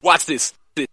Watch this. Next,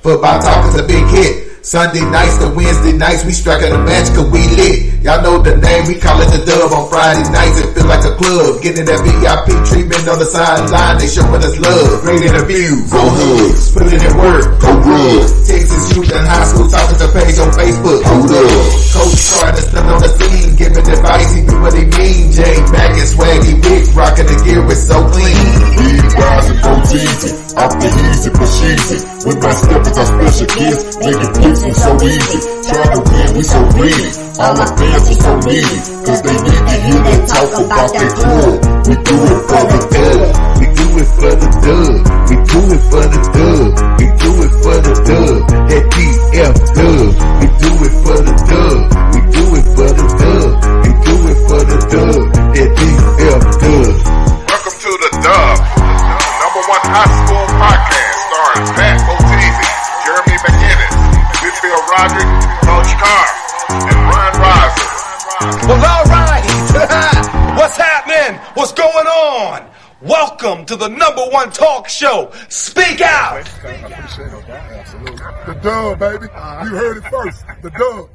football talk is a big hit. Sunday nights to Wednesday nights, we striking a match cause we lit. Y'all know the name, we call it the Dub. On Friday nights, it feel like a club. Getting that VIP treatment on the sideline, they showing us love. Great interviews, go hugs, put it in work, go rub. Texas youth and high school talking to page on Facebook, hold up. Coach Carter stuck on the scene, giving advice, he do what he mean. Jay Mack and Swaggy Big, rocking the gear, it's so clean. Big guys and goes easy, off the easy for cheesy. With my steppers, our special kids, making plays so easy. Trying to win, we so greedy. All our fans are so needy, cause they need to hear them talk about their club. We do it for the dub. We do it for the dub. We do it for the dub. We do it for the dub. That DF dub. We do it for the dub. We do it for the dub. We do it for the dub. That DF dub. Welcome to the Dub, number one high school podcast starring Pat Botese, Jeremy McInnes, Whitfield Roderick, Coach Carr, and Ryan Riser. Well, all right. What's happening? What's going on? Welcome to the number one talk show. Speak out. The Dub, baby. You heard it first. The Dub.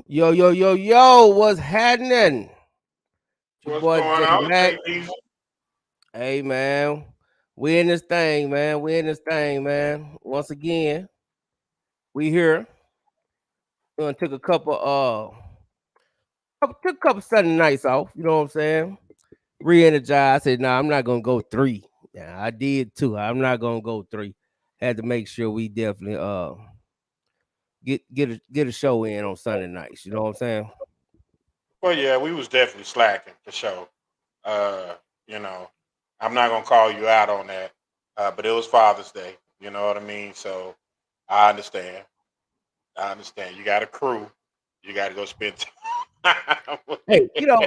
Yo, what's happening? What's going on, baby? Hey, man. We in this thing, man. Once again, we here. Took a couple Sunday nights off, you know what I'm saying? Re-energized. I said, nah, I'm not gonna go 3. Yeah, I did 2. I'm not gonna go 3. Had to make sure we definitely get a show in on Sunday nights, you know what I'm saying? Well, yeah, we was definitely slacking for sure. You know, I'm not gonna call you out on that, but it was Father's Day. You know what I mean? So I understand. You got a crew. You got to go spend time. Hey, you know,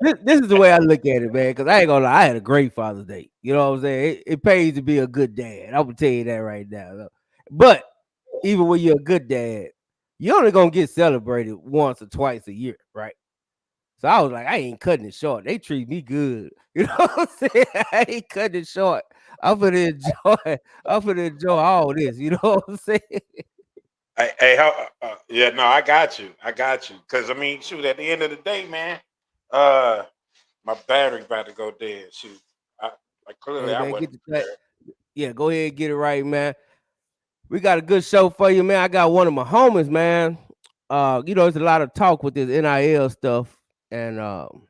this is the way I look at it, man. Because I ain't gonna lie, I had a great Father's Day. You know what I'm saying? It pays to be a good dad. I'm gonna tell you that right now. But even when you're a good dad, you're only gonna get celebrated once or twice a year, right? So I was like, I ain't cutting it short. They treat me good. You know what I'm saying? I ain't cutting it short. I'm gonna enjoy all this. You know what I'm saying? Yeah, no, I got you. Because I mean, shoot, at the end of the day, man, my battery's about to go dead. Shoot, clearly I wasn't prepared. Yeah, go ahead and get it right, man. We got a good show for you, man. I got one of my homies, man. You know, there's a lot of talk with this NIL stuff and all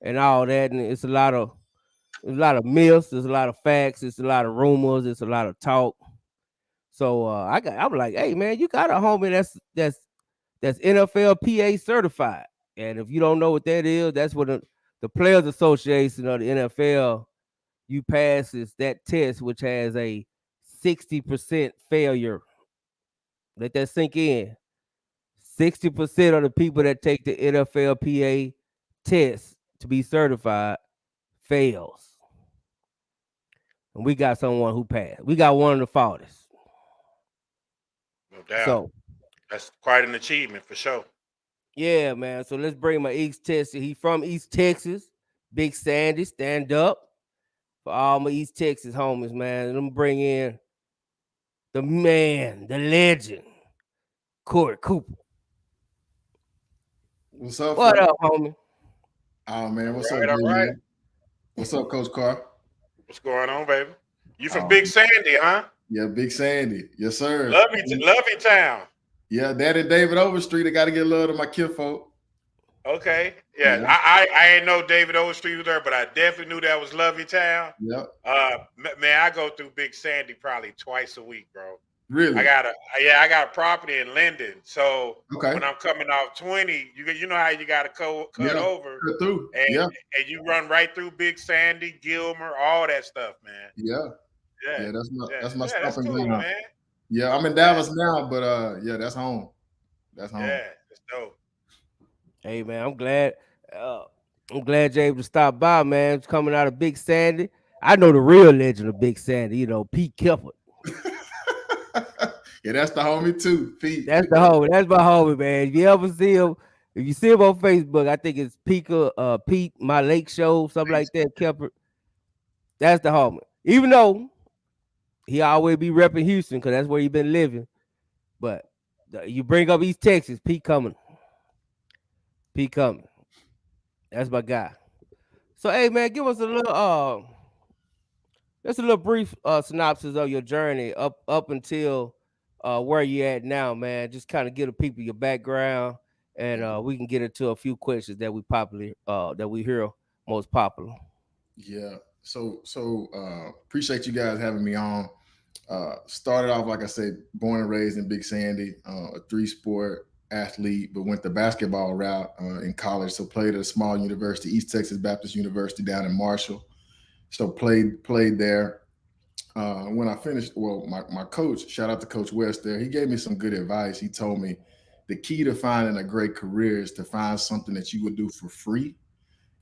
that, and it's a lot of myths, there's a lot of facts, it's a lot of rumors, it's a lot of talk. So I'm like, hey man, you got a homie that's NFLPA certified, and if you don't know what that is, that's what the Players Association of the NFL, you passes that test, which has a 60% failure. Let that sink in. 60% of the people that take the NFLPA test to be certified fails, and we got someone who passed. We got one of the faultiest. No doubt. So that's quite an achievement for sure. Yeah, man. So let's bring my East Texas. He from East Texas. Big Sandy, stand up for all my East Texas homies, man. Let me bring in the man, the legend, Cory Cooper. What's up? What up, homie? Oh man, what's All up, right. man? What's up, Coach Carr? What's going on, baby? You from Big Sandy, huh? Yeah, Big Sandy. Yes, sir. Lovey Town. Yeah, Daddy David Overstreet. I got to get love to my kinfolk. Okay. Yeah. I ain't know David Overstreet was there, but I definitely knew that was Lovey Town. Yep. Man, I go through Big Sandy probably twice a week, bro. Really? I got property in Linden. So when I'm coming off 20, you know how you got to cut over. Cut through. And you run right through Big Sandy, Gilmer, all that stuff, man. Yeah, that's my stopping cool, point. Man. Yeah, I'm in Dallas now, but that's home. That's home. Yeah, that's dope. Hey man, I'm glad you're able to stop by, man. It's coming out of Big Sandy. I know the real legend of Big Sandy, you know, Pete Kifford. Yeah, that's the homie too, Pete. That's the homie. That's my homie, man. If you ever see him, If you see him on Facebook, I think it's Pete, My Lake Show, something like that. Kemper, that's the homie. Even though he always be repping Houston because that's where he been living. But you bring up East Texas, Pete coming. Pete coming. That's my guy. So hey man, give us a little just a little brief synopsis of your journey up until where you at now, man. Just kind of give the people your background, and we can get into a few questions that we hear most popular. Yeah. Appreciate you guys having me on. Started off, like I said, born and raised in Big Sandy, a three-sport athlete, but went the basketball route in college. So played at a small university, East Texas Baptist University down in Marshall. So played there. When I finished, well, my coach, shout out to Coach West there, he gave me some good advice. He told me the key to finding a great career is to find something that you would do for free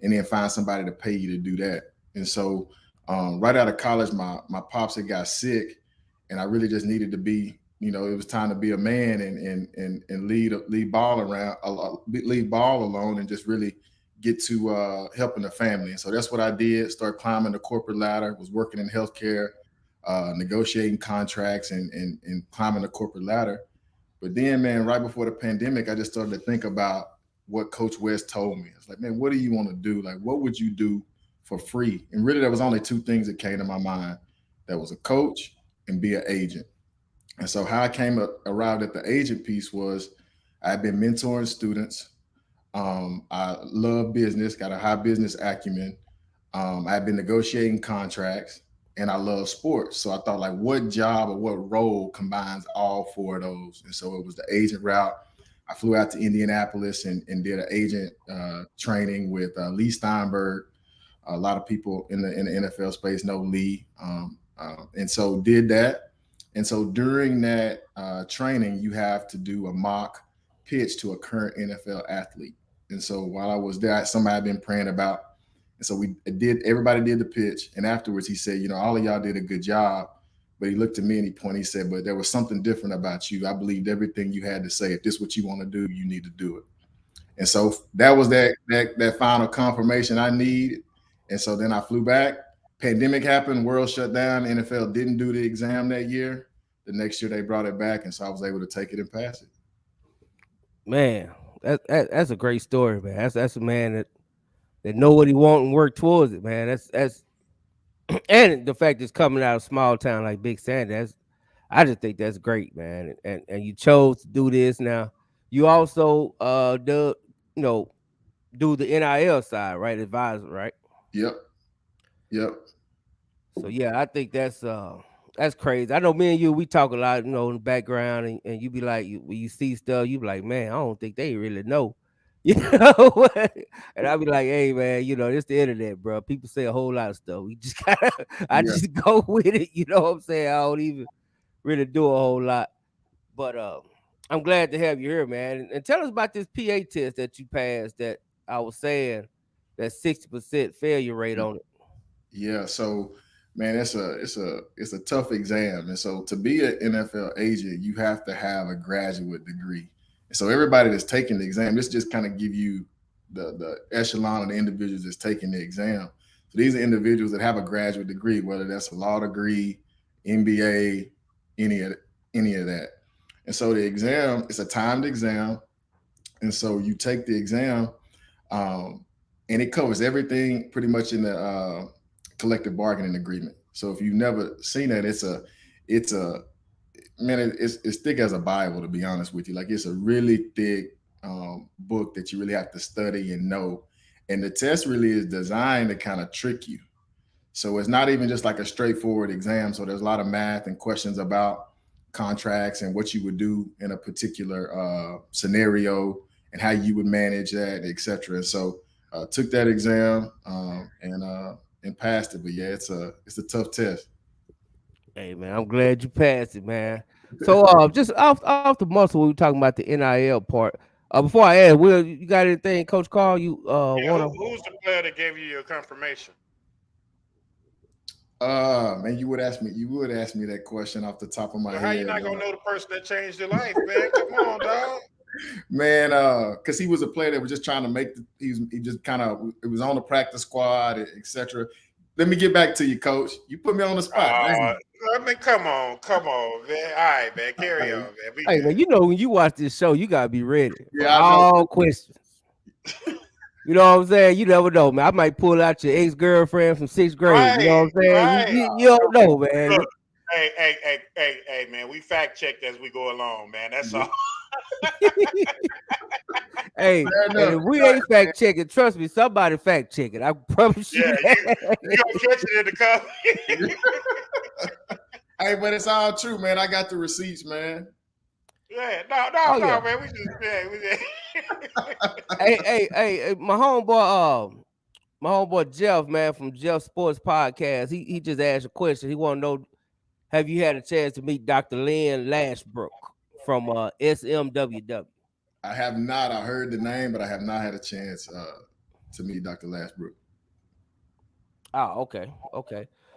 and then find somebody to pay you to do that. And so right out of college, my pops had got sick, and I really just needed to be, it was time to be a man and lead ball alone, and just really get to helping the family. And so that's what I did. Start climbing the corporate ladder. Was working in healthcare, negotiating contracts, and climbing the corporate ladder. But then, man, right before the pandemic, I just started to think about what Coach West told me. It's like, man, what do you want to do? Like, what would you do for free? And really, there was only two things that came to my mind. That was a coach and be an agent. And so how I arrived at the agent piece was I've been mentoring students. I love business, got a high business acumen. I've been negotiating contracts, and I love sports. So I thought, like, what job or what role combines all four of those? And so it was the agent route. I flew out to Indianapolis and did an agent training with Lee Steinberg. A lot of people in the NFL space know Lee, and so did that. And so during that training, you have to do a mock pitch to a current NFL athlete. And so while I was there, somebody I'd been praying about. And so everybody did the pitch. And afterwards he said, all of y'all did a good job. But he looked at me and he pointed, he said, but there was something different about you. I believed everything you had to say. If this is what you want to do, you need to do it. And so that was that final confirmation I needed. And so then I flew back. Pandemic happened, world shut down. NFL didn't do the exam that year. The next year they brought it back. And so I was able to take it and pass it. Man, that's a great story, man. That's a man that know what he want and work towards it, man. That's and the fact it's coming out of a small town like Big Sandy, I just think that's great, man. And you chose to do this. Now you also do the NIL side, right? Advisor, right? Yep. So yeah, I think that's crazy. I know me and you, we talk a lot, in the background, and you be like, when you see stuff, you be like, man, I don't think they really know. And I'll be like, hey man, it's the internet, bro. People say a whole lot of stuff. We just I just go with it, you know what I'm saying? I don't even really do a whole lot. But I'm glad to have you here, man. And tell us about this PA test that you passed that I was saying that 60% failure rate on it. Yeah, so man, it's a tough exam. And so to be an NFL agent, you have to have a graduate degree. And so everybody that's taking the exam, this just kind of give you the echelon of the individuals that's taking the exam. So these are individuals that have a graduate degree, whether that's a law degree, MBA, any of that. And so the exam, it's a timed exam. And so you take the exam, and it covers everything pretty much in the collective bargaining agreement. So if you've never seen that, it's thick as a Bible, to be honest with you. Like, it's a really thick book that you really have to study and know. And the test really is designed to kind of trick you. So it's not even just like a straightforward exam. So there's a lot of math and questions about contracts and what you would do in a particular scenario and how you would manage that, et cetera. And so took that exam and passed it. But yeah, it's a tough test. Hey man, I'm glad you passed it, man. So just off the muscle, we were talking about the NIL part. Before I ask, Will, you got anything, Coach Carl? You who's the player that gave you your confirmation? Man, you would ask me that question off the top of my head. How you not gonna know the person that changed your life, man? Come on, dog. Man, because he was a player that was just trying to make he just kind of, it was on the practice squad, etc. Let me get back to you, Coach. You put me on the spot. I mean, come on, man. All right, man, carry on, man. Hey, man, you know when you watch this show, you gotta be ready for Yeah, I know. all questions. You know what I'm saying? You never know, man. I might pull out your ex-girlfriend from 6th grade. You know what I'm saying? You don't know, man. Look, hey, man. We fact check as we go along, man. That's all. Hey, and if we ain't fact checking, trust me, somebody fact check it. I promise you. Yeah, you gonna catch it in the cup. Hey, but it's all true, man. I got the receipts, man. Yeah, no, man. We just Hey, my homeboy Jeff, man, from Jeff Sports Podcast. He just asked a question. He want to know, have you had a chance to meet Dr. Lynn Lashbrook from SMWW? I have not. I heard the name, but I have not had a chance to meet Dr. Lashbrook. Oh, okay.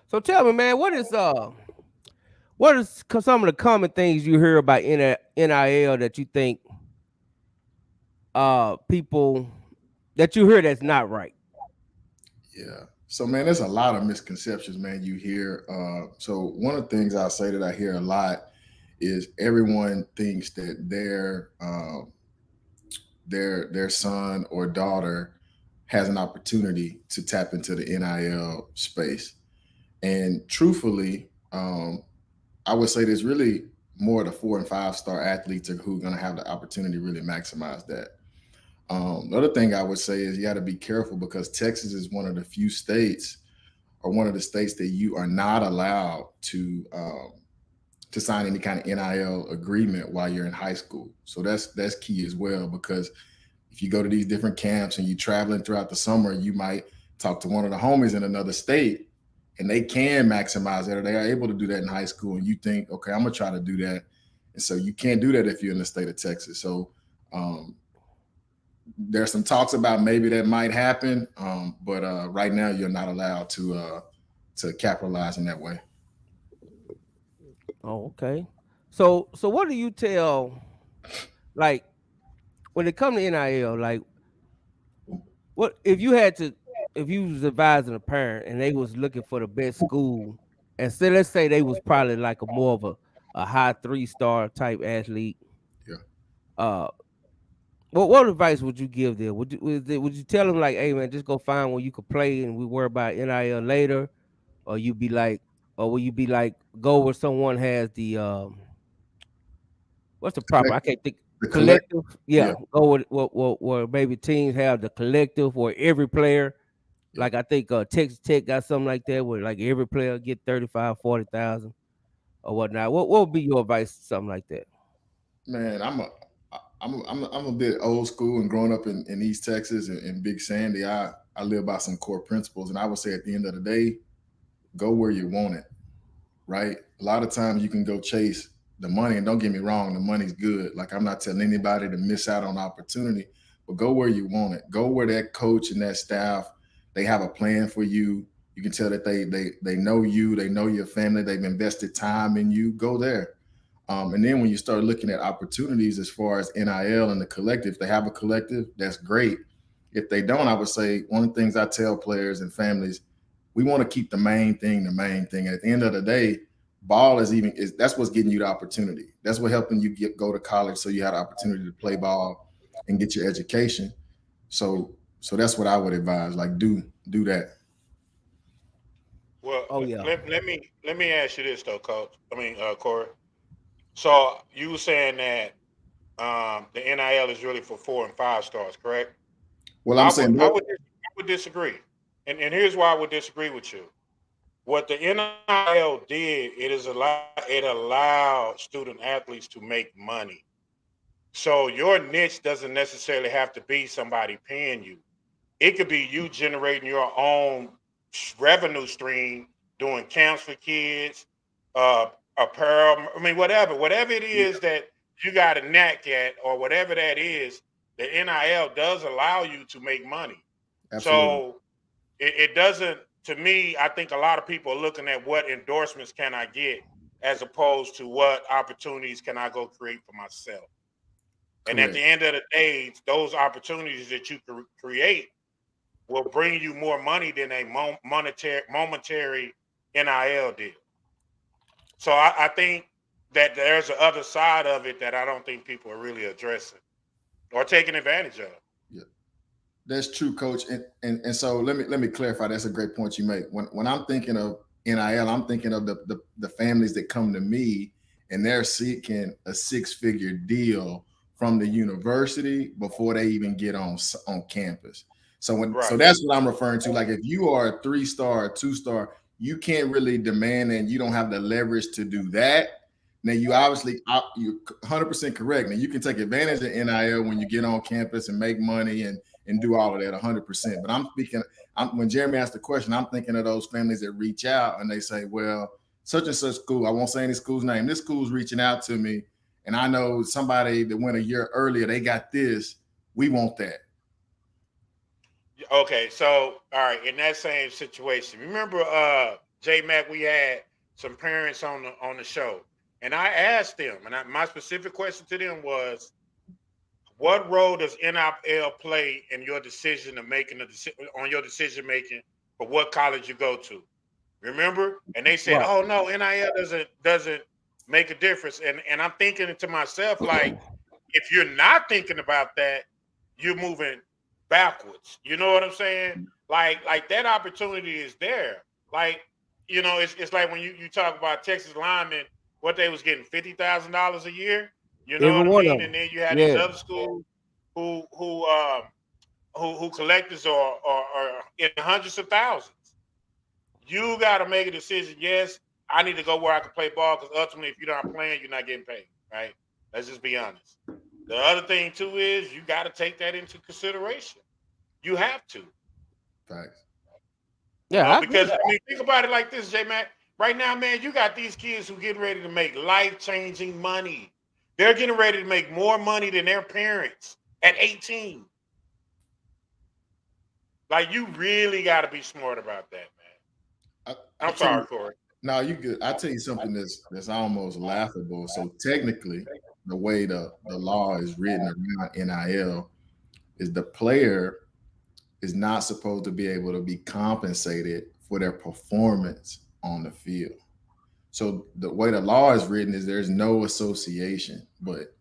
So tell me, man, what is some of the common things you hear about NIL that you think people that you hear that's not right? Yeah. So, man, there's a lot of misconceptions, man, you hear. So one of the things I say that I hear a lot is everyone thinks that their son or daughter has an opportunity to tap into the NIL space. And truthfully, I would say there's really more the 4 and 5 star athletes who are going to have the opportunity to really maximize that. The other thing I would say is you got to be careful because Texas is one of the few states or one of the states that you are not allowed to sign any kind of NIL agreement while you're in high school. So that's key as well, because if you go to these different camps and you're traveling throughout the summer, you might talk to one of the homies in another state and they can maximize that, or they are able to do that in high school. And you think, okay, I'm going to try to do that. And so you can't do that if you're in the state of Texas. So there's some talks about maybe that might happen. But right now you're not allowed to capitalize in that way. Oh, okay. So what do you tell, like, when it comes to NIL, like, what if you was advising a parent and they was looking for the best school, and so let's say they was probably like more of a high 3-star type athlete. Yeah. What advice would you give them? Would you tell them like, hey man, just go find where you could play and we worry about NIL later, or will you be like, go where someone has the what's the proper? I can't think. The collective. Yeah. Go with where maybe teams have the collective or every player. Yeah. Like I think Texas Tech got something like that where like every player get 35,000-40,000 or whatnot. What would be your advice to something like that? Man, I'm a bit old school, and growing up in East Texas and Big Sandy, I live by some core principles, and I would say at the end of the day, go where you want it, right? A lot of times you can go chase the money, and don't get me wrong, the money's good. Like, I'm not telling anybody to miss out on opportunity, but go where you want it. Go where that coach and that staff, they have a plan for you. You can tell that they know you, they know your family, they've invested time in you. Go there. And then when you start looking at opportunities as far as NIL and the collective, if they have a collective, that's great. If they don't, I would say one of the things I tell players and families, we want to keep the main thing. And at the end of the day, ball is that's what's getting you the opportunity. That's what helping you go to college, so you have the opportunity to play ball and get your education. So that's what I would advise. Like, do that. Well, yeah. Let me ask you this though, Coach. Cory. So you were saying that the NIL is really for 4 and 5 stars, correct? Well, I would disagree, and here's why I would disagree with you. What the NIL did, it allowed student athletes to make money. So your niche doesn't necessarily have to be somebody paying you. It could be you generating your own revenue stream, doing camps for kids, apparel. Whatever it is that you got a knack at, or whatever that is, the NIL does allow you to make money. Absolutely. So it doesn't. To me, I think a lot of people are looking at what endorsements can I get, as opposed to what opportunities can I go create for myself. And at the end of the day, those opportunities that you create will bring you more money than a momentary NIL deal. So I think that there's the other side of it that I don't think people are really addressing or taking advantage of. Yeah, that's true, Coach. And so let me clarify. That's a great point you make. When I'm thinking of NIL, I'm thinking of the families that come to me and they're seeking a 6-figure deal from the university before they even get on campus. So so that's what I'm referring to. Like if you are a 3-star, 2-star, you can't really demand and you don't have the leverage to do that. Now you obviously you're 100% correct. Now you can take advantage of NIL when you get on campus and make money and do all of that 100%. But I'm speaking, when Jeremy asked the question, I'm thinking of those families that reach out and they say, well, such and such school, I won't say any school's name, this school's reaching out to me and I know somebody that went a year earlier, they got this, we want that. Okay, so all right, in that same situation, remember J Mac, we had some parents on the show, and I asked them, and my specific question to them was, what role does NFL play in your decision of making on your decision making for what college you go to? Remember? And they said, "Oh no, NIL doesn't make a difference." And I'm thinking to myself, like, if you're not thinking about that, you're moving backwards. You know what I'm saying? Like that opportunity is there. Like, you know, it's like when you talk about Texas linemen, what they was getting $50,000 a year. You know what I mean? And then you had these other schools who collectors are in hundreds of thousands. You got to make a decision. Yes, I need to go where I can play ball because ultimately, if you're not playing, you're not getting paid, right? Let's just be honest. The other thing too is you got to take that into consideration. You have to. Thanks. Yeah, because I mean, think about it like this, J Mac. Right now, man, you got these kids who getting ready to make life-changing money. They're getting ready to make more money than their parents at 18. Like, you really got to be smart about that, man. I'm sorry, Cory. No, you good. I tell you something that's almost laughable. So technically, the way the law is written around NIL is the player is not supposed to be able to be compensated for their performance on the field. So the way the law is written is there's no association, but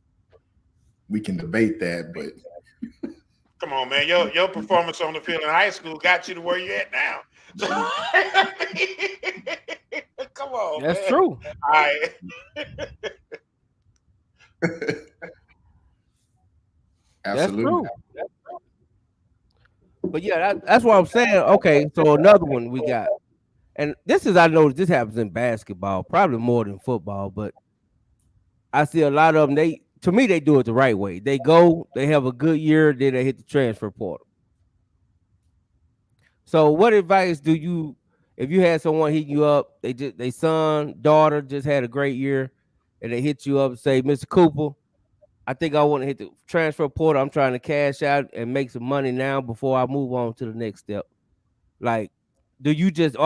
we can debate that. But come on, man, your performance on the field in high school got you to where you're at now. Come on, that's man. true. All right. Absolutely. That's true. But yeah, that's what I'm saying. Okay, so another one we got, and I know this happens in basketball, probably more than football, but I see a lot of them. To me, they do it the right way. They have a good year, then they hit the transfer portal. So, what advice do you, if you had someone hit you up, they son, daughter just had a great year, and they hit you up and say, Mr. Cooper, I think I want to hit the transfer portal. I'm trying to cash out and make some money now before I move on to the next step. Like, do you just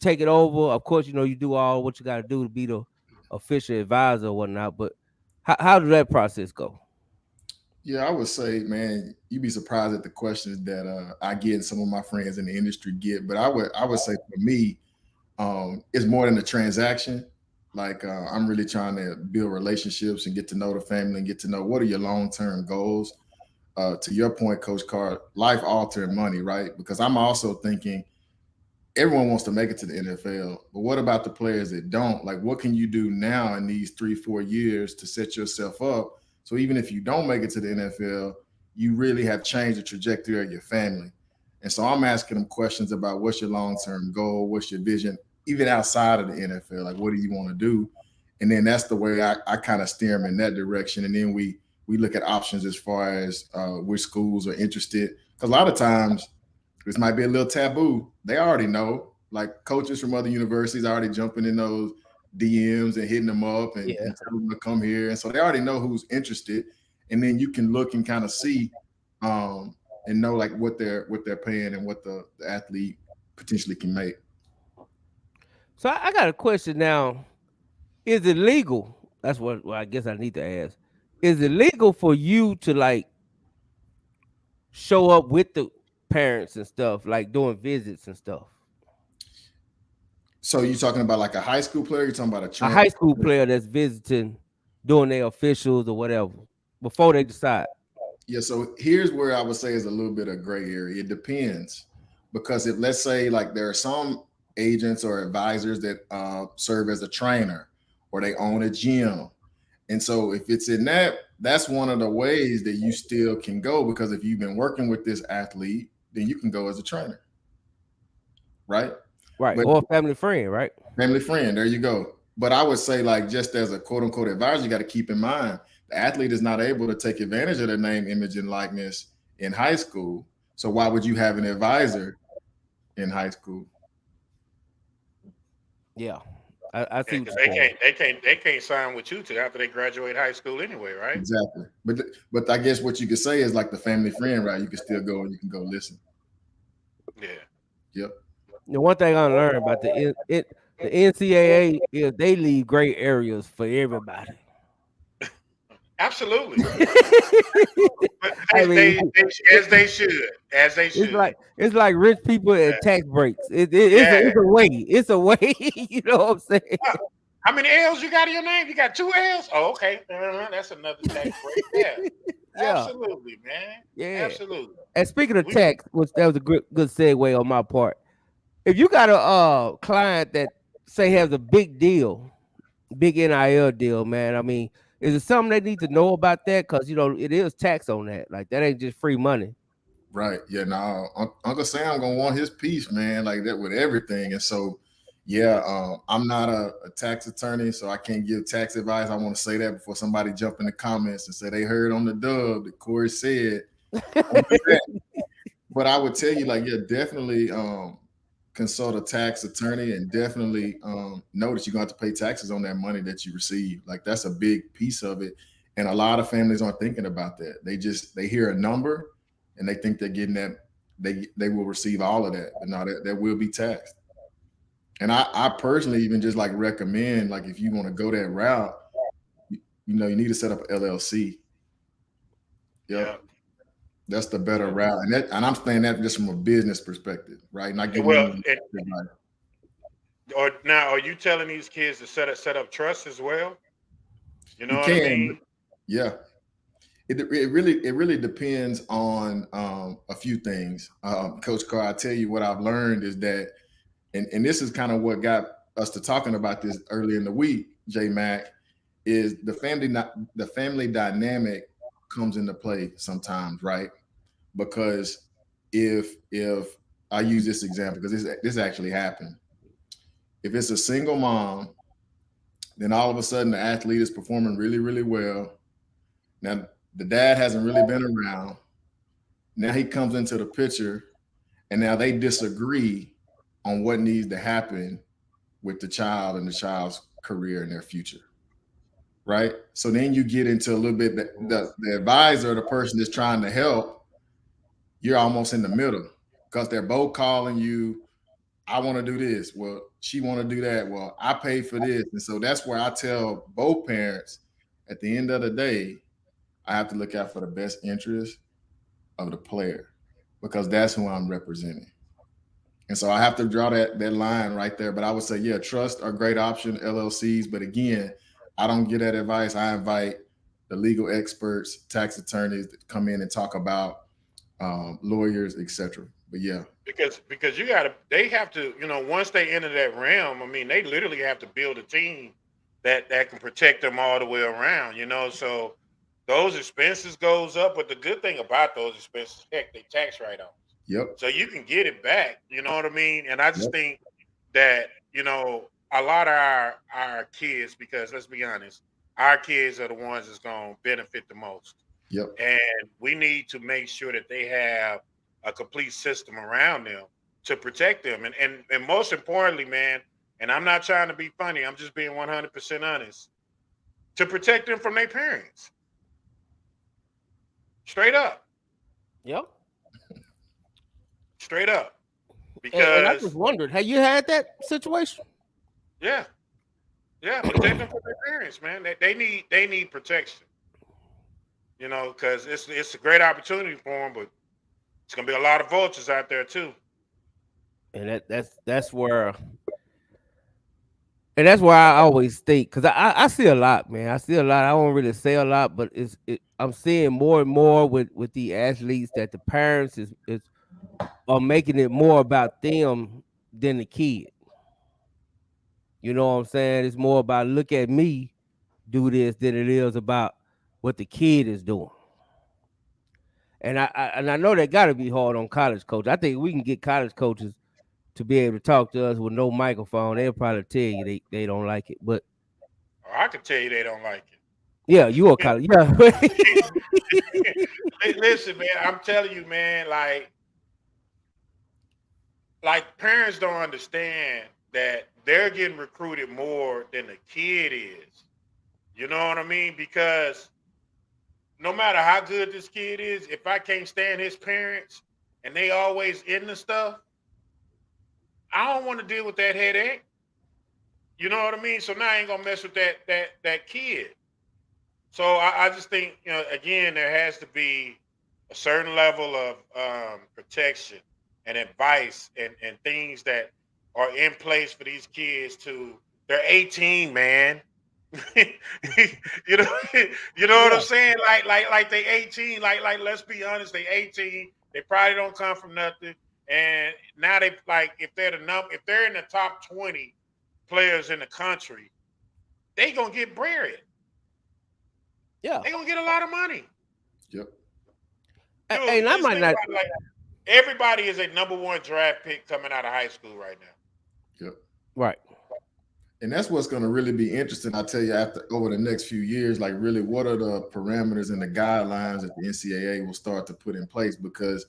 take it over? Of course, you know you do all what you got to do to be the official advisor or whatnot. But how did that process go? Yeah, I would say, man, you'd be surprised at the questions that I get and some of my friends in the industry get. But I would say for me, it's more than a transaction. Like I'm really trying to build relationships and get to know the family and get to know what are your long-term goals. To your point, Coach Carr, life altering money, right? Because I'm also thinking everyone wants to make it to the NFL, but what about the players that don't? Like, what can you do now in these 3-4 years to set yourself up? So even if you don't make it to the NFL, you really have changed the trajectory of your family. And so I'm asking them questions about what's your long-term goal, what's your vision, even outside of the NFL, like what do you want to do? And then that's the way I kind of steer them in that direction. And then we look at options as far as which schools are interested. Because a lot of times this might be a little taboo. They already know, like coaches from other universities are already jumping in those DMs and hitting them up and telling them to come here. And so they already know who's interested. And then you can look and kind of see and know like what they're paying and what the athlete potentially can make. So I got a question now. Is it legal? That's what I guess I need to ask. is it legal for you to like show up with the parents and stuff, like doing visits and stuff? So you talking about like a high school player? You're talking about a A trans? high school player that's visiting, doing their officials or whatever before they decide. Yeah. So here's where I would say is a little bit of gray area. It depends, because if let's say like there are some agents or advisors that serve as a trainer, or they own a gym, and so if it's in that, that's one of the ways that you still can go, because if you've been working with this athlete, then you can go as a trainer, right? Right. But Or a family friend, right? family friend, there you go. But I would say, like, just as a quote unquote advisor, you got to keep in mind the athlete is not able to take advantage of their name, image, and likeness in high school. So why would you have an advisor in high school? Yeah. I see what Because you're saying. they can't sign with you till after they graduate high school anyway, right? Exactly. But I guess what you could say is like the family friend, right? You can still go and you can go listen. Yeah. Yep. The one thing I learned about the NCAA is they leave gray areas for everybody. Absolutely. But I mean, as they should. As they should. it's like rich people and tax breaks. It's Yeah. a way. It's a way. You know what I'm saying? How many L's you got in your name? You got 2 L's? Oh, okay. That's another tax break. Yeah. Yeah. Absolutely, man. Yeah. Absolutely. And speaking of tax, which that was a good segue on my part. If you got a client that say has a big deal, big NIL deal, man, I mean, is it something they need to know about that? Because it is tax on that. Like that ain't just free money. Right. Yeah. No, Uncle Sam gonna want his piece, man, like that with everything. And so, yeah, I'm not a tax attorney, so I can't give tax advice. I want to say that before somebody jump in the comments and say they heard on the dub that Cory said. But I would tell you, like, yeah, definitely consult a tax attorney, and definitely know that you're going to have to pay taxes on that money that you receive. Like that's a big piece of it. And a lot of families aren't thinking about that. They hear a number and they think they're getting that, they will receive all of that. But no, that will be taxed. And I personally even just like recommend, like if you want to go that route, you need to set up an LLC. Yep. That's the better route. And I'm saying that just from a business perspective, right? Not giving or now are you telling these kids to set up trusts as well? You know what I mean? Yeah. It really depends on a few things. Coach Carr, I tell you what I've learned is that, and this is kind of what got us to talking about this early in the week, J Mac, is the family dynamic comes into play sometimes, right? Because if I use this example, because this actually happened. If it's a single mom, then all of a sudden the athlete is performing really, really well. Now the dad hasn't really been around. Now he comes into the picture, and now they disagree on what needs to happen with the child and the child's career and their future. Right? So then you get into a little bit the advisor, the person that's trying to help, you're almost in the middle because they're both calling you, I want to do this. Well, she want to do that. Well, I pay for this. And so that's where I tell both parents, at the end of the day, I have to look out for the best interest of the player, because that's who I'm representing. And so I have to draw that line right there. But I would say, yeah, trust are a great option, LLCs. But again, I don't give that advice. I invite the legal experts, tax attorneys that come in and talk about lawyers, etc. But yeah, because they have to, once they enter that realm, I mean, they literally have to build a team that can protect them all the way around. So those expenses goes up. But the good thing about those expenses, heck, they tax write-offs. Yep. So you can get it back. You know what I mean? And I just think that a lot of our kids, because let's be honest, our kids are the ones that's going to benefit the most. Yep. And we need to make sure that they have a complete system around them to protect them. And most importantly, man, and I'm not trying to be funny, I'm just being 100% honest, to protect them from their parents. Straight up. Yep. Straight up. Because and I just wondered, have you had that situation? Yeah. Yeah, protect them from their parents, man. They need protection. You know, because it's a great opportunity for them, but it's gonna be a lot of vultures out there too. And that's where. And that's why I always think, because I see a lot, man. I see a lot. I don't really say a lot, but I'm seeing more and more with the athletes that the parents is are making it more about them than the kid. You know what I'm saying? It's more about look at me do this than it is about what the kid is doing. And I know that got to be hard on college coaches. I think we can get college coaches to be able to talk to us with no microphone. They'll probably tell you they don't like it, but. Or I can tell you they don't like Yeah, you a college. Yeah. it. Listen, man, I'm telling you, man, like parents don't understand that they're getting recruited more than the kid is. You know what I mean? Because no matter how good this kid is, if I can't stand his parents and they always in the stuff, I don't want to deal with that headache. You know what I mean? So now I ain't gonna mess with that kid. So I just think, you know, again, there has to be a certain level of protection and advice and things that are in place for these kids to. They're 18, man. you know, you know what I'm saying? Like they 18. Like let's be honest, they 18. They probably don't come from nothing. And now they like if they're if they're in the top 20 players in the country, they gonna get bread. Yeah. They're gonna get a lot of money. Yep. Dude, And I just might think not. about it like everybody is a #1 draft pick coming out of high school right now. Yep. Right. And that's what's going to really be interesting. I tell you, after over the next few years, like really, what are the parameters and the guidelines that the NCAA will start to put in place? Because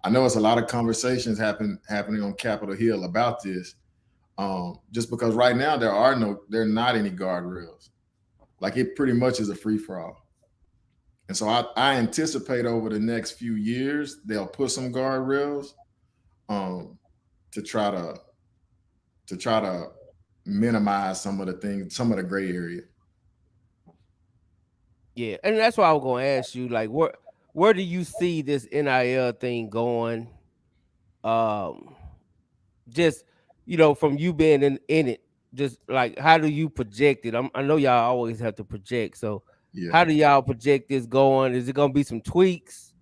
I know it's a lot of conversations happening on Capitol Hill about this. Just because right now there are not any guardrails. Like it pretty much is a free for all. And so I anticipate over the next few years they'll put some guardrails to try to minimize some of the things, some of the gray area. Yeah, and that's why I was gonna ask you, like, where do you see this NIL thing going? Just from you being in it, just like how do you project it? I know y'all always have to project, so Yeah. how do y'all project this going? Is it gonna be some tweaks?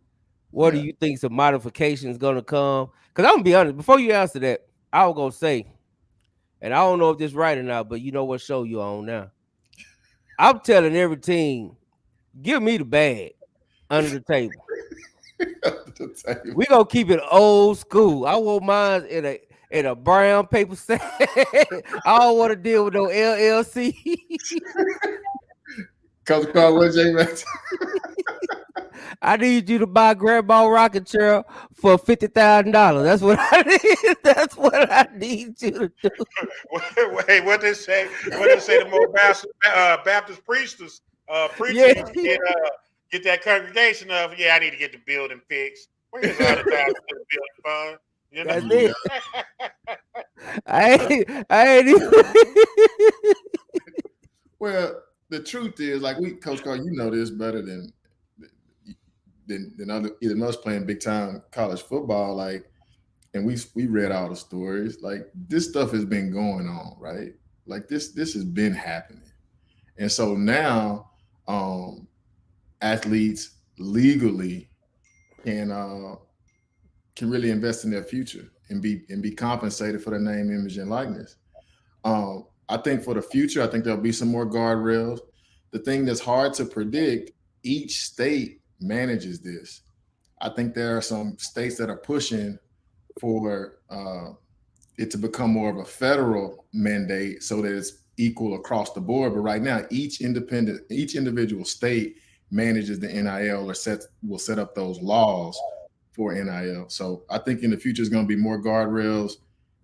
What do you think some modifications gonna come? Because I'm gonna be honest, before you answer that, I was gonna say, and I don't know if this right or not, but you know what show you on now. I'm telling every team, give me the bag under the table. We gonna keep it old school. I want mine in a brown paper sack. I don't want to deal with no LLC. Coach Carl, what's I need you to buy Grandma rocking chair for $50,000. That's what I need. That's what I need you to do. Wait, what they say? What they say? The more Baptist preachers get that congregation of I need to get the building fixed. Where's $100,000 to the building fund? You know? That's it. I ain't even. Well, the truth is, like Coach Carl, you know this better than either us playing big time college football. Like, and we read all the stories. Like this stuff has been going on, right? Like this has been happening, and so now athletes legally can really invest in their future and be compensated for their name, image, and likeness. I think for the future, I think there'll be some more guardrails. The thing that's hard to predict, each state manages this. I think there are some states that are pushing for it to become more of a federal mandate so that it's equal across the board. But right now, each individual state manages the NIL or will set up those laws for NIL. So I think in the future, it's going to be more guardrails,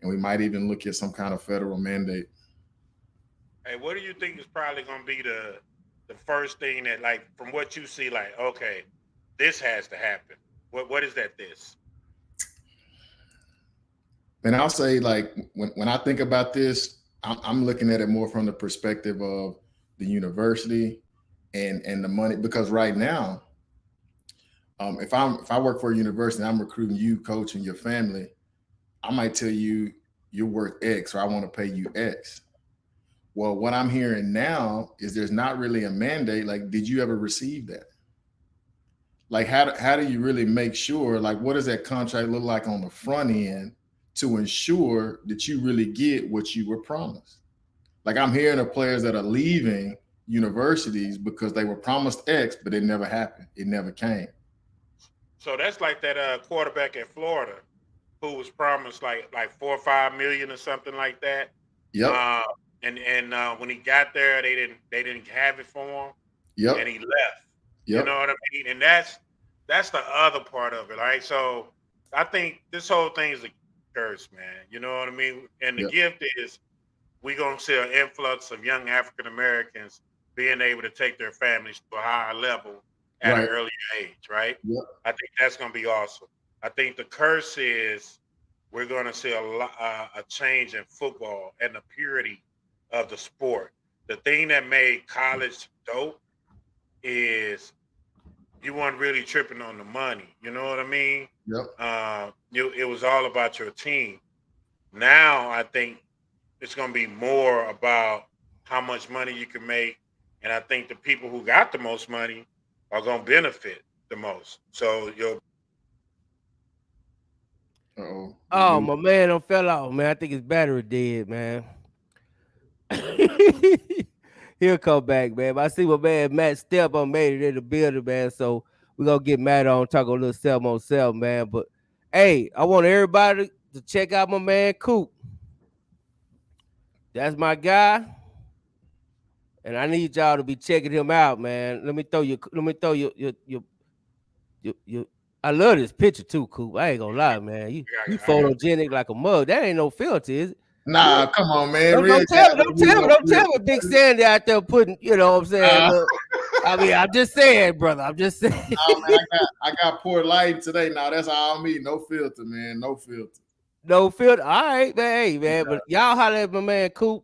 and we might even look at some kind of federal mandate. Hey, what do you think is probably going to be the first thing that, like, from what you see, like, okay, this has to happen? What is that? This? And I'll say, like, when I think about this, I'm looking at it more from the perspective of the university and the money, because right now, If I work for a university and I'm recruiting you, coach, and your family, I might tell you you're worth X, or I want to pay you X. Well, what I'm hearing now is there's not really a mandate. Like, did you ever receive that? Like, how do you really make sure, like, what does that contract look like on the front end to ensure that you really get what you were promised? Like, I'm hearing of players that are leaving universities because they were promised X, but it never happened. It never came. So that's like that quarterback at Florida who was promised like 4 or 5 million or something like that. Yep. And when he got there, they didn't have it for him. Yep. And he left. Yep. You know what I mean? And that's the other part of it, right? So I think this whole thing is a curse, man. You know what I mean? And the gift is we're gonna see an influx of young African Americans being able to take their families to a higher level at an earlier age, right? Yep. I think that's gonna be awesome. I think the curse is we're gonna see a change in football and the purity of the sport. The thing that made college dope is you weren't really tripping on the money. You know what I mean? Yep. It was all about your team. Now I think it's going to be more about how much money you can make, and I think the people who got the most money are going to benefit the most. So you'll. Oh, my man done fell off, man. I think his battery dead, man. He'll come back, man. But I see my man Matt Step on made it in the building, man. So we're gonna get Matt on, talk a little 7-on-7, man. But hey, I want everybody to check out my man Coop. That's my guy. And I need y'all to be checking him out, man. Let me throw you I love this picture too, Coop. I ain't gonna lie, man. You photogenic like a mug. That ain't no filter, is it? Nah, come on, man. Don't tell me Big Sandy out there putting, you know what I'm saying? I mean, I'm just saying, brother. I'm just saying. Nah, man, I got poor lighting today. Now that's all me. No filter, man. No filter. No filter. All right, man. Hey, man. But y'all holler at my man Coop.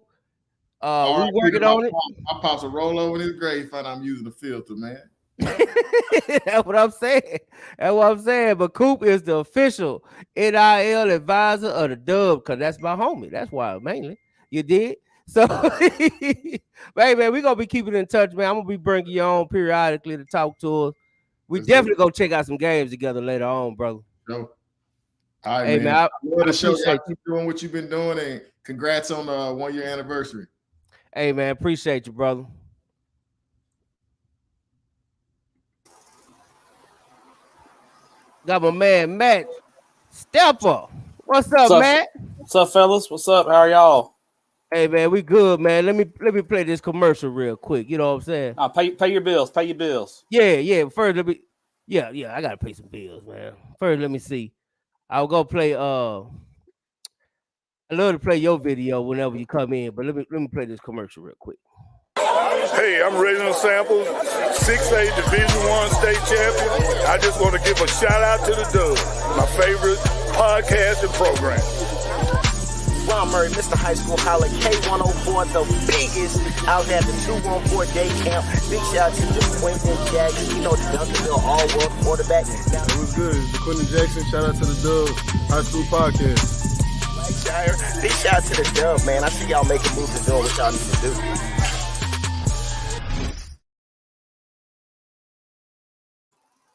We working on it. I pops a roll over his grave and I'm using the filter, man. That's what I'm saying. But Coop is the official NIL advisor of the Dub, because that's my homie. That's why mainly. You did? So, hey, man, we're going to be keeping in touch, man. I'm going to be bringing you on periodically to talk to us. We definitely going to check out some games together later on, brother. No. All right, hey, man. I love the show. Keep doing what you've been doing, and congrats on the 1-year anniversary. Hey, man, appreciate you, brother. Got my man Matt Stepper. What's up, Matt? What's up, fellas? What's up? How are y'all? Hey, man, we good, man. Let me play this commercial real quick. You know what I'm saying? Pay your bills. Pay your bills. Yeah. First, let me. Yeah. I gotta pay some bills, man. First, let me see. I'll go play. I love to play your video whenever you come in, but let me play this commercial real quick. Hey, I'm Reginald Samples, 6A Division I state champion. I just want to give a shout out to the Dub, my favorite podcast and program. Ron Murray, Mr. High School Holler, K104, the biggest out there at the 214 day camp. Big shout out to the Quentin Jackson, you know the Duncanville all-world quarterback. It was good. The Quentin Jackson, shout out to the Dub High School Podcast. Big shout out to the Dub, man. I see y'all making moves and doing what y'all need to do.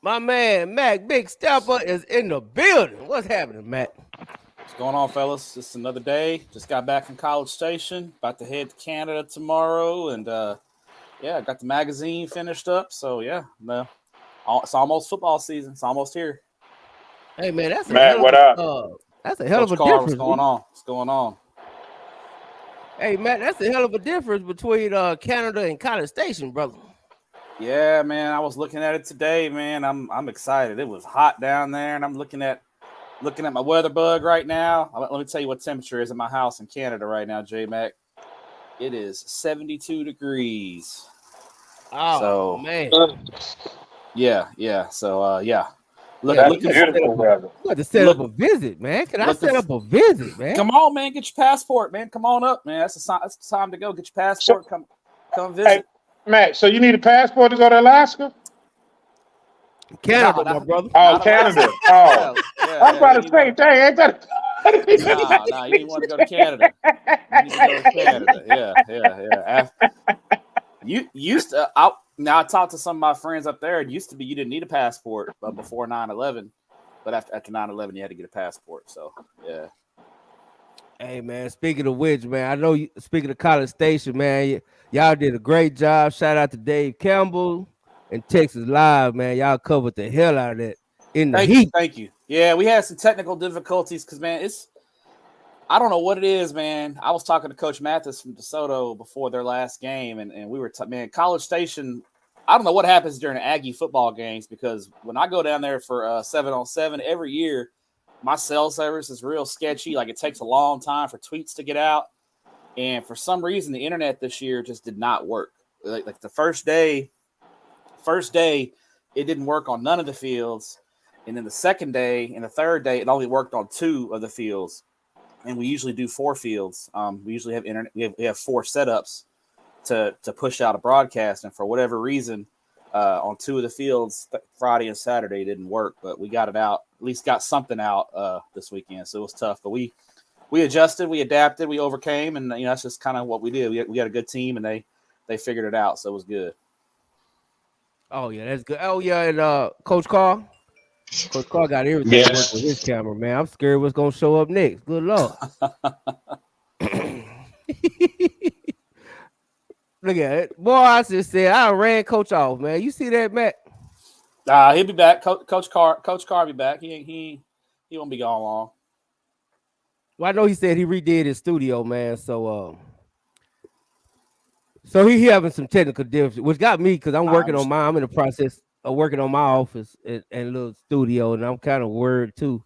My man, Mac Big Stepper is in the building. What's happening, Matt? What's going on, fellas? Just another day. Just got back from College Station. About to head to Canada tomorrow. And, I got the magazine finished up. So, it's almost football season. It's almost here. Hey, man, that's Matt, what up? That's a hell of a Coach Carr, difference. What's going on? Hey, Matt, that's a hell of a difference between Canada and College Station, brother. Yeah, man. I was looking at it today, man. I'm excited. It was hot down there, and I'm looking at my weather bug right now. Let me tell you what temperature is in my house in Canada right now, J-Mac. It is 72 degrees. Oh, man. Yeah. So, That's beautiful weather. You got to set up a visit, man. Can I set up a visit, man? Come on, man. Get your passport, man. Come on up, man. That's the time to go. Get your passport. Come visit. Hey, Matt, so you need a passport to go to Alaska? Canada, my brother. Oh, Canada. Oh, I was about to say, dang, ain't that? No, you didn't want to go to Canada. You need to go to Canada. Yeah. You used to. Now I talked to some of my friends up there. It used to be you didn't need a passport before 9/11, but after 9/11 you had to get a passport. So yeah. Hey man, speaking of which, man, I know you speaking of College Station, man, y'all did a great job. Shout out to Dave Campbell and Texas Live, man. Y'all covered the hell out of that in the heat. Thank you. Yeah, we had some technical difficulties because man, I don't know what it is, man. I was talking to Coach Mathis from DeSoto before their last game, and we were man, College Station. I don't know what happens during the Aggie football games because when I go down there for 7-on-7 every year, my cell service is real sketchy. Like it takes a long time for tweets to get out, and for some reason, the internet this year just did not work. Like the first day, it didn't work on none of the fields, and then the second day and the third day, it only worked on 2 of the fields. And we usually do 4 fields. We usually have internet. We have 4 setups to push out a broadcast. And for whatever reason, on 2 of the fields, Friday and Saturday didn't work. But we got it out. At least got something out this weekend. So it was tough. But we adjusted, we adapted, we overcame, and that's just kind of what we did. We got a good team, and they figured it out. So it was good. Oh yeah, that's good. Oh yeah, and Coach Carr. Coach Carr got everything working with his camera, man. I'm scared what's gonna show up next. Good Lord. Look at it. Boy, I just said I ran Coach off, man. You see that, Matt? He'll be back. Coach Carr will be back. He won't be gone long. Well, I know he said he redid his studio, man. So he having some technical difficulties, which got me because I'm working on I'm in the process of working on my office and little studio, and I'm kind of worried too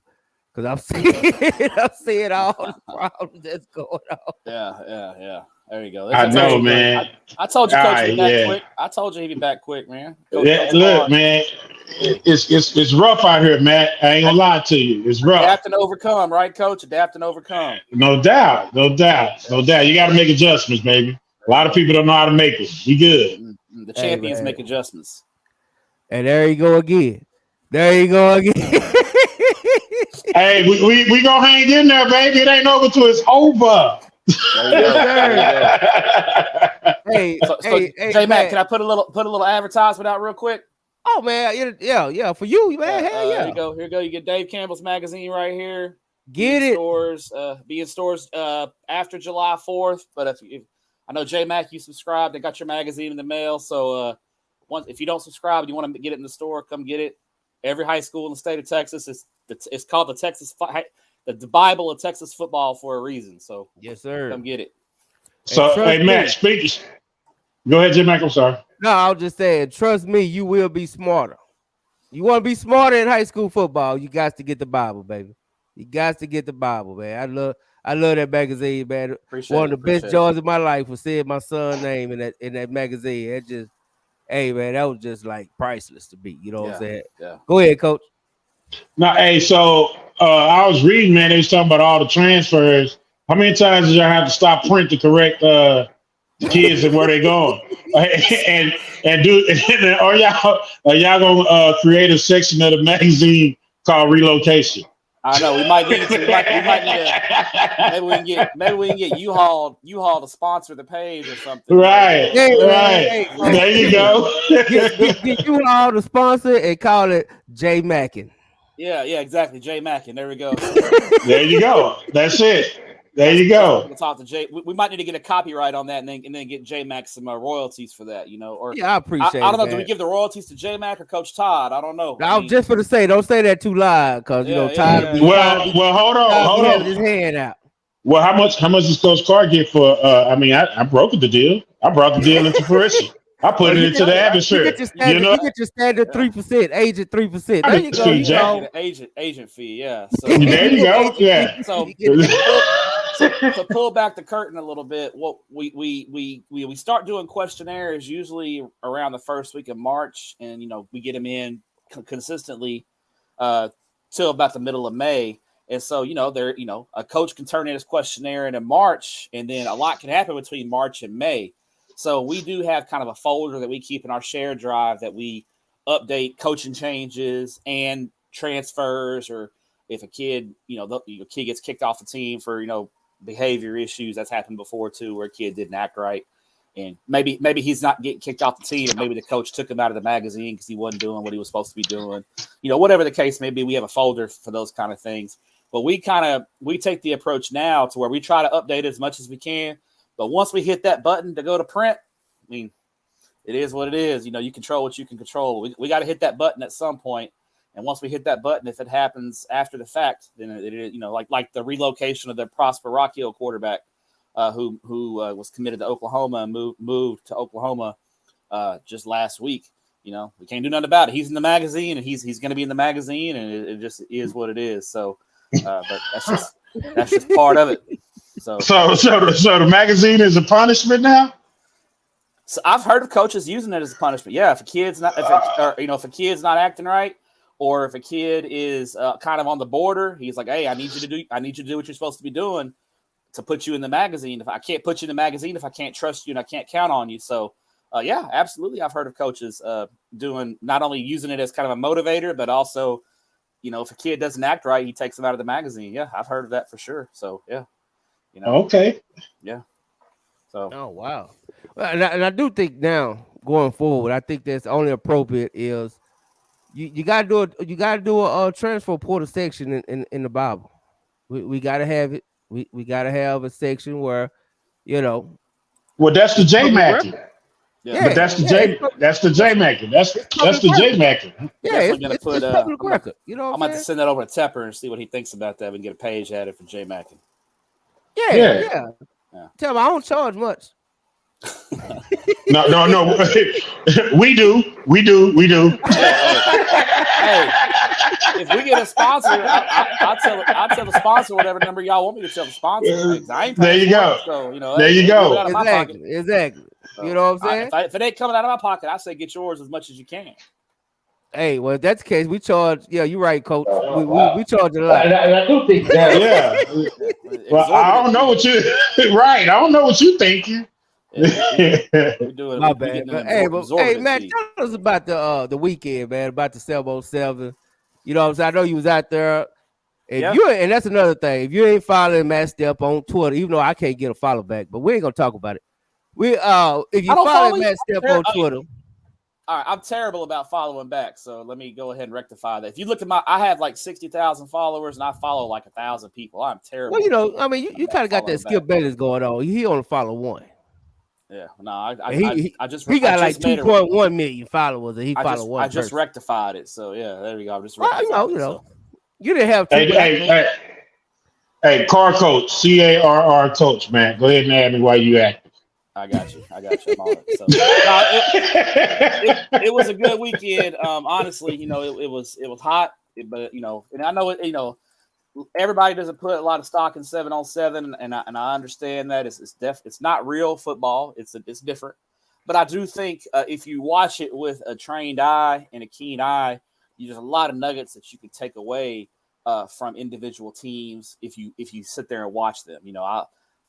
because I'm seeing all the problems that's going on. Yeah. There you go. I know, man. I told you, Coach, he'd be back quick. I told you he'd be back quick, man. Coach look, man, it's rough out here, Matt. I ain't gonna lie to you. It's rough. Adapt and overcome, right, Coach? Adapt and overcome. No doubt. You got to make adjustments, baby. A lot of people don't know how to make it. You good? The champions make adjustments. And there you go again. Hey, we gonna hang in there, baby. It ain't over till it's over. Hey, J-Mac, can I put a little advertisement out real quick? Oh man, yeah, for you, man. Hell yeah. Here you go. You get Dave Campbell's magazine right here. Get it. Be in stores after July 4th. But if I know J-Mac, you subscribed. They got your magazine in the mail. So if you don't subscribe and you want to get it in the store, come get it. Every high school in the state of Texas it's called the Bible of Texas football for a reason. So yes, sir. Come get it. So hey, Matt, speak. Go ahead, J-Mac. I'm sorry. No, I was just saying, trust me, you will be smarter. You want to be smarter in high school football, you got to get the Bible, baby. You got to get the Bible, man. I love that magazine, man. One of the best joys of my life was seeing my son's name in that magazine. It just, hey, man, that was just like priceless to me. You know what I'm saying? Yeah. Go ahead, Coach. No, hey, so I was reading, man. They was talking about all the transfers. How many times did y'all have to stop print to correct the kids and where they going? and are y'all gonna create a section of the magazine called relocation? I know we might need to. Maybe we can get U-Haul to sponsor the page or something. Right. There you go. Get U-Haul to sponsor and call it J Mackin. Yeah, exactly. J Mackin. There we go. There you go. That's it. There you go. We'll talk to Jay. We might need to get a copyright on that and then get J Mac some royalties for that, Or yeah, I appreciate it. I don't know. Man. Do we give the royalties to J Mac or Coach Todd? I don't know. I was just going to say, don't say that too loud because Todd. Well, hold on. His hand out. Well, how much does Coach Carr get for? I brokered the deal. I brought the deal into fruition. I put it into the atmosphere. You get your standard 3%, agent 3%. There you go. Agent fee, yeah. So there you go. Yeah. So to pull back the curtain a little bit, what we start doing questionnaires usually around the first week of March, and we get them in consistently till about the middle of May. And so a coach can turn in his questionnaire in March, and then a lot can happen between March and May. So we do have kind of a folder that we keep in our shared drive that we update coaching changes and transfers, or if a kid, the kid gets kicked off the team for, behavior issues. That's happened before too, where a kid didn't act right. And maybe he's not getting kicked off the team, and maybe the coach took him out of the magazine because he wasn't doing what he was supposed to be doing. Whatever the case may be, we have a folder for those kind of things. But we take the approach now to where we try to update as much as we can. But once we hit that button to go to print, I mean, it is what it is. You control what you can control. We got to hit that button at some point. And once we hit that button, if it happens after the fact, then it like the relocation of the Prosper Rockhill quarterback, who was committed to Oklahoma and moved to Oklahoma just last week. We can't do nothing about it. He's in the magazine, and he's going to be in the magazine, and it just is what it is. So, but that's just part of it. So the magazine is a punishment now. So I've heard of coaches using it as a punishment. Yeah, if a kid's not acting right, or if a kid is kind of on the border, he's like, "Hey, I need you to do what you're supposed to be doing to put you in the magazine. If I can't put you in the magazine, if I can't trust you and I can't count on you." So, yeah, absolutely. I've heard of coaches doing, not only using it as kind of a motivator, but also, if a kid doesn't act right, he takes them out of the magazine. Yeah, I've heard of that for sure. So, yeah. Okay. Yeah. So. Oh, wow. Well, and I do think now going forward, I think that's only appropriate is you got to do a transfer portal section in the Bible. We got to have it. We got to have a section where, Well, that's the J Mackey. Yeah, but that's the J. That's the J Mackey. That's the J Mackey. Yeah, it's public record. I'm about to send that over to Tepper and see what he thinks about that. We can get a page added for J Mackey. Yeah. Tell him I don't charge much. No. We do. Hey, if we get a sponsor, I'll tell the sponsor whatever number y'all want me to tell the sponsor. There you go. So, there you go. Exactly. So, you know what I'm saying? If it ain't coming out of my pocket, I say get yours as much as you can. Hey, well, if that's the case, we charge. Yeah, you're right, Coach. We charge a lot. And I do think that. Yeah. Well, I don't know what you. Right. I don't know what you thinking. We're doing my bad. Hey, man, tell us about the weekend, man. About the 707. You know what I'm saying? I know you was out there. And that's another thing. If you ain't following Matt Step on Twitter, even though I can't get a follow back, but we ain't gonna talk about it. If you follow Matt Step on Twitter. All right, I'm terrible about following back, so let me go ahead and rectify that. If you look at I have like 60,000 followers, and I follow like 1,000 people. I'm terrible. Well, you kind of got that Skip Bayless going on. He only follow one. Yeah, no, I just he got like 2.1 million followers, and he followed one. I just rectified it, so yeah, there we go. I'm just you didn't have. Hey, car coach, CARR coach, man. Go ahead and add me while you active. I got you. I'm on it. So, it was a good weekend. Honestly, it was hot, but and I know it. Everybody doesn't put a lot of stock in 7-on-7, and I understand that it's not real football. It's different, but I do think if you watch it with a trained eye and a keen eye, there's a lot of nuggets that you can take away from individual teams if you sit there and watch them.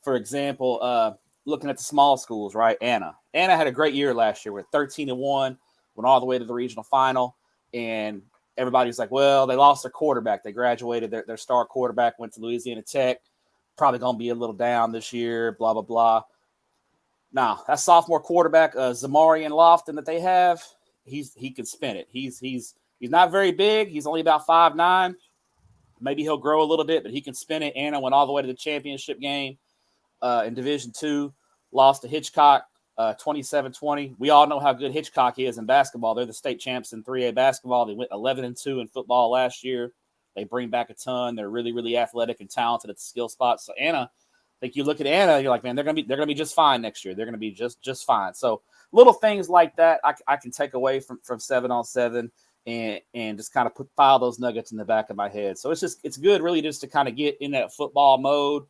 For example, looking at the small schools, right? Anna had a great year last year. We're 13-1, went all the way to the regional final, and everybody's like, well, they lost their quarterback. They graduated. Their star quarterback went to Louisiana Tech. Probably going to be a little down this year, blah, blah, blah. Now, that sophomore quarterback, Zamarian Lofton that they have, he can spin it. He's not very big. He's only about 5'9". Maybe he'll grow a little bit, but he can spin it. Anna went all the way to the championship game in Division II, lost to Hitchcock 27-20. We all know how good Hitchcock is in basketball. They're the state champs in 3A basketball. They went 11-2 in football last year. They bring back a ton. They're really, really athletic and talented at the skill spots. So Anna, I think you look at Anna, you're like, man, they're gonna be just fine next year. They're gonna be just fine. So little things like that I can take away from 7-on-7 and just kind of file those nuggets in the back of my head. So it's good really just to kind of get in that football mode,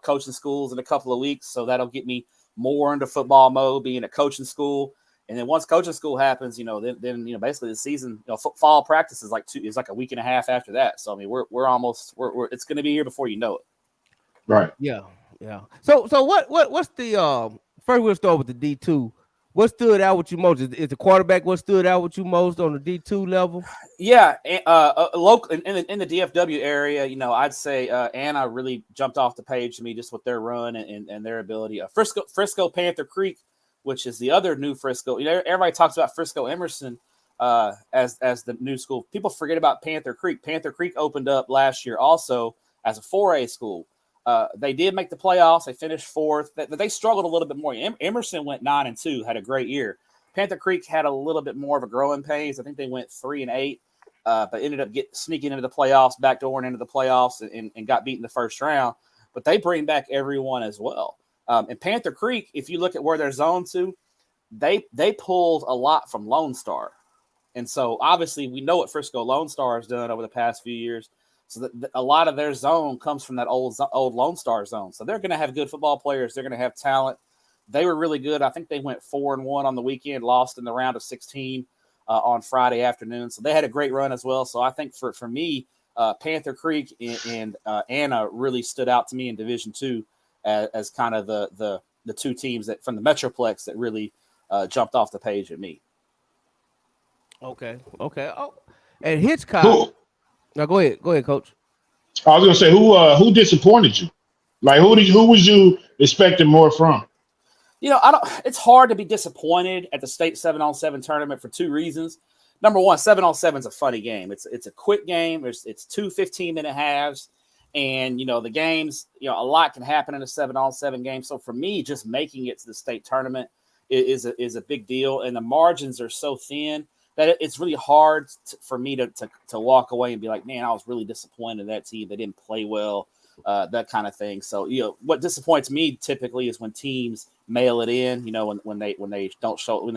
coaching schools in a couple of weeks. So that'll get me more into football mode, being at coaching school. And then once coaching school happens, then basically the season, fall practice is like a week and a half after that. So I mean, we're it's going to be here before you know it. Right. Yeah. So what's the first we'll start with the D2. what stood out with you most? Is the quarterback what stood out with you most on the D2 level? Yeah, local in the DFW area, I'd say Anna really jumped off the page to me just with their run and their ability. Frisco Panther Creek, which is the other new Frisco. Everybody talks about Frisco Emerson as the new school. People forget about Panther Creek. Panther Creek opened up last year also as a 4A school. They did make the playoffs. They finished fourth. They struggled a little bit more. Emerson went 9-2, had a great year. Panther Creek had a little bit more of a growing pains. I think they went 3-8. But ended up sneaking into the playoffs, backdooring into the playoffs, and got beat in the first round. But they bring back everyone as well. And Panther Creek, if you look at where they're zoned to, they pulled a lot from Lone Star. And so, obviously, we know what Frisco Lone Star has done over the past few years. So a lot of their zone comes from that old Lone Star zone. So they're going to have good football players. They're going to have talent. They were really good. I think they went 4-1 on the weekend, lost in the round of 16. On Friday afternoon. So they had a great run as well. So I think for me, Panther Creek and Anna really stood out to me in Division II as kind of the two teams that from the Metroplex that really jumped off the page at me. Okay. Oh, and Hitchcock. Now go ahead, Coach. I was gonna say who disappointed you? Like who was you expecting more from? It's hard to be disappointed at the state 7-on-7 tournament for two reasons. Number one, 7-on-7 is a funny game. It's a quick game. It's 2 15-minute halves. And, the games, a lot can happen in a 7-on-7 game. So for me, just making it to the state tournament is a big deal. And the margins are so thin that it's really hard for me to walk away and be like, man, I was really disappointed in that team. They didn't play well, that kind of thing. So, what disappoints me typically is when teams mail it in, when they don't show,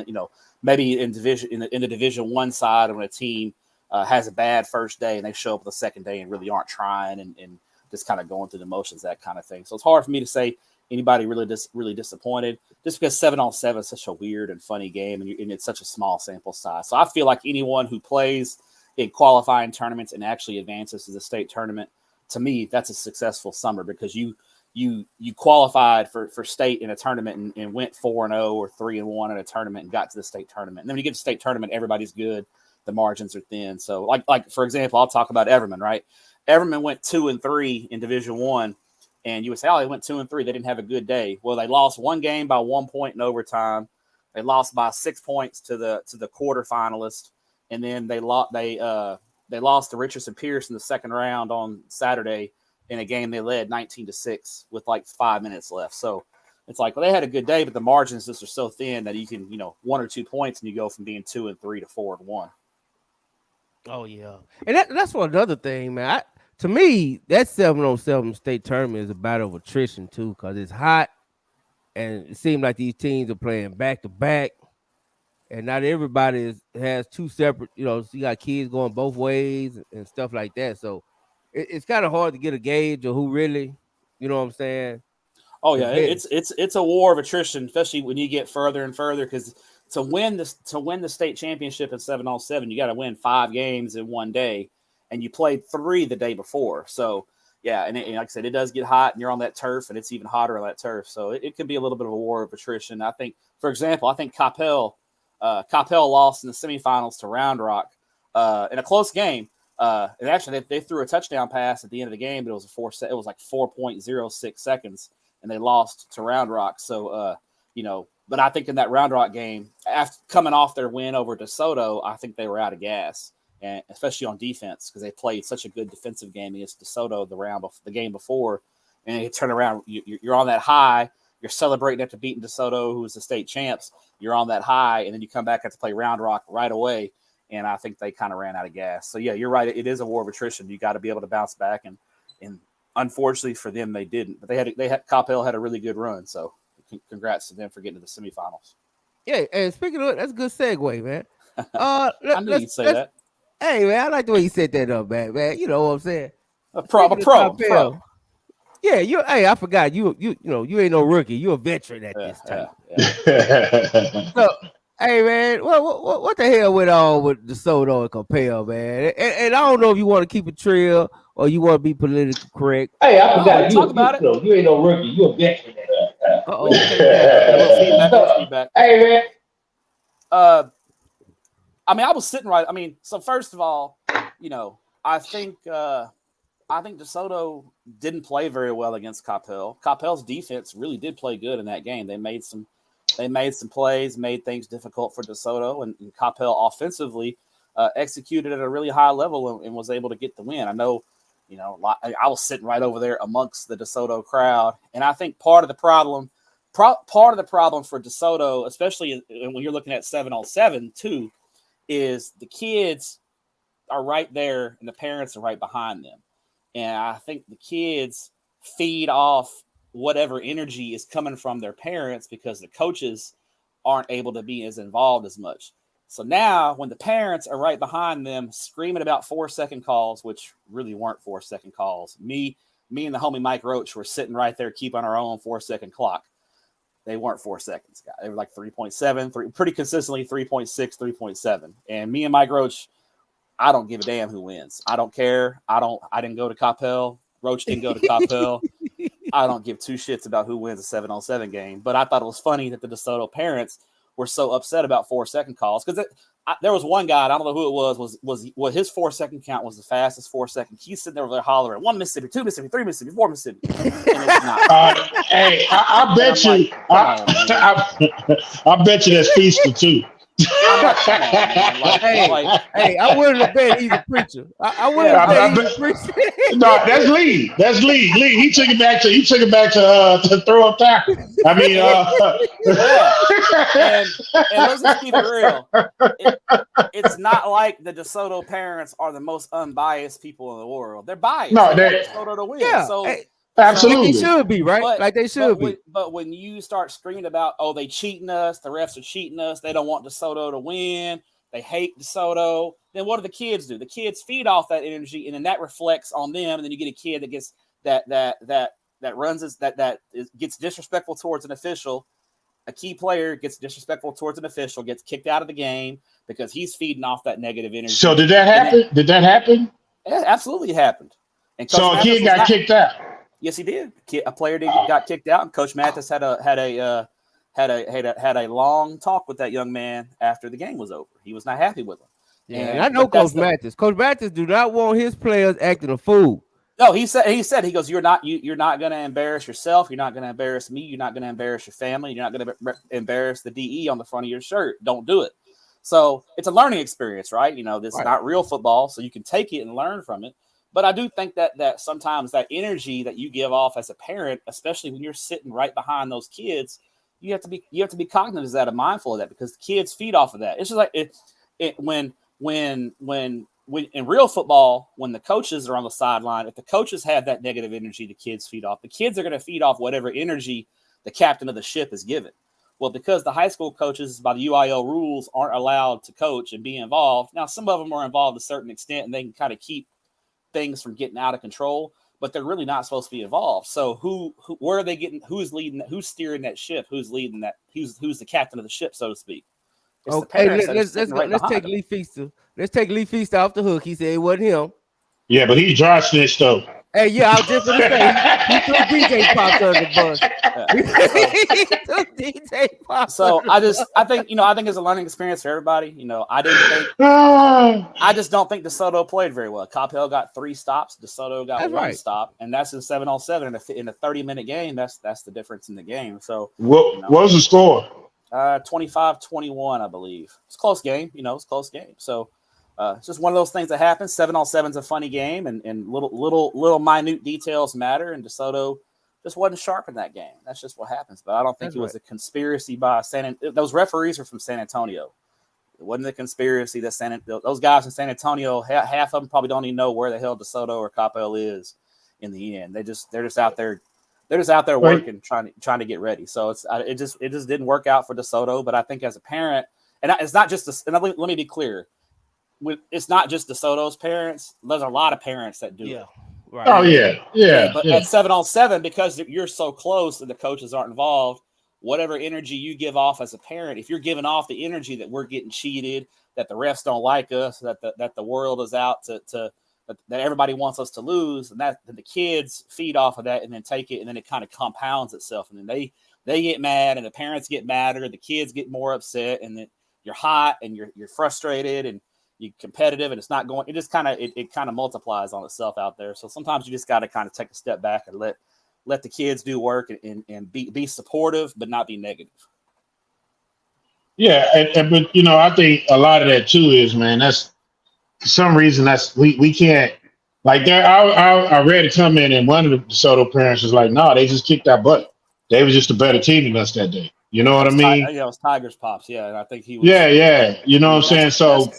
maybe in the Division I side, when a team has a bad first day and they show up the second day and really aren't trying and just kind of going through the motions, that kind of thing. So it's hard for me to say anybody really disappointed just because 7-on-7 is such a weird and funny game and it's such a small sample size. So I feel like anyone who plays in qualifying tournaments and actually advances to the state tournament, to me, that's a successful summer because you qualified for state in a tournament and went 4-0 or 3-1 in a tournament and got to the state tournament. And then when you get to the state tournament, everybody's good. The margins are thin. So like for example, I'll talk about Everman, right? Everman went 2-3 in Division I, and you would say, oh, they went 2-3. They didn't have a good day. Well, they lost one game by 1 point in overtime. They lost by 6 points to the quarterfinalist, and then they lost to Richardson Pierce in the second round on Saturday in a game they led 19-6 with like 5 minutes left. So it's like, well, they had a good day, but the margins just are so thin that you can, 1 or 2 points and you go from being 2-3 to 4-1. Oh yeah, and that's one other thing, man. To me, that 7-on-7 state tournament is a battle of attrition too, because it's hot, and it seems like these teams are playing back to back, and not everybody has two separate. So you got kids going both ways and stuff like that. So it's kind of hard to get a gauge of who really, you know what I'm saying. Oh yeah, it's a war of attrition, especially when you get further and further, because to win the state championship in 7-on-7, you got to win 5 games in one day, and you played 3 the day before. So yeah, and like I said, it does get hot, and you're on that turf, and it's even hotter on that turf. So it could be a little bit of a war of attrition. I think, for example, Coppell lost in the semifinals to Round Rock in a close game. And actually, they threw a touchdown pass at the end of the game, but it was like 4.06 seconds, and they lost to Round Rock. So but I think in that Round Rock game, after coming off their win over DeSoto, I think they were out of gas, and especially on defense because they played such a good defensive game against DeSoto the game before, and you turn around, you're on that high, you're celebrating after beating DeSoto, who was the state champs. You're on that high, and then you come back and have to play Round Rock right away, and I think they kind of ran out of gas. So yeah, you're right. It is a war of attrition. You got to be able to bounce back, and unfortunately for them, they didn't. But Coppell had a really good run, so. Congrats to them for getting to the semifinals. Yeah, and speaking of it, that's a good segue, man. I knew you'd say that. Hey, man, I like the way you set that up, man. You know what I'm saying? A pro. Yeah, I forgot you ain't no rookie. You're a veteran at this time. Yeah. So, hey, man, what the hell went on with DeSoto and Coppell, man? And I don't know if you want to keep it trill or you want to be politically correct. Hey, I forgot. Talk about it. You ain't no rookie. You're a veteran at that time. Feedback. Hey, man, I mean, I was sitting right. I mean, so first of all, I think DeSoto didn't play very well against Coppell. Coppell's defense really did play good in that game. They made some plays, made things difficult for DeSoto, and Coppell offensively executed at a really high level and was able to get the win. I know, I was sitting right over there amongst the DeSoto crowd, and I think part of the problem for DeSoto, especially when you're looking at 7-on-7 too, is the kids are right there and the parents are right behind them. And I think the kids feed off whatever energy is coming from their parents because the coaches aren't able to be as involved as much. So now when the parents are right behind them screaming about 4-second calls, which really weren't 4-second calls, me and the homie Mike Roach were sitting right there keeping our own 4-second clock. They weren't 4 seconds, guys. They were like 3.7, pretty consistently 3.6, 3.7. And me and Mike Roach, I don't give a damn who wins. I don't care. I didn't go to Coppell. Roach didn't go to Coppell. I don't give two shits about who wins a 7-on-7 game. But I thought it was funny that the DeSoto parents were so upset about 4-second calls because there was one guy, I don't know who it was his 4-second count was the fastest 4 second. He's sitting there hollering 1 Mississippi, 2 Mississippi, 3 Mississippi, 4 Mississippi. And it's not. Hey, I bet you. I bet you that's feastal too. Hey, I wouldn't have bet he's a preacher. I wouldn't have bet he's a preacher. No, that's Lee. That's Lee. He took it back to throw up tackle. I mean, and let's just keep it real. It's not like the DeSoto parents are the most unbiased people in the world. They're biased. No, they want DeSoto to win. Yeah. So. Absolutely. They should be, right? They should be. But when you start screaming about, they cheating us, the refs are cheating us, they don't want DeSoto to win, they hate DeSoto, then what do the kids do? The kids feed off that energy, and then that reflects on them, and then you get a kid that gets gets disrespectful towards an official. A key player gets disrespectful towards an official, gets kicked out of the game because he's feeding off that negative energy. So did that happen? Did that happen? It absolutely happened. And so a kid got kicked out. Yes, he did. A player got kicked out, and Coach Mathis had a long talk with that young man after the game was over. He was not happy with him. Yeah, and I know Coach Mathis. Coach Mathis do not want his players acting a fool. No, he said he goes, you're not going to embarrass yourself. You're not going to embarrass me. You're not going to embarrass your family. You're not going to embarrass the DE on the front of your shirt. Don't do it. So it's a learning experience, right? This is not real football, so you can take it and learn from it. But I do think that sometimes that energy that you give off as a parent, especially when you're sitting right behind those kids, you have to be cognizant of that and mindful of that because the kids feed off of that. It's just like when in real football, when the coaches are on the sideline, if the coaches have that negative energy, the kids feed off. The kids are going to feed off whatever energy the captain of the ship is given. Well, because the high school coaches by the UIL rules aren't allowed to coach and be involved. Now, some of them are involved to a certain extent, and they can kind of keep things from getting out of control, but they're really not supposed to be involved. So where are they getting? Who's leading? Who's steering that ship? Who's leading that? Who's the captain of the ship, so to speak? Okay, let's take Lee Feaster. Let's take Lee Feaster off the hook. He said it wasn't him. Yeah, but he dry snitched though. Hey, yeah, I was just gonna say he took DJ Pop under the bus. He took DJ Pop. So I think it's a learning experience for everybody. I just don't think DeSoto played very well. Coppell got 3 stops, DeSoto got 1 stop, and that's in 7-on-7 in a 30-minute game. That's the difference in the game. So what was the score? 25-21, I believe. It's a close game. It's a close game. So. It's just one of those things that happens. 7-on-7 is a funny game, and little minute details matter. And DeSoto just wasn't sharp in that game. That's just what happens. But I don't think it was a conspiracy by those referees are from San Antonio. It wasn't a conspiracy that those guys in San Antonio, half of them probably don't even know where the hell DeSoto or Coppell is in the end. They're just out there. They're just out there working, trying to get ready. So it just didn't work out for DeSoto. But I think as a parent, and it's not just and let me be clear. It's not just DeSoto's parents. There's a lot of parents that do it. Right. Oh yeah. But at 7-on-7, because you're so close and the coaches aren't involved, whatever energy you give off as a parent, if you're giving off the energy that we're getting cheated, that the refs don't like us, that the world is out that everybody wants us to lose, and that the kids feed off of that and then take it, and then it kind of compounds itself, and then they get mad, and the parents get madder, the kids get more upset, and then you're hot and you're frustrated and you're competitive and it's not going. It just kind of multiplies on itself out there. So sometimes you just got to kind of take a step back and let the kids do work and be supportive, but not be negative. Yeah, but I think a lot of that too is, man, that's for some reason that's we can't like there. I read a comment and one of the DeSoto parents was like, "No, they just kicked our butt. They was just a better team than us that day." You know what I mean? It was Tigers pops. Yeah, and I think he was. Yeah. You know what I'm saying? So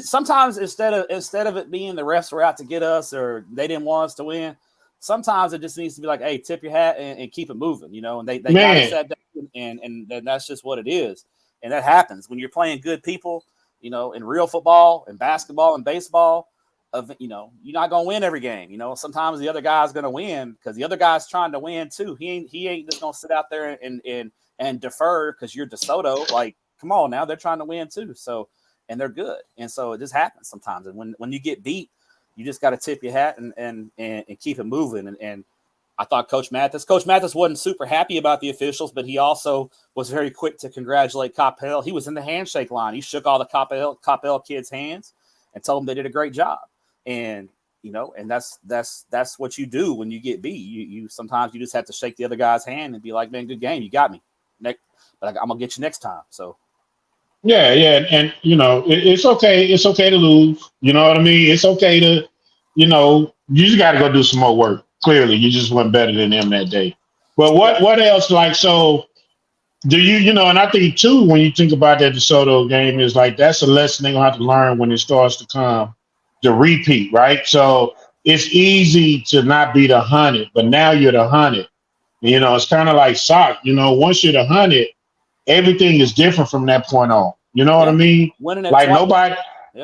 sometimes instead of it being the refs were out to get us or they didn't want us to win, sometimes it just needs to be like, hey, tip your hat and keep it moving. And they got us that day, and that's just what it is. And that happens when you're playing good people. In real football and basketball and baseball, you're not gonna win every game. Sometimes the other guy's gonna win because the other guy's trying to win too. He ain't just gonna sit out there and defer because you're DeSoto. Like, come on now, they're trying to win too. So, and they're good, and so it just happens sometimes. And when you get beat, you just got to tip your hat and keep it moving. And I thought Coach Mathis wasn't super happy about the officials, but he also was very quick to congratulate Coppell. He was in the handshake line. He shook all the Coppell kids' hands and told them they did a great job. And and that's what you do when you get beat. You sometimes you just have to shake the other guy's hand and be like, man, good game, you got me. But I'm gonna get you next time. So. Yeah, and it's okay. It's okay to lose. You know what I mean? It's okay to, you just got to go do some more work. Clearly, you just went better than them that day. But what else? Like, so do you, and I think too, when you think about that DeSoto game, is like that's a lesson they're gonna have to learn when it starts to come the repeat, right? So it's easy to not be the 100, but now you're the 100. It's kind of like soccer. Once you're the 100, everything is different from that point on. You know what I mean? Like twice. Nobody.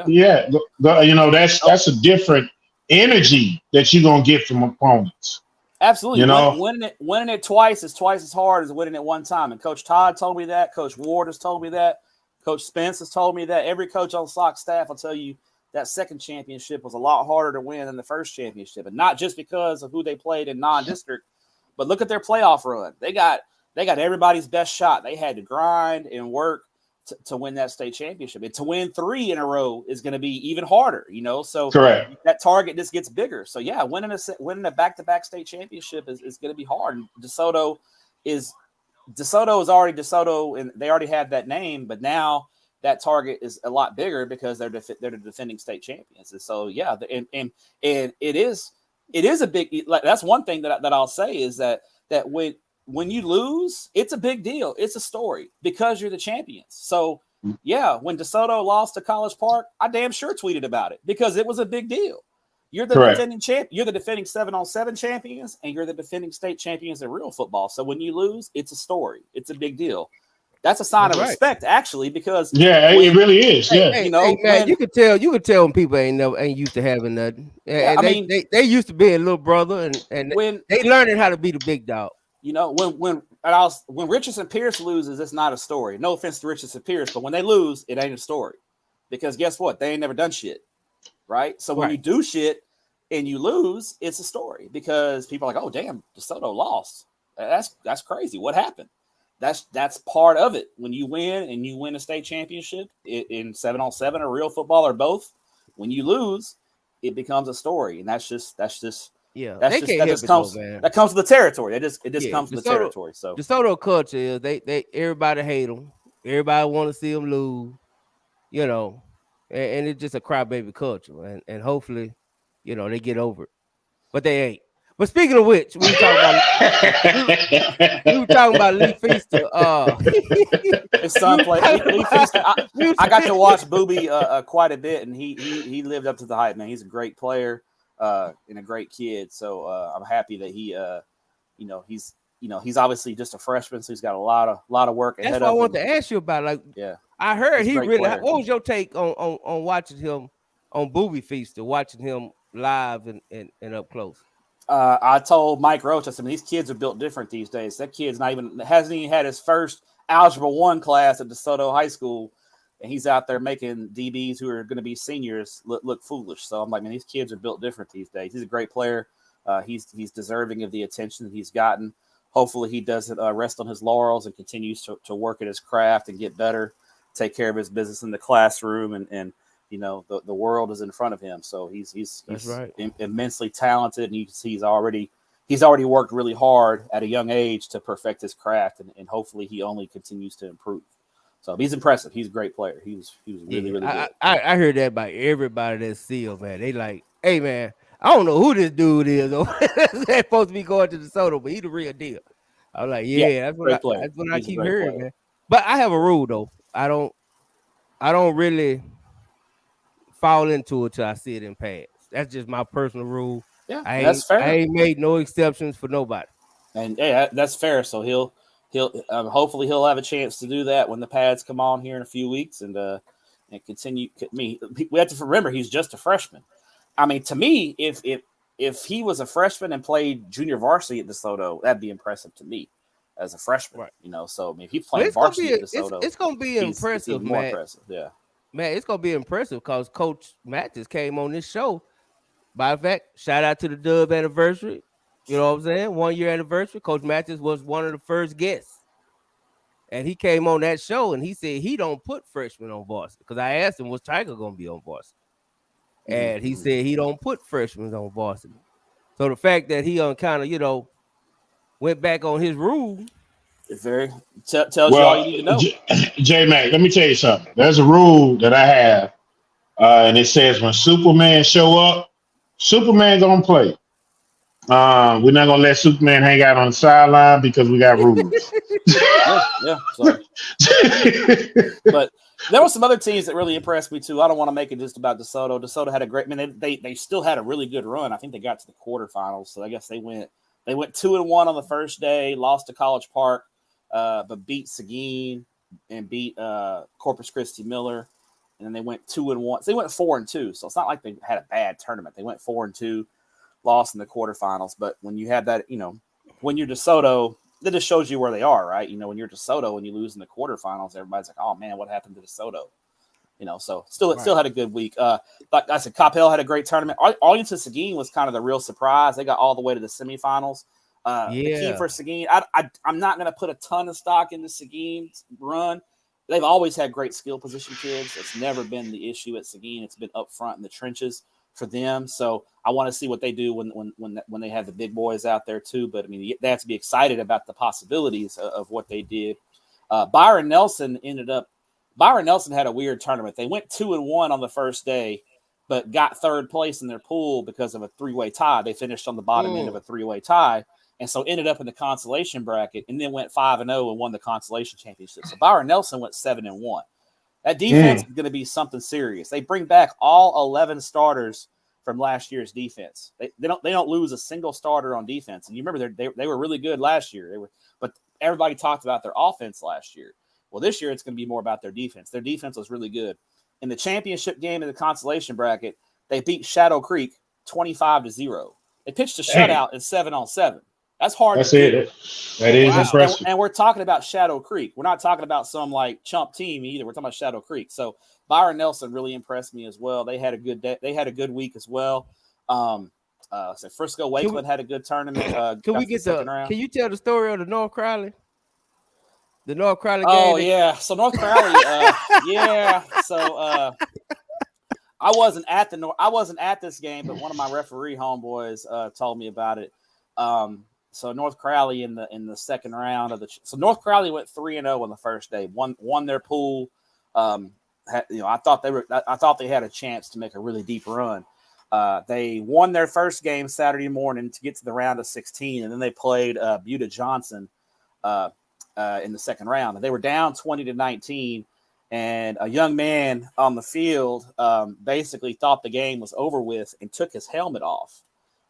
Yeah. That's a different energy that you're gonna get from opponents. Absolutely. Winning it twice is twice as hard as winning it one time. And Coach Todd told me that. Coach Ward has told me that. Coach Spence has told me that. Every coach on Sox staff will tell you that second championship was a lot harder to win than the first championship. And not just because of who they played in non-district, but look at their playoff run. They got everybody's best shot. They had to grind and work to win that state championship. And to win 3 in a row is going to be even harder, So correct. That target just gets bigger. So yeah, winning a back-to-back state championship is going to be hard. And DeSoto is already DeSoto, and they already have that name, but now that target is a lot bigger because they're the defending state champions. And so yeah, and it is a big. Like, that's one thing that I'll say is that when you lose, it's a big deal. It's a story because you're the champions. So yeah, when DeSoto lost to College Park, I damn sure tweeted about it because it was a big deal. You're the defending champ. You're the defending 7-on-7 champions, and you're the defending state champions in real football. So when you lose, it's a story. It's a big deal. That's a sign of respect, actually, because it really is. Yeah, hey, man, you could tell when people ain't used to having nothing. And they used to being little brother, and when they learning how to be the big dog. When Richardson Pierce loses, it's not a story. No offense to Richardson Pierce, but when they lose, it ain't a story. Because guess what? They ain't never done shit. Right? So when you do shit and you lose, it's a story. Because people are like, oh, damn, DeSoto lost. That's crazy. What happened? That's part of it. When you win and you win a state championship in 7-on-7 or real football or both, when you lose, it becomes a story. And that's just yeah, that comes with the territory. It just comes with the territory. So DeSoto culture is they everybody hate them. Everybody want to see them lose, and it's just a crybaby culture. And hopefully, they get over it, but they ain't. But speaking of which, we were talking about Lee Feaster. His son played. Lee Feaster. I got to watch Booby quite a bit, and he lived up to the hype. Man, he's a great player. And a great kid, so I'm happy that he's obviously just a freshman, so he's got a lot of work ahead of him. That's what I want to ask you about. Like, yeah, I heard he really. Player. What was your take on watching him on Booby Feaster, watching him live and up close? I told Mike Roach, I said, these kids are built different these days. That kid's hasn't even had his first Algebra 1 class at DeSoto High School. And he's out there making DBs who are going to be seniors look foolish. So I'm like, man, these kids are built different these days. He's a great player. He's deserving of the attention that he's gotten. Hopefully he doesn't rest on his laurels and continues to work at his craft and get better. take care of his business in the classroom, and you know the world is in front of him. So he's right. Immensely talented, and you can see he's already worked really hard at a young age to perfect his craft, and hopefully he only continues to improve. So he's impressive. He's a great player. He was really good. I heard that by everybody that see him, man. They like, hey man, I don't know who this dude is. That's supposed to be going to DeSoto, but he the real deal. I was like, that's what I keep hearing, man. But I have a rule though. I don't really fall into it till I see it in pass. That's just my personal rule. Yeah, that's fair. I ain't made no exceptions for nobody. And that's fair. So he'll hopefully he'll have a chance to do that when the pads come on here in a few weeks, and continue. We have to remember he's just a freshman. I mean, to me, if he was a freshman and played junior varsity at DeSoto, that'd be impressive to me as a freshman. Right. You know, so I mean, if he's playing varsity at DeSoto, it's going to be impressive, more man. Impressive, yeah. Man, it's going to be impressive because Coach Mathis came on this show. By the fact, shout out to the Dub anniversary. You know what I'm saying? 1 year anniversary. Coach Mathis was one of the first guests. And he came on that show and he said he don't put freshmen on varsity. Because I asked him, was Tiger going to be on varsity? And he said he don't put freshmen on varsity. So the fact that he kind of, you know, went back on his rule. It tells you all you need to know. J-Mac, let me tell you something. There's a rule that I have, and it says when Superman show up, Superman gonna play. We're not gonna let Superman hang out on the sideline because we got rules. yeah. But there were some other teams that really impressed me too. I don't want to make it just about DeSoto. DeSoto had a great. I mean, they still had a really good run. I think they got to the quarterfinals, so I guess they went 2-1 on the first day, lost to College Park, but beat Seguin and beat Corpus Christi Miller, and then they went 2-1. So they went 4-2. So it's not like they had a bad tournament. They went 4-2, lost in the quarterfinals. But when you have that, you know, when you're DeSoto, that just shows you where they are, right? You know, when you're DeSoto and you lose in the quarterfinals, everybody's like, "Oh man, what happened to DeSoto?" You know, so still had a good week. Like I said, Coppell had a great tournament. Arlington Seguin was kind of the real surprise. They got all the way to the semifinals. The key for Seguin, I'm not going to put a ton of stock into Seguin's run. They've always had great skill position kids. It's never been the issue at Seguin. It's been up front in the trenches for them. So I want to see what they do when they have the big boys out there too. But I mean, they have to be excited about the possibilities of what they did. Byron Nelson had a weird tournament. They went 2-1 on the first day, but got third place in their pool because of a three-way tie. They finished on the bottom end of a three-way tie, and so ended up in the consolation bracket, and then went 5-0 and won the consolation championship. So Byron Nelson went 7-1. That defense is going to be something serious. They bring back all 11 starters from last year's defense. They don't lose a single starter on defense. And you remember they were really good last year. But everybody talked about their offense last year. Well, this year it's going to be more about their defense. Their defense was really good. In the championship game in the consolation bracket, they beat Shadow Creek 25-0. They pitched a shutout in 7-on-7. That's hard. That's it. That is impressive. And we're talking about Shadow Creek. We're not talking about some like chump team either. We're talking about Shadow Creek. So Byron Nelson really impressed me as well. They had a good day. They had a good week as well. So Frisco Wakeland had a good tournament. Can you tell the story of the North Crowley? The North Crowley game. Oh yeah. So North Crowley. Yeah. So I wasn't at this game, but one of my referee homeboys told me about it. So North Crowley in the second round of so North Crowley went 3-0 on the first day. Won their pool. I thought they had a chance to make a really deep run. They won their first game Saturday morning to get to the round of 16, and then they played Buda Johnson in the second round. And they were down 20-19, and a young man on the field basically thought the game was over with and took his helmet off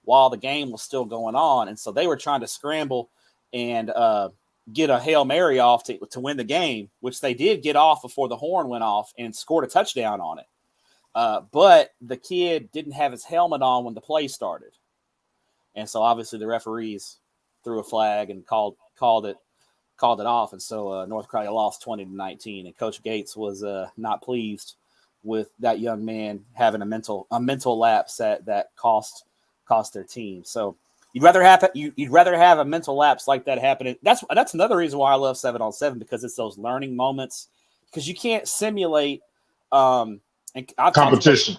while the game was still going on. And so they were trying to scramble and get a Hail Mary off to win the game, which they did get off before the horn went off and scored a touchdown on it. But the kid didn't have his helmet on when the play started. And so obviously the referees threw a flag and called it off. And so North Crowley lost 20-19, and Coach Gates was not pleased with that young man having a mental lapse that cost their team. So you'd rather have a mental lapse like that happening. That's another reason why I love 7-on-7, because it's those learning moments. because you can't simulate and I've competition.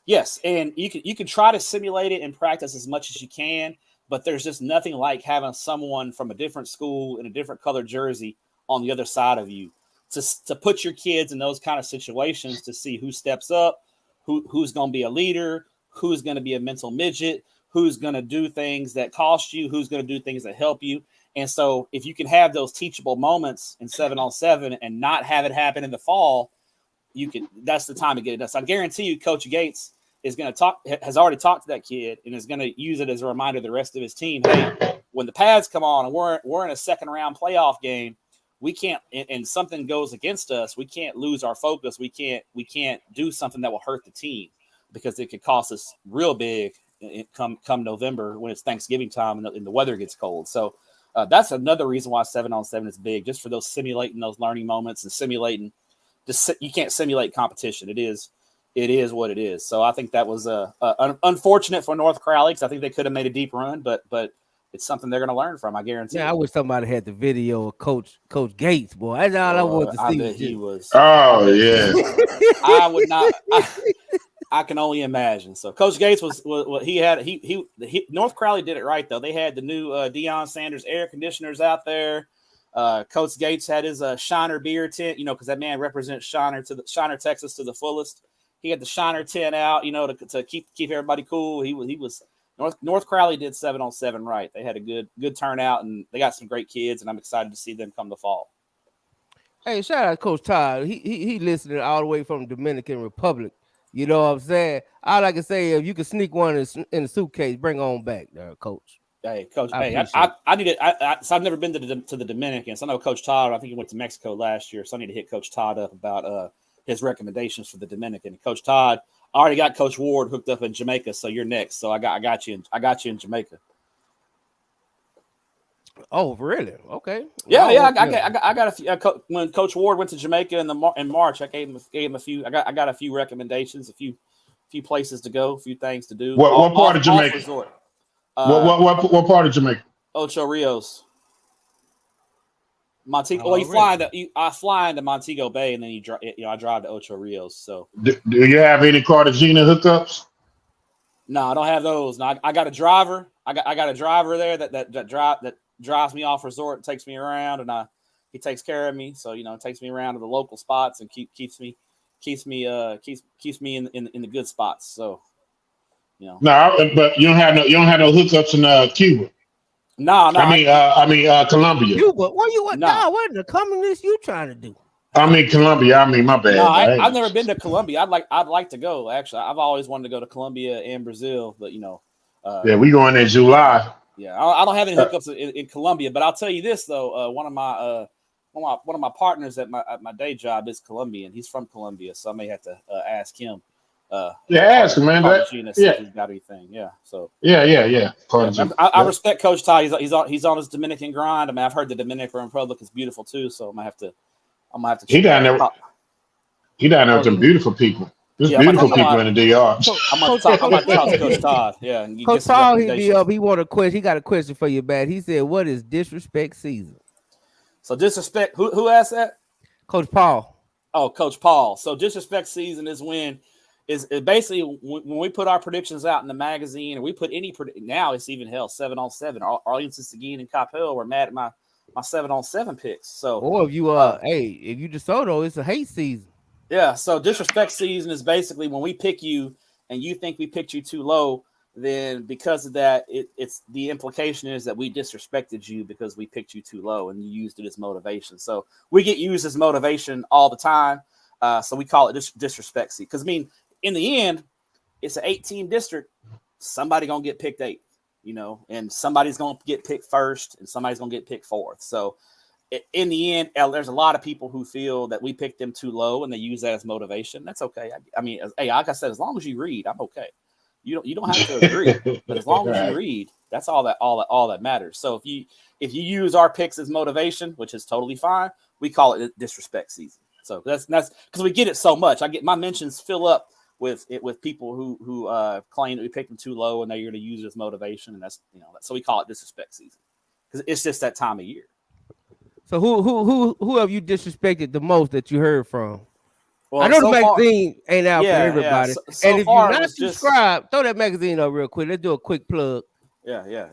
Yes, and you can try to simulate it and practice as much as you can, but there's just nothing like having someone from a different school in a different colored jersey on the other side of you to put your kids in those kind of situations to see who steps up, who's going to be a leader, who's going to be a mental midget, who's going to do things that cost you, who's going to do things that help you. And so if you can have those teachable moments in 7-on-7 and not have it happen in the fall, that's the time to get it done. So I guarantee you, Coach Gates has already talked to that kid and is going to use it as a reminder to the rest of his team. Hey, when the pads come on and we're in a second round playoff game, we can't, and something goes against us, we can't lose our focus. We can't do something that will hurt the team because it could cost us real big come November when it's Thanksgiving time and the weather gets cold. So that's another reason why 7-on-7 is big, just for those simulating those learning moments and simulating. You can't simulate competition. It is what it is. So I think that was unfortunate for North Crowley because I think they could have made a deep run, but it's something they're going to learn from. I guarantee. Yeah, I wish somebody had the video of Coach Gates. Boy, that's all I wanted to see. I bet he was. Oh yeah. I would not. I can only imagine. So Coach Gates was he had North Crowley did it right though. They had the new Deion Sanders air conditioners out there. Coach Gates had his Shiner beer tent, because that man represents Shiner Texas to the fullest. He had the Shiner tent out, to keep everybody cool. He was North Crowley did 7-on-7 right. They had a good turnout and they got some great kids, and I'm excited to see them come the fall. Hey, shout out to Coach Todd. He listening all the way from the Dominican Republic. You know what I'm saying? All I can say, if you can sneak one in a suitcase, bring on back there, Coach. Hey, Coach. I need it. So I've never been to the Dominican. So I know Coach Todd. I think he went to Mexico last year. So I need to hit Coach Todd up about his recommendations for the Dominican. Coach Todd, I already got Coach Ward hooked up in Jamaica. So you're next. So I got you in Jamaica. Oh, really? Okay. Yeah. I got a few. When Coach Ward went to Jamaica in March, I gave him a few. I got a few recommendations, a few places to go, a few things to do. What part of Jamaica? Resort. What part of Jamaica? Ocho Rios. Montego. Oh, I fly into Montego Bay, and then I drive to Ocho Rios. So, do you have any Cartagena hookups? No, I don't have those. No, I got a driver. I got a driver there that drives me off resort, takes me around, and he takes care of me. So takes me around to the local spots and keeps me in the good spots. So. No, but you don't have no hookups in Cuba. No. I mean Colombia. Cuba? Where you at? No. What the communist you trying to do? I mean Colombia. My bad. No, I've never been to Colombia. I'd like to go. Actually, I've always wanted to go to Colombia and Brazil, but yeah, we going in July. Yeah, I don't have any hookups in Colombia, but I'll tell you this though. One of my partners at my day job is Colombian. He's from Colombia, so I may have to ask him. Ask him, man. He's got anything. Yeah. So. Yeah. I respect Coach Ty. He's on his Dominican grind. I mean, I've heard the Dominican Republic is beautiful too. So I'm gonna have to. He down there. He down there with some beautiful people. There's beautiful people in the DR. I'm gonna talk to Coach Todd. Yeah. Coach Todd, he want a question. He got a question for you, Matt. He said, "What is disrespect season?" So disrespect. Who asked that? Coach Paul. Oh, Coach Paul. So disrespect season is when. Is basically when we put our predictions out in the magazine, or we put now it's even 7-on-7. Arlington, Seguin, and Coppell were mad at my 7-on-7 picks. So, or if you if you DeSoto, it's a hate season. Yeah. So disrespect season is basically when we pick you and you think we picked you too low, then because of that, it's the implication is that we disrespected you because we picked you too low and you used it as motivation. So we get used as motivation all the time. So we call it disrespect season because in the end, it's an 8-team district. Somebody gonna get picked 8th, and somebody's gonna get picked first, and somebody's gonna get picked 4th. So, in the end, there's a lot of people who feel that we picked them too low, and they use that as motivation. That's okay. I mean, hey, like I said, as long as you read, I'm okay. You don't have to agree, but as long as you read, that's all that matters. So if you use our picks as motivation, which is totally fine, we call it disrespect season. So that's because we get it so much. My mentions fill up with people who claim that we picked them too low and they're going to use it as motivation, and that's so we call it disrespect season because it's just that time of year. So who have you disrespected the most that you heard from? Well, I know so the far, magazine ain't out for everybody. So and if far, you're it not was just subscribed, throw that magazine up real quick. Let's do a quick plug. yeah.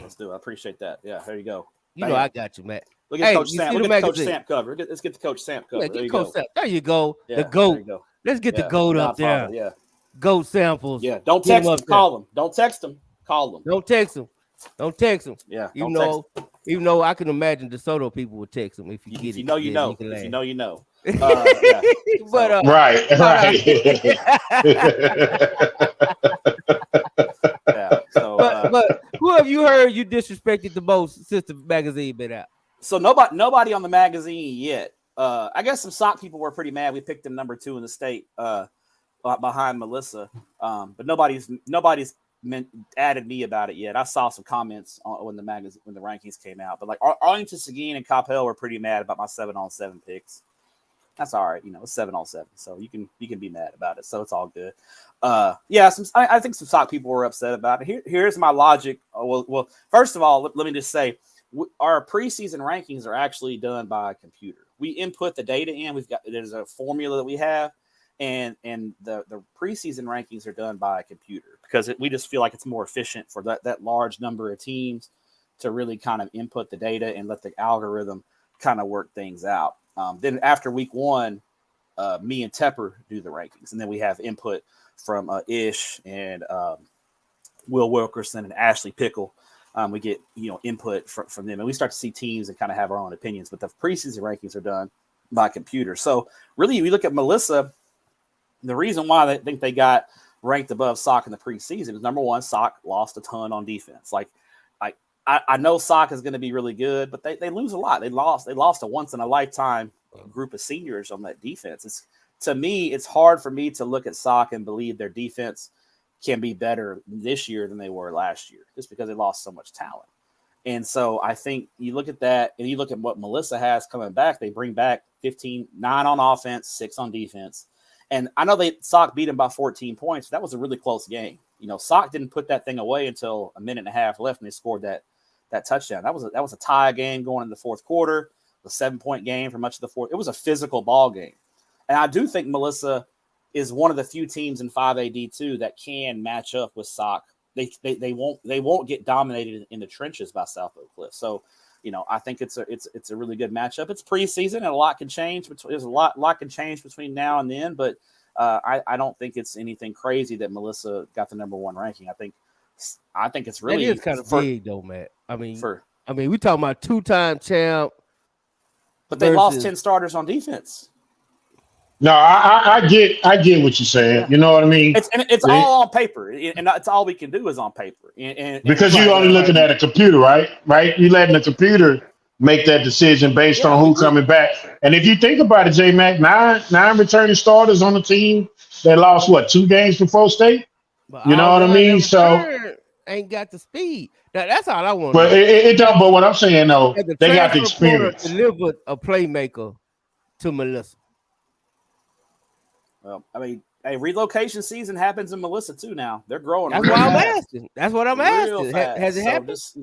Let's do it. I appreciate that. Yeah, there you go. You know I got you, Matt. Look at Coach Sam. Look at the Coach Samp cover. Let's get the Coach Samp cover. Yeah, there you Coach go. Samp. There you go. Yeah, the GOAT. There you go. Let's get the GOAT up there. Yeah. GOAT samples. Yeah. Don't text him. Call him. Don't text him. Call him. Don't text him. Don't text him. Yeah. Even though I can imagine DeSoto people would text him if you get it. You know, you know. If you know, you know. Yeah. But right. Yeah. So, but who have you heard you disrespected the most since the magazine been out? So nobody on the magazine yet. I guess some sock people were pretty mad. We picked him number 2 in the state, behind Melissa. But nobody's added me about it yet. I saw some comments when the rankings came out. But like Arlington, Seguin, and Coppell were pretty mad about my 7-on-7 picks. That's all right, it's 7-on-7, so you can be mad about it. So it's all good. I think some sock people were upset about it. Here's my logic. Well, first of all, let me just say, our preseason rankings are actually done by a computer. We input the data in. There's a formula that we have, and the preseason rankings are done by a computer because we just feel like it's more efficient for that large number of teams to really kind of input the data and let the algorithm kind of work things out. Then after week 1, me and Tepper do the rankings, and then we have input from Ish and Will Wilkerson and Ashley Pickle. We get input from them, and we start to see teams and kind of have our own opinions. But the preseason rankings are done by computer. So really, we look at Melissa. The reason why they think they got ranked above Sock in the preseason is number 1, Sock lost a ton on defense. I know Sock is going to be really good, but they lose a lot. They lost a once in a lifetime group of seniors on that defense. To me, it's hard for me to look at Sock and believe their defense can be better this year than they were last year, just because they lost so much talent. And so I think you look at that and you look at what Melissa has coming back. They bring back 9 on offense, 6 on defense. And I know Sock beat them by 14 points. That was a really close game. Sock didn't put that thing away until a minute and a half left, and they scored that touchdown. That was a tie game going into the fourth quarter, a 7-point game for much of the fourth. It was a physical ball game. And I do think Melissa is one of the few teams in 5AD2 that can match up with Sock. They won't get dominated in the trenches by South Oak Cliff. So, I think it's a really good matchup. It's preseason and a lot can change. There's a lot can change between now and then, but I don't think it's anything crazy that Melissa got the number 1 ranking. I think it's really that is kind of big though, Matt. I mean, we talking about 2-time champ, but they lost 10 starters on defense. No, I get what you're saying. Yeah. You know what I mean? It's all on paper, and it's all we can do is on paper. And because you're only looking at a computer, right? You're letting the computer make that decision based on who coming back. And if you think about it, J Mac, nine returning starters on the team that lost 2 games before state. But you know what I mean? So ain't got the speed. That's all I want. But it don't. But what I'm saying though, they got the experience. Delivered a playmaker to Melissa. Well, I mean, relocation season happens in Melissa too. Now they're growing. That's why I'm asking. That's what I'm asking. Has it happened? Just,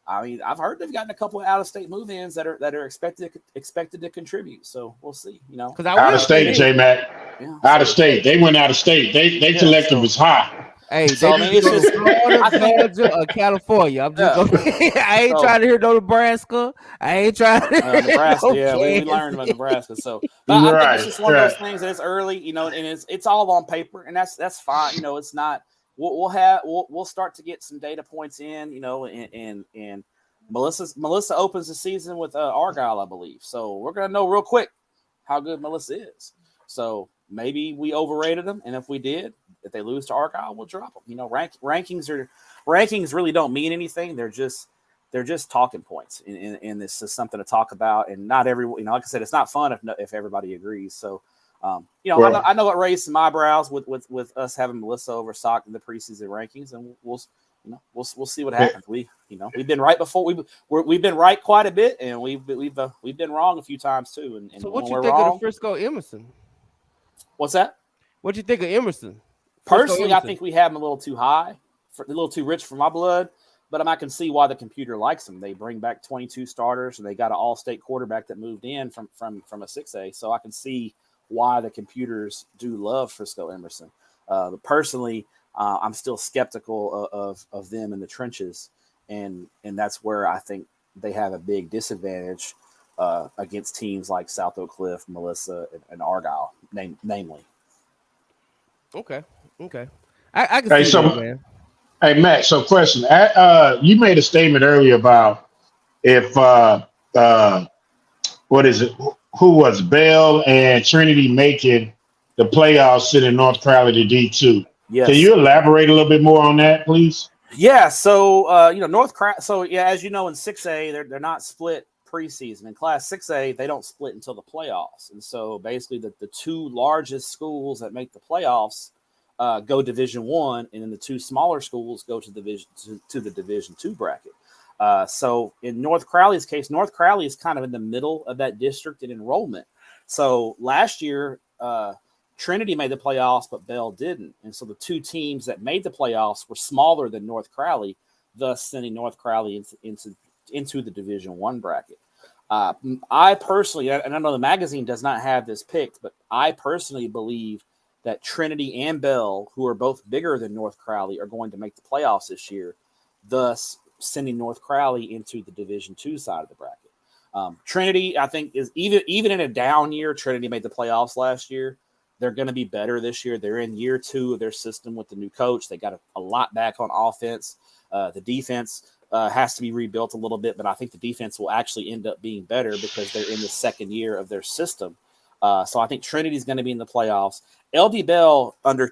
I mean, I've heard they've gotten a couple of out-of-state move-ins that are expected to contribute. So we'll see. Because out of state, J Mac. Yeah, out of state. They went out of state. They collective is high. Hey, so it's just Florida, Georgia, or California. I'm just I ain't trying to hear no Nebraska. I ain't trying to Nebraska. Yeah, we learned about Nebraska. So I think it's just one of those things that it's early, and it's all on paper, and that's fine. It's not. We'll start to get some data points in, and Melissa opens the season with Argyle, I believe. So we're gonna know real quick how good Melissa is. So maybe we overrated them, and if we did, if they lose to Argyle, we'll drop them. Rankings really don't mean anything. They're just talking points, and this is something to talk about. And not everyone, like I said, it's not fun if everybody agrees. So, I know it raised some eyebrows with us having Melissa over Sock in the preseason rankings, and we'll see what happens. We've been right before. We've been right quite a bit, and we've been wrong a few times too. And so, what you think of the Frisco Emerson? What's that? What you think of Emerson? Personally, I think we have him a little too high, a little too rich for my blood. But I can see why the computer likes them. They bring back 22 starters, and they got an all-state quarterback that moved in from a 6A. So I can see why the computers do love Frisco Emerson. But personally, I'm still skeptical of them in the trenches, and that's where I think they have a big disadvantage against teams like South Oak Cliff, Melissa, and Argyle, namely. Okay. I can see that, man. Hey, Matt, so question. You made a statement earlier about if, what is it? Who was Bell and Trinity making the playoffs sitting North Crowley to D2? Yes. Can you elaborate a little bit more on that, please? Yeah. So, North Crowley. So, yeah, as you know, in 6A, they're not split preseason. In Class 6A, they don't split until the playoffs. And so basically the two largest schools that make the playoffs go Division I, and then the two smaller schools go to the Division II bracket. So in North Crowley's case, North Crowley is kind of in the middle of that district in enrollment. So last year, Trinity made the playoffs, but Bell didn't. And so the two teams that made the playoffs were smaller than North Crowley, thus sending North Crowley into the Division I bracket. I personally, and I know the magazine does not have this picked, but I personally believe that Trinity and Bell, who are both bigger than North Crowley, are going to make the playoffs this year, thus sending North Crowley into the Division II side of the bracket. Trinity, I think, is even in a down year. Trinity made the playoffs last year. They're going to be better this year. They're in year 2 of their system with the new coach. They got a lot back on offense. The defense has to be rebuilt a little bit, but I think the defense will actually end up being better because they're in the second year of their system. So I think Trinity is going to be in the playoffs. LD Bell, under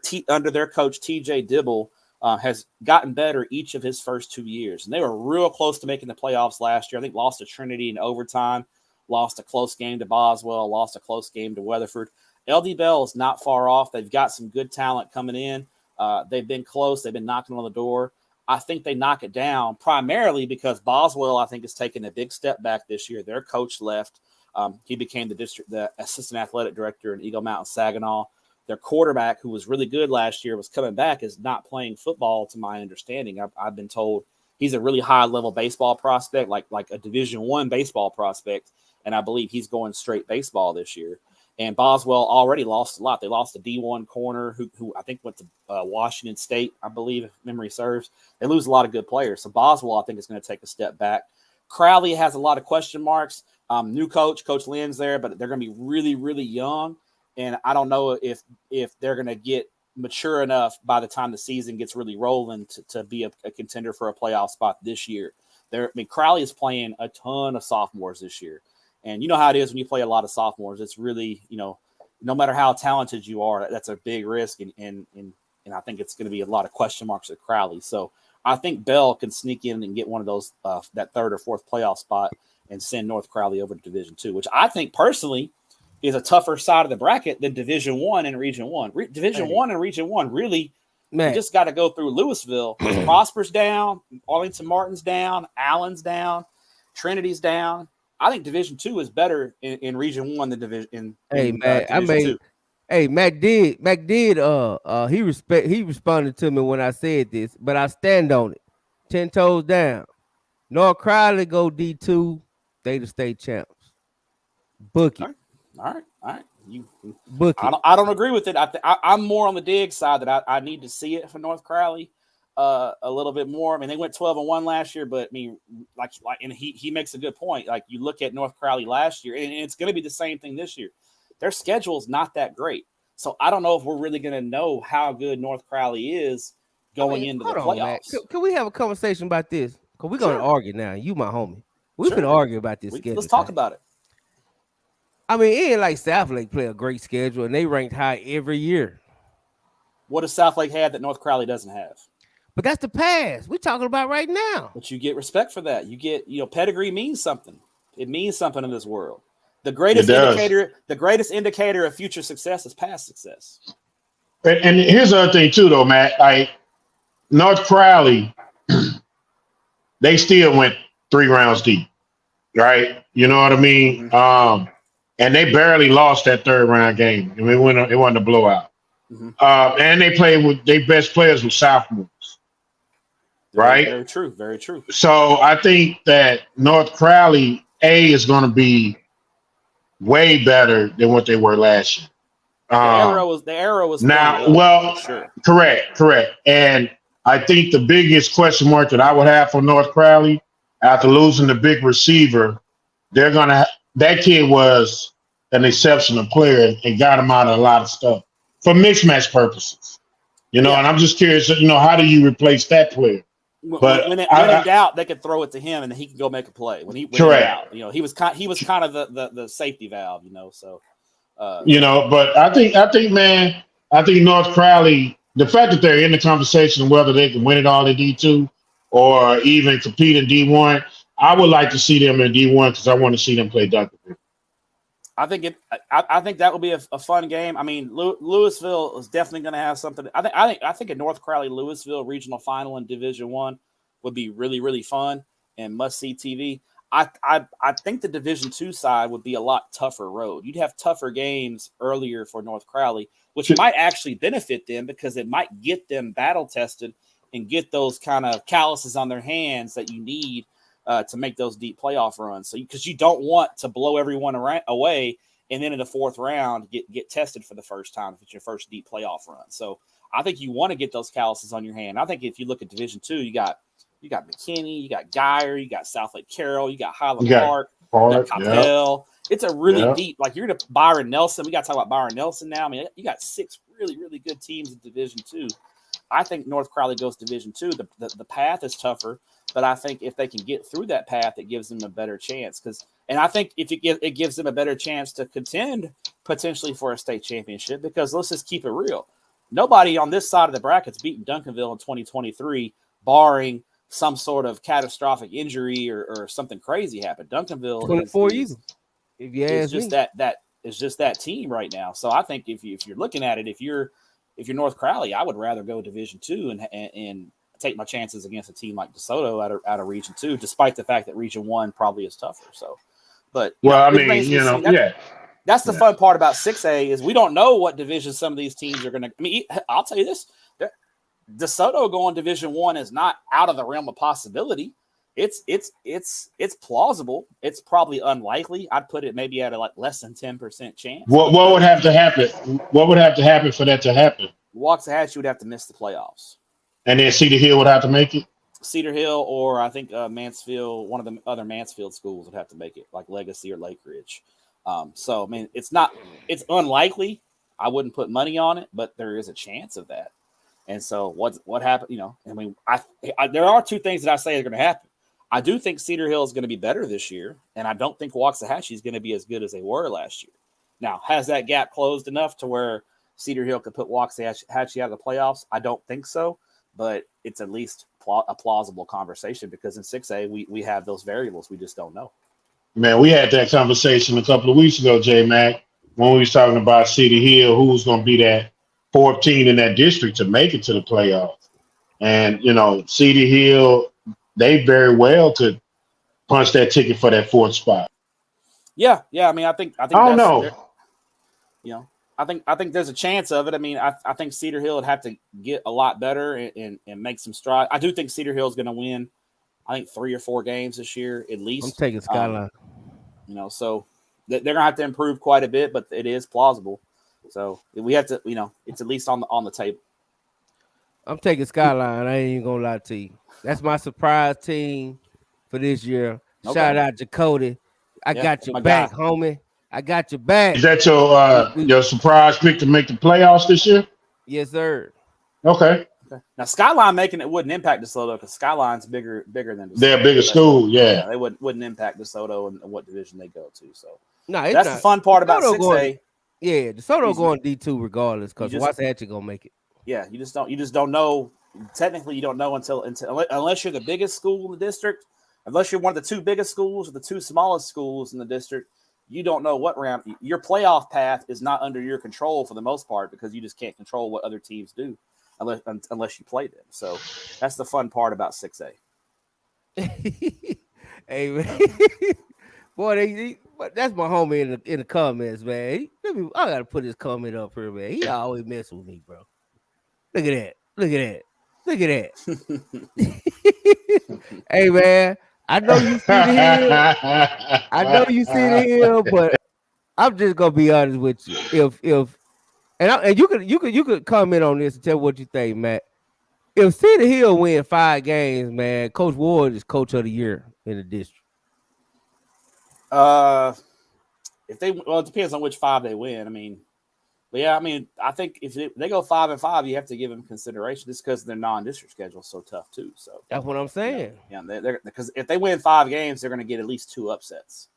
their coach TJ Dibble, has gotten better each of his first 2 years, and they were real close to making the playoffs last year. I think lost to Trinity in overtime, lost a close game to Boswell, lost a close game to Weatherford. LD Bell is not far off. They've got some good talent coming in. They've been close. They've been knocking on the door. I think they knock it down primarily because Boswell, I think, has taken a big step back this year. Their coach left. He became the assistant athletic director in Eagle Mountain Saginaw. Their quarterback, who was really good last year, was coming back, is not playing football, to my understanding. I've been told he's a really high-level baseball prospect, like a Division I baseball prospect, and I believe he's going straight baseball this year. And Boswell already lost a lot. They lost a D1 corner who I think went to Washington State, I believe, if memory serves. They lose a lot of good players. So Boswell, I think, is going to take a step back. Crowley has a lot of question marks. New coach, Coach Lynn's there, but they're going to be really, really young. And I don't know if they're going to get mature enough by the time the season gets really rolling to be a contender for a playoff spot this year. Crowley is playing a ton of sophomores this year. And you know how it is when you play a lot of sophomores. It's really, no matter how talented you are, that's a big risk. And I think it's going to be a lot of question marks at Crowley. So I think Bell can sneak in and get one of those, that third or fourth playoff spot and send North Crowley over to Division II, which I think personally is a tougher side of the bracket than Division I and Region I. Division I and Region I really, you just got to go through Louisville. Prosper's down, Arlington Martin's down, Allen's down, Trinity's down. I think Division II is better in Region I than Division. Mac did. He responded to me when I said this, but I stand on it. 10 toes down. North Crowley go D2. They the state champs. Book it. All right. Book it. I don't agree with it. I'm more on the dig side that I need to see it for North Crowley a little bit more. I mean, they went 12-1 last year, but I mean, like, and he makes a good point. Like, you look at North Crowley last year, and it's going to be the same thing this year. Their schedule's not that great, so I don't know if we're really going to know how good North Crowley is going into the playoffs. Can we have a conversation about this? Because we're going to argue now. You, my homie. We've been arguing about this schedule. Let's talk about it. I mean, it ain't like South Lake play a great schedule, and they ranked high every year. What does South Lake have that North Crowley doesn't have? But that's the past. We're talking about right now. But you get respect for that. You get, pedigree means something. It means something in this world. The greatest indicator of future success is past success. And here's the other thing too, though, Matt. Like, North Crowley, they still went 3 rounds deep, right? You know what I mean? Mm-hmm. And they barely lost that third round game. I mean, it wasn't a blowout. Mm-hmm. And they played with their best players with sophomores. right? Very true. Very true. So I think that North Crowley A is going to be way better than what they were last year. The arrow was Now, pointed up, well, for sure. correct. And I think the biggest question mark that I would have for North Crowley after losing the big receiver, they're gonna that kid was an exceptional player and got him out of a lot of stuff for mixed match purposes. And I'm just curious, how do you replace that player? But when in doubt, they could throw it to him and he can go make a play. When in doubt, he was kind of the safety valve, So, but I think, man, North Crowley, the fact that they're in the conversation whether they can win it all in D2 or even compete in D1, I would like to see them in D1 because I want to see them play Duncanville. I think that will be a fun game. I mean, Louisville is definitely going to have something. I think a North Crowley Louisville regional final in Division I would be really, really fun and must see TV. I think the Division II side would be a lot tougher road. You'd have tougher games earlier for North Crowley, which might actually benefit them because it might get them battle tested and get those kind of calluses on their hands that you need to make those deep playoff runs. So because you don't want to blow everyone away and then in the fourth round get tested for the first time if it's your first deep playoff run. So I think you want to get those calluses on your hand. I think if you look at Division II, you got McKinney, you got Geyer, you got South Lake Carroll, you got Highland Park, you got Coppell. Yep. It's a really deep, like you're going to Byron Nelson. We got to talk about Byron Nelson now. I mean, you got 6 really, really good teams in Division II. I think North Crowley goes Division II. The path is tougher, but I think if they can get through that path, it gives them a better chance. And I think if it gives them a better chance to contend potentially for a state championship, because let's just keep it real. Nobody on this side of the bracket's beaten Duncanville in 2023, barring some sort of catastrophic injury or something crazy happened. Duncanville 24 years. If you ask me, that is just that team right now. So I think if you're looking at it, if you're North Crowley, I would rather go Division II and take my chances against a team like DeSoto out of Region 2, despite the fact that Region 1 probably is tougher. So, but that's the fun part about 6A is we don't know what division some of these teams are going to. I mean, I'll tell you this: DeSoto going Division 1 is not out of the realm of possibility. It's plausible. It's probably unlikely. I'd put it maybe at a less than 10% chance. What would have to happen? What would have to happen for that to happen? Waxahachie would have to miss the playoffs, and then Cedar Hill would have to make it. Cedar Hill, or I think Mansfield, one of the other Mansfield schools would have to make it, like Legacy or Lake Ridge. So I mean, it's unlikely. I wouldn't put money on it, but there is a chance of that. And so what happened? I mean, there are 2 things that I say are going to happen. I do think Cedar Hill is going to be better this year, and I don't think Waxahachie is going to be as good as they were last year. Now, has that gap closed enough to where Cedar Hill could put Waxahachie out of the playoffs? I don't think so, but it's at least a plausible conversation because in 6A we have those variables. We just don't know. Man, we had that conversation a couple of weeks ago, J-Mac, when we was talking about Cedar Hill, who was going to be that 4th team in that district to make it to the playoffs. And, Cedar Hill, they very well could punch that ticket for that 4th spot. Yeah. I mean, I think I don't know. I think there's a chance of it. I mean, I think Cedar Hill would have to get a lot better and make some strides. I do think Cedar Hill is going to win, I think 3 or 4 games this year at least. I'm taking Skyline. So they're going to have to improve quite a bit, but it is plausible. So we have to, it's at least on the table. I'm taking Skyline. I ain't even gonna lie to you. That's my surprise team for this year. Okay. Shout out to Cody. I got your back, homie. I got your back. Is that your surprise pick to make the playoffs this year? Yes, sir. Okay. Now Skyline making it wouldn't impact DeSoto because Skyline's bigger than DeSoto. They're a bigger school, yeah. They wouldn't impact DeSoto and what division they go to. So no, that's the fun part about 6A. Yeah, DeSoto going D2 regardless because Waxahachie gonna make it. Yeah, you just don't know. Technically, you don't know until unless you're the biggest school in the district, unless you're one of the 2 biggest schools or the 2 smallest schools in the district. You don't know what round your playoff path is not under your control for the most part because you just can't control what other teams do unless you play them. So that's the fun part about 6A. Hey man, boy, that's my homie in the comments, man. I gotta put his comment up here, man. He always mess with me, bro. Look at that. Hey man, I know you see the hill. I know you see the hill, but I'm just gonna be honest with you. And you could comment on this and tell what you think, Matt. If City Hill win 5 games, man, Coach Ward is coach of the year in the district. If they it depends on which 5 they win. I mean, but yeah, I mean, I think if they go 5-5, you have to give them consideration just because their non-district schedule is so tough too. So that's what I'm saying. They're because if they win 5 games, they're going to get at least 2 upsets.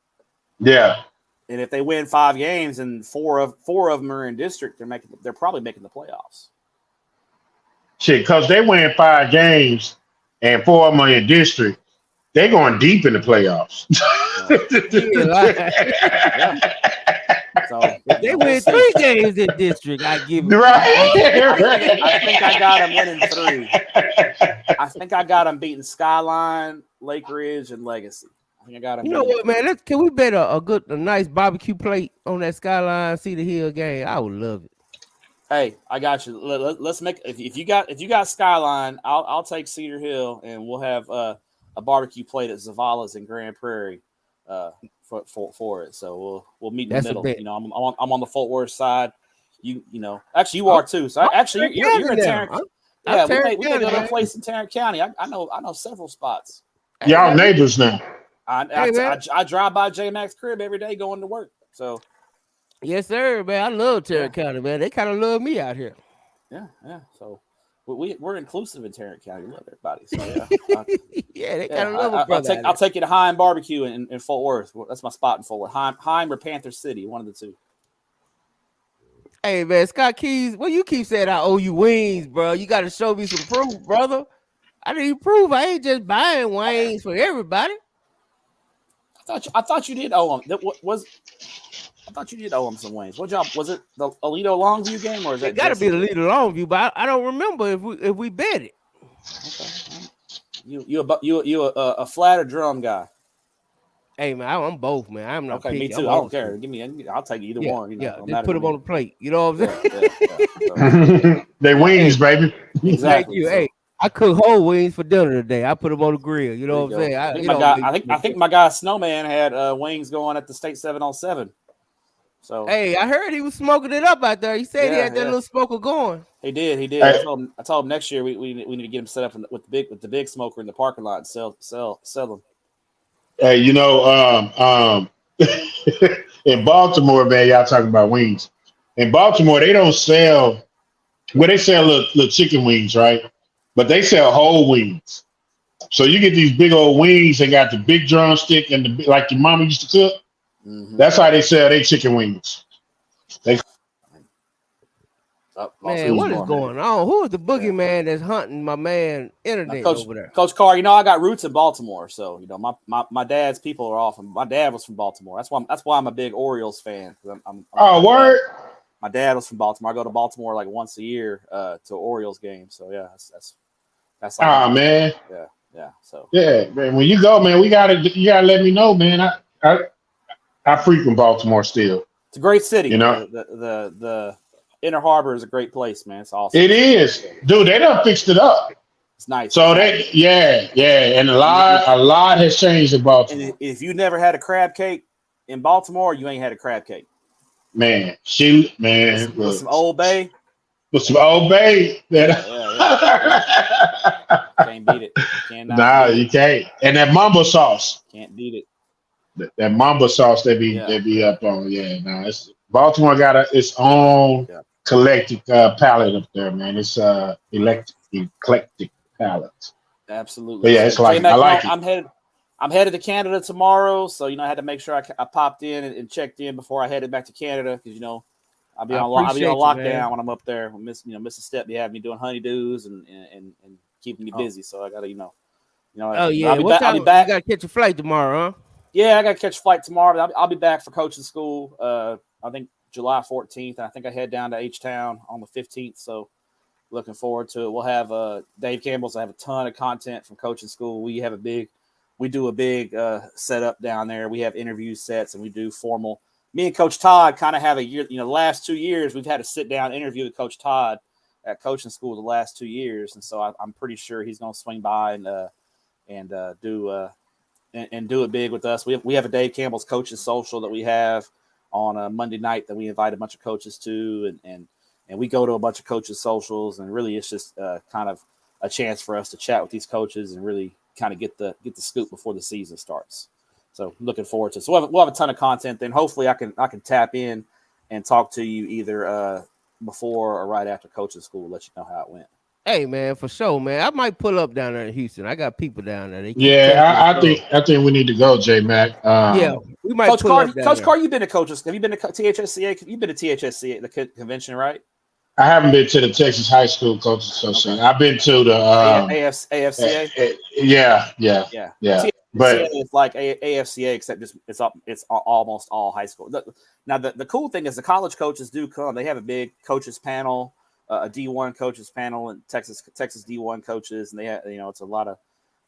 Yeah. And if they win 5 games and 4 of them are in district, they're probably making the playoffs. Shit, because they win 5 games and 4 of them are in district, they're going deep in the playoffs. So if they win 3 games in district, I give it. I think I got them winning 3. I think I got them beating Skyline, Lake Ridge, and Legacy. I think I got them. You know what, man? Can we bet a nice barbecue plate on that Skyline Cedar Hill game? I would love it. Hey, I got you. Let's make if you got Skyline, I'll take Cedar Hill, and we'll have a barbecue plate at Zavala's in Grand Prairie for it. So we'll meet in the middle. You know, I'm on the Fort Worth side. You know, actually you are too. So actually you're in Tarrant. Yeah, we may go to a place in Tarrant County. I know several spots. Y'all neighbors now. I drive by J Mac's crib every day going to work. So. Yes, sir, man. I love Tarrant County, man. They kind of love me out here. Yeah. So we're inclusive in Tarrant County. We love everybody. So yeah, they kind of love a brother. I'll take you to Heim Barbecue in Fort Worth. That's my spot in Fort Worth. Heim or Panther City, one of the two. Hey man, Scott Keys, well, you keep saying I owe you wings, bro. You got to show me some proof, brother. I need proof. I ain't just buying wings for everybody. I thought you did owe them. I thought you did owe him some wings. What job was it? The Alito Longview game, or is that? It got to be the Alito Longview, but I don't remember if we bet it. Okay. You a flat or drum guy? Hey man, I'm both, man. I'm not. Okay, picky. me too. I don't care. I'll take either one. You know, just put them on the plate. You know what I'm saying? They wings, baby. Exactly. Thank you. So. Hey, I cook whole wings for dinner today. I put them on the grill. You know what I'm saying? I think my guy Snowman had wings going at the State 707. So hey, I heard he was smoking it up out there. He said he had that little smoker going. He did. I told him next year we need to get him set up with the big smoker in the parking lot and sell them. Hey, you know, in Baltimore, man, y'all talking about wings. In Baltimore, they don't sell. Well, they sell little chicken wings, right? But they sell whole wings. So you get these big old wings. They got the big drumstick and like your mama used to cook. Mm-hmm. That's how they sell their chicken wings. Man, what is going on? Who is the boogeyman that's hunting my man internet over there? Coach Carr, you know I got roots in Baltimore, so you know my dad's people are off. My dad was from Baltimore. That's why I'm a big Orioles fan. Word. My dad was from Baltimore. I go to Baltimore like once a year to Orioles games. So yeah, that's like man. Yeah. So yeah, man. When you go, man, you gotta let me know, man. I frequent Baltimore still. It's a great city. You know, the Inner Harbor is a great place, man. It's awesome. It is, dude. They done fixed it up. It's nice. So and a lot has changed in Baltimore. And if you never had a crab cake in Baltimore, you ain't had a crab cake. Man, with some Old Bay. With some Old Bay, yeah. Can't beat it. You can't. And that mamba sauce. Can't beat it. That mamba sauce they be up on. Yeah, no, Baltimore got its own eclectic palette up there, man. It's eclectic palette. Absolutely. But yeah, it's like I like it. I'm headed to Canada tomorrow, so you know I had to make sure I popped in and checked in before I headed back to Canada because you know I'll be on lockdown when I'm up there. Mrs. Step be having me doing honeydews and keeping me busy, so I gotta Oh yeah, I'll be back. You gotta catch a flight tomorrow, huh? Yeah, I got to catch a flight tomorrow. I'll be back for coaching school. I think July 14th. And I think I head down to H-Town on the 15th. So looking forward to it. We'll have Dave Campbell's. I have a ton of content from coaching school. We do a big setup down there. We have interview sets and we do formal. Me and Coach Todd kind of have a year. You know, the last 2 years we've had a sit down interview with Coach Todd at coaching school the last 2 years, and so I'm pretty sure he's going to swing by and and do it big with us. We have a Dave Campbell's Coaches Social that we have on a Monday night that we invite a bunch of coaches to, and we go to a bunch of coaches' socials, and really it's just kind of a chance for us to chat with these coaches and really kind of get the scoop before the season starts. So looking forward to it. So we'll have a ton of content. Then hopefully I can tap in and talk to you either before or right after coaching school, let you know how it went. Hey man, for sure, man. I might pull up down there in Houston. I got people down there. I think we need to go, J Mac. Yeah, we might. Coach Carr, you've been to coaches. Have you been to THSCA? You've been to THSCA, the convention, right? I haven't been to the Texas High School Coaches Association. Okay. I've been to the AFCA. Yeah. But it's like AFCA, except it's almost all high school. Now the cool thing is the college coaches do come. They have a big coaches panel, a D1 coaches panel, and Texas D1 coaches, and they have, it's a lot of,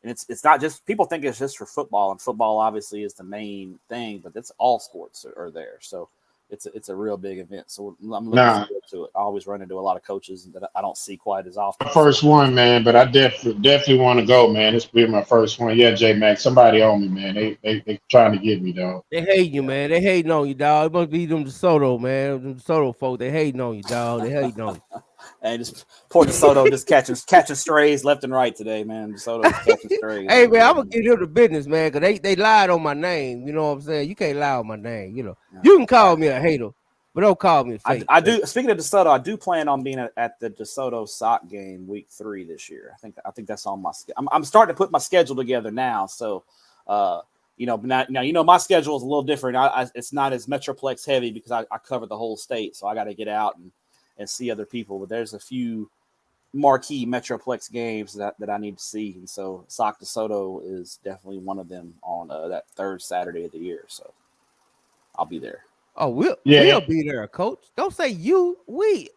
and it's not just, people think it's just for football, and football obviously is the main thing, but it's all sports are there. So it's a real big event. So I'm looking forward to it. I always run into a lot of coaches that I don't see quite as often. First one, man, but I definitely want to go, man. This will be my first one. Yeah, J Mac, somebody on me, man. They trying to get me, dog. They hate you, man. They hating on you, dog. It must be them DeSoto, man. Them DeSoto folk, they hating on you, dog. They hating on you. And just poor DeSoto just catching strays left and right today, man. DeSoto just catching strays. Hey man, I'm gonna give them the business, man, because they lied on my name. You know what I'm saying? You can't lie on my name. You can call me a hater, but don't call me a fake. I do. Speaking of DeSoto, I do plan on being at the DeSoto sock game week 3 this year. I think that's on my schedule. I'm starting to put my schedule together now. So, now my schedule is a little different. It's not as Metroplex heavy because I cover the whole state, so I got to get out and see other people. But there's a few marquee Metroplex games that I need to see, and so Sock DeSoto is definitely one of them on that third Saturday of the year. So I'll be there. Oh, we'll be there, Coach. Don't say you.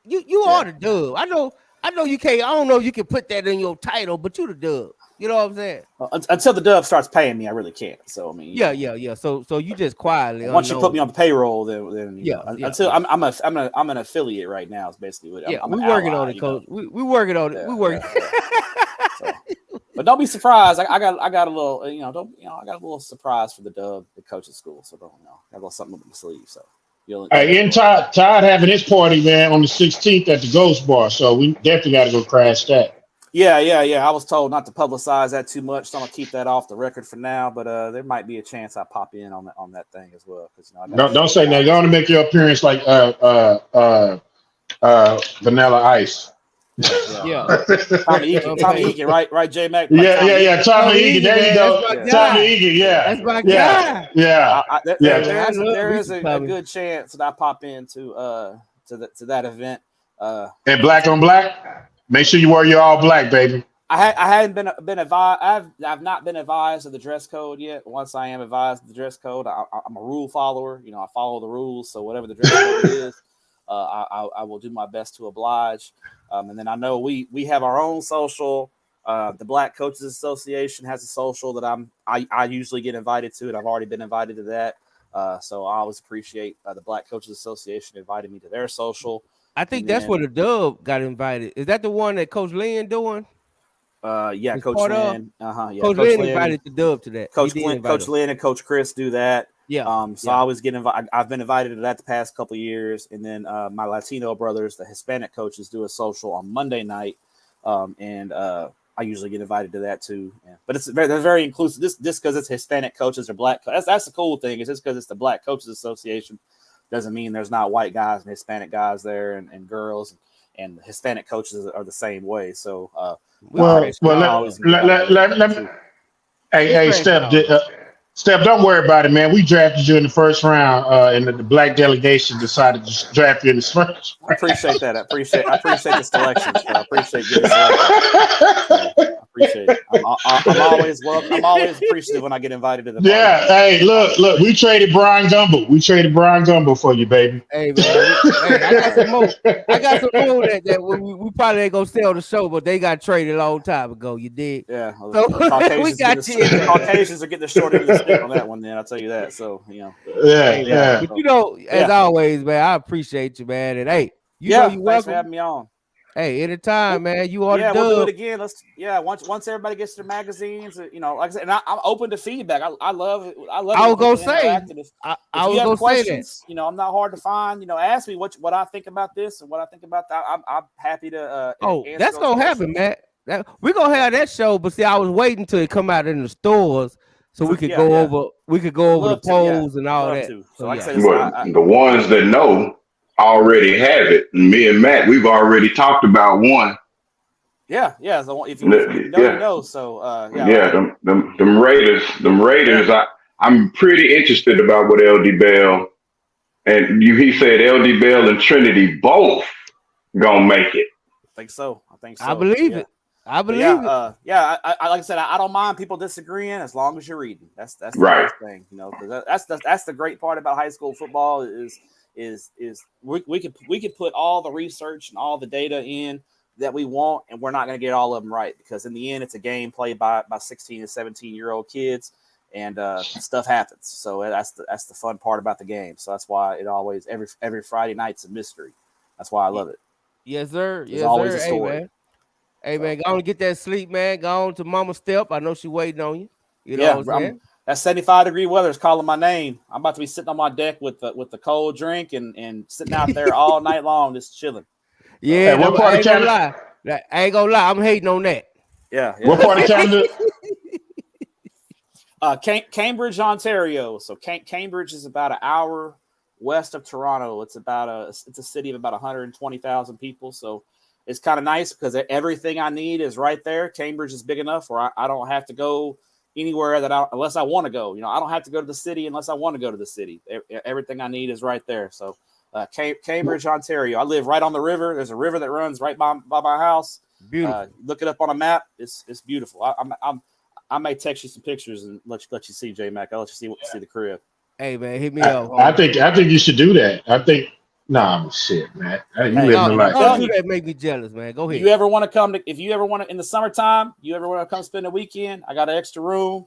You are the dub. I know you can't. I don't know if you can put that in your title, but you the dub. You know what I'm saying? Until the dub starts paying me, I really can't. So I mean, yeah. So you just quietly. Once you put me on the payroll, then until yeah. I'm an affiliate right now. Is basically what. Yeah, we're working on it, Coach. We working on it. Yeah, we working. So, but don't be surprised. I got a little. I got a little surprise for the dub at coaching school. So don't I got a little something up my sleeve. So. And Todd having his party, man, on the 16th at the Ghost Bar. So we definitely got to go crash that. Yeah. I was told not to publicize that too much, so I'm gonna keep that off the record for now. But there might be a chance I pop in on that thing as well. Because don't say that. You're gonna make your appearance like Vanilla Ice. Yeah. Tommy Egan, right, J Mac. Yeah. Tommy Egan, there you go. Tommy Egan, that's my guy. Yeah. There is a good chance that I pop into to that event. And black on black. Make sure you wear your all black, baby. I hadn't been advised. I've not been advised of the dress code yet. Once I am advised of the dress code, I'm a rule follower. I follow the rules. So whatever the dress code is, I will do my best to oblige. And then I know we have our own social. The Black Coaches Association has a social that I usually get invited to, and I've already been invited to that. So I always appreciate the Black Coaches Association inviting me to their social. I think that's where the dub got invited. Is that the one that Coach Lynn doing? Yeah, Coach Lynn. Yeah, Coach Lynn invited the dub to that. Coach Lynn and Coach Chris do that. Yeah. I always get invited. I've been invited to that the past couple of years, and then my Latino brothers, the Hispanic coaches, do a social on Monday night, and I usually get invited to that too. Yeah. But they're very inclusive. This because it's Hispanic coaches or black. That's the cool thing. Is just because it's the Black Coaches Association doesn't mean there's not white guys and Hispanic guys there and girls, and Hispanic coaches are the same way. So Steph, don't worry about it, man. We drafted you in the first round, and the black delegation decided to draft you in the first. I appreciate that. I appreciate the selections. I appreciate getting selected. I appreciate it. I'm always appreciative when I get invited to the party. Yeah. Hey, look. We traded Brian Gumble for you, baby. Hey, man. I got some more. that we probably ain't gonna sell the show, but they got traded a long time ago. You did. Yeah. So, we got you. The Caucasians are getting the short end of the stick on that one. Then I'll tell you that. So Yeah. But as always, man, I appreciate you, man. And hey, you know you thanks welcome. for having me on. Hey, anytime, man. You are the we'll do it dub. again. Once everybody gets their magazines, like I said, and I'm open to feedback. I love it. I love I it was when gonna people say, interact. And if I you was have gonna say that. questions, I'm not hard to find. Ask me what I think about this and what I think about that. I'm happy to answer That's those gonna questions. happen, Matt. We're gonna have that show, but see, I was waiting till it come out in the stores so we could go over the polls and all that. So like I said, the ones that know already have it. Me and Matt, we've already talked about one. Yeah. So if you know, you know. So them Raiders. I'm pretty interested about what LD Bell and he said LD Bell and Trinity both gonna make it. I think so. I believe it. I believe it. I like I said, I don't mind people disagreeing as long as you're reading. That's the right nice thing, because that's the great part about high school football is we could put all the research and all the data in that we want, and we're not going to get all of them right, because in the end, it's a game played by 16 and 17-year-old kids, and stuff happens. So that's the fun part about the game. So that's why it always every Friday night's a mystery. That's why I love it. Yes, sir. There's always a story. Hey, man, go on and get that sleep, man. Go on to Mama Step. I know she waiting on you. You know what I'm saying? That 75-degree weather is calling my name. I'm about to be sitting on my deck with the cold drink and sitting out there all night long, just chilling. Yeah, what part of Canada? I ain't gonna lie. I'm hating on that. Yeah. What part of Canada? Cambridge, Ontario. So Cambridge is about an hour west of Toronto. It's a city of about 120,000 people. So it's kind of nice because everything I need is right there. Cambridge is big enough where I don't have to go anywhere unless I want to go. I don't have to go to the city unless I want to go to the city. Everything I need is right there. So Cambridge, Ontario. I live right on the river. There's a river that runs right by my house. Beautiful. Look it up on a map. It's beautiful. I may text you some pictures and let you see, J Mac. I'll let you see the crib. Hey man, hit me up. I think you should do that. I think shit, man. You living the life. Don't do that. Make me jealous, man. Go ahead. If you ever want to in the summertime, you ever want to come spend a weekend? I got an extra room.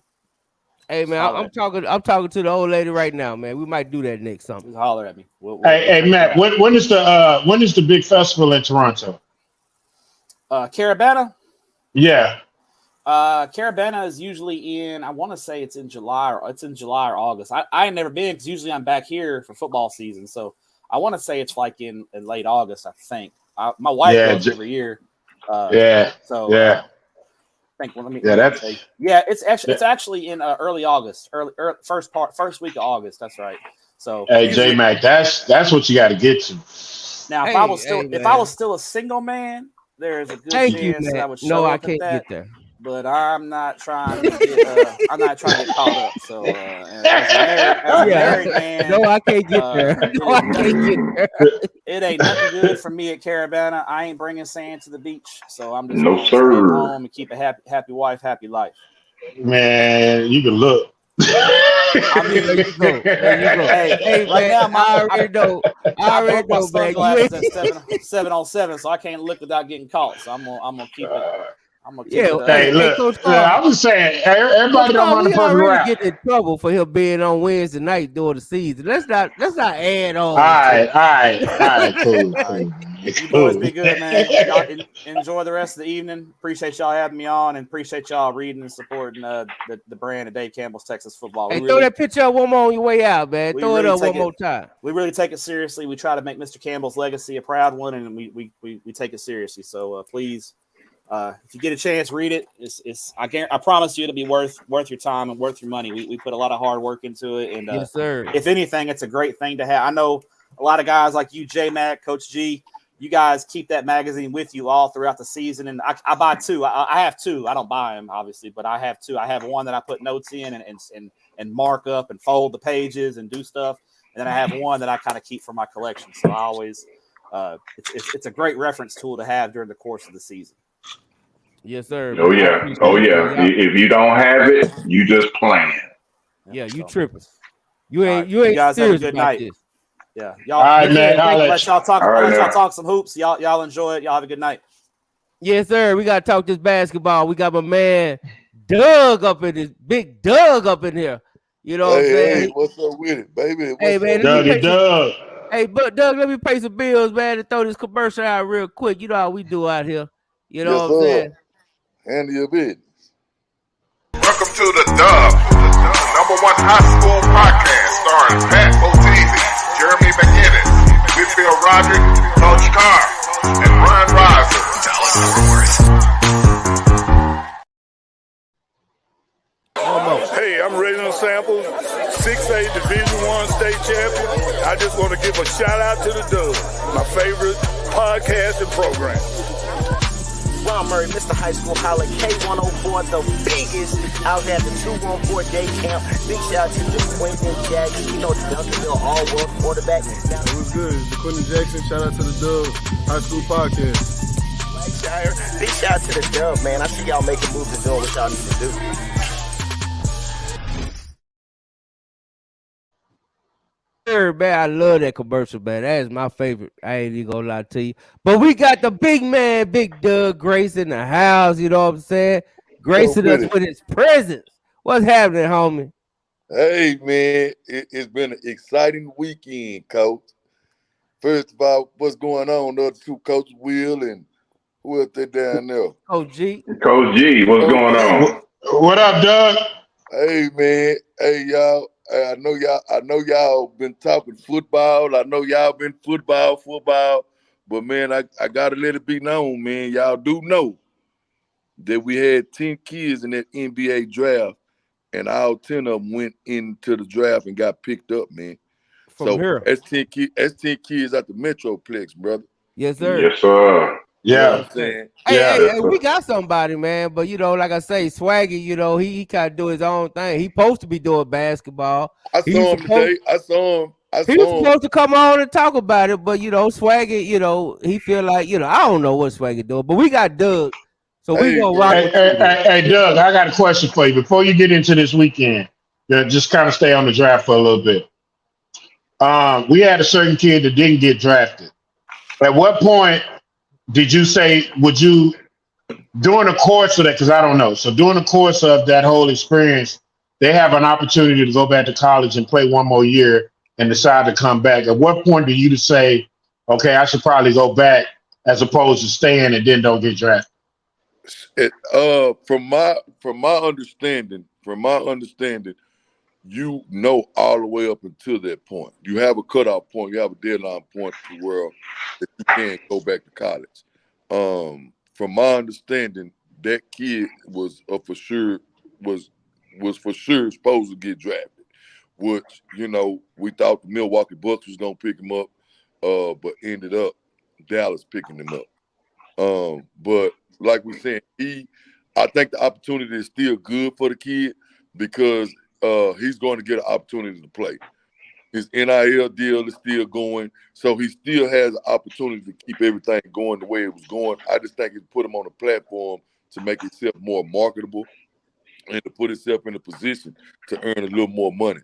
Hey man, I'm talking to the old lady right now, man. We might do that next summer. Just holler at me. Hey Matt, when is the big festival in Toronto? Caravana? Yeah. Caravana is usually I want to say it's in July or August. I ain't never been because usually I'm back here for football season. So I want to say it's like in late August, I think. My wife goes every year. I think. Well, let me. Yeah, it's actually in early August, early first week of August. That's right. So hey, J Mac, that's what you got to get to. Now, if I was still a single man, there's a good chance that I would show up. I can't get there. But I'm not trying to get. I'm not trying to get caught up. So, as a married man, no, I can't get there. I can't get there. It ain't nothing good for me at Caravana. I ain't bringing sand to the beach, so I'm just going to stay home and keep a happy wife, happy life. Man, you can look. I mean, there you go. Hey, right man, now, I already know, man. Sunglasses at 7 on 7, so I can't look without getting caught. So I'm gonna keep it. Hey, look, I'm just saying, everybody don't want to put around. Get in trouble for him being on Wednesday night during the season. Let's not add on. All right, cool. You boys be good, man. Y'all enjoy the rest of the evening. Appreciate y'all having me on, and appreciate y'all reading and supporting the brand of Dave Campbell's Texas Football. Hey, throw that picture up one more on your way out, man. Throw it up one more time. We really take it seriously. We try to make Mr. Campbell's legacy a proud one, and we take it seriously. So please. If you get a chance, read it. I promise you it'll be worth your time and worth your money. We put a lot of hard work into it, and yes, sir. If anything, it's a great thing to have. I know a lot of guys like you, J Mac, Coach G. You guys keep that magazine with you all throughout the season, and I buy two. I have two. I don't buy them obviously, but I have two. I have one that I put notes in and mark up and fold the pages and do stuff, and then I have one that I kind of keep for my collection. So I always it's a great reference tool to have during the course of the season. Yes, sir. Oh yeah. If you don't have it, you just playing. Yeah, you tripping. You ain't guys have a good night. This. Yeah, y'all. All right, man. Let y'all talk. Y'all talk some hoops. Y'all enjoy it. Y'all have a good night. Yes, sir. We gotta talk this basketball. We got my man Doug up in this big Doug up in here. You know what I'm saying? Hey, what's up with it, baby? Hey, man, Doug. Hey, but Doug, let me pay some bills, man, and throw this commercial out real quick. You know how we do out here. You know what I'm saying? Handle your business. Welcome to the Dub, the #1 high school podcast starring Pat Botese, Jeremy McInnes, Whitfield Roderick, Coach Carr, and Ryan Riser. Dallas Hey, I'm Reginald Samples, 6A Division I state champion. I just want to give a shout out to the Dub, my favorite podcast and program. Ron Murray, Mr. High School Holler, K104, the biggest out there at the 214 day camp. Big shout out to DeQuinton Jackson, you know, the Duncanville all-world quarterback. It was good. DeQuinton Jackson, shout out to the Dub High School Podcast. Big shout out to the Dub, man. I see y'all making moves and doing what y'all need to do. Man, I love that commercial, man. That is my favorite. I ain't even gonna lie to you. But we got the big man, Big Doug Grace in the house. You know what I'm saying? Gracing us with his presence. What's happening, homie? Hey, man, it's been an exciting weekend, Coach. First of all, what's going on? The other two coaches, Will and who else they down there? Coach G. Coach G, what's going on? What up, Doug? Hey, man. Hey, y'all. I know y'all been talking football. I know y'all been football. But, man, I got to let it be known, man. Y'all do know that we had 10 kids in that NBA draft, and all 10 of them went into the draft and got picked up, man. Here. That's 10 kids at the Metroplex, brother. Yes, sir. Yes, sir. You know Yeah. what I'm saying? Hey, we got somebody, man. But, you know, like I say, Swaggy, you know, he kind of do his own thing. He supposed to be doing basketball. I saw him today. I saw him. He was supposed to come on and talk about it, but, you know, Swaggy, you know, he feel like, you know, I don't know what Swaggy doing, but we got Doug. So we gonna rock. Hey, Doug, I got a question for you. Before you get into this weekend, just kind of stay on the draft for a little bit. We had a certain kid that didn't get drafted. At what point did you say, would you, during the course of that, because I don't know, so during the course of that whole experience, they have an opportunity to go back to college and play one more year and decide to come back. At what point do you say, okay, I should probably go back as opposed to staying and then don't get drafted? From my understanding, you know all the way up until that point. You have a cutoff point, you have a deadline point to where that you can't go back to college. From my understanding, that kid was for sure supposed to get drafted, which, you know, we thought the Milwaukee Bucks was gonna pick him up, but ended up Dallas picking him up. But like we said, I think the opportunity is still good for the kid because he's going to get an opportunity to play. His NIL deal is still going, so he still has an opportunity to keep everything going the way it was going. I just think it put him on a platform to make himself more marketable and to put himself in a position to earn a little more money.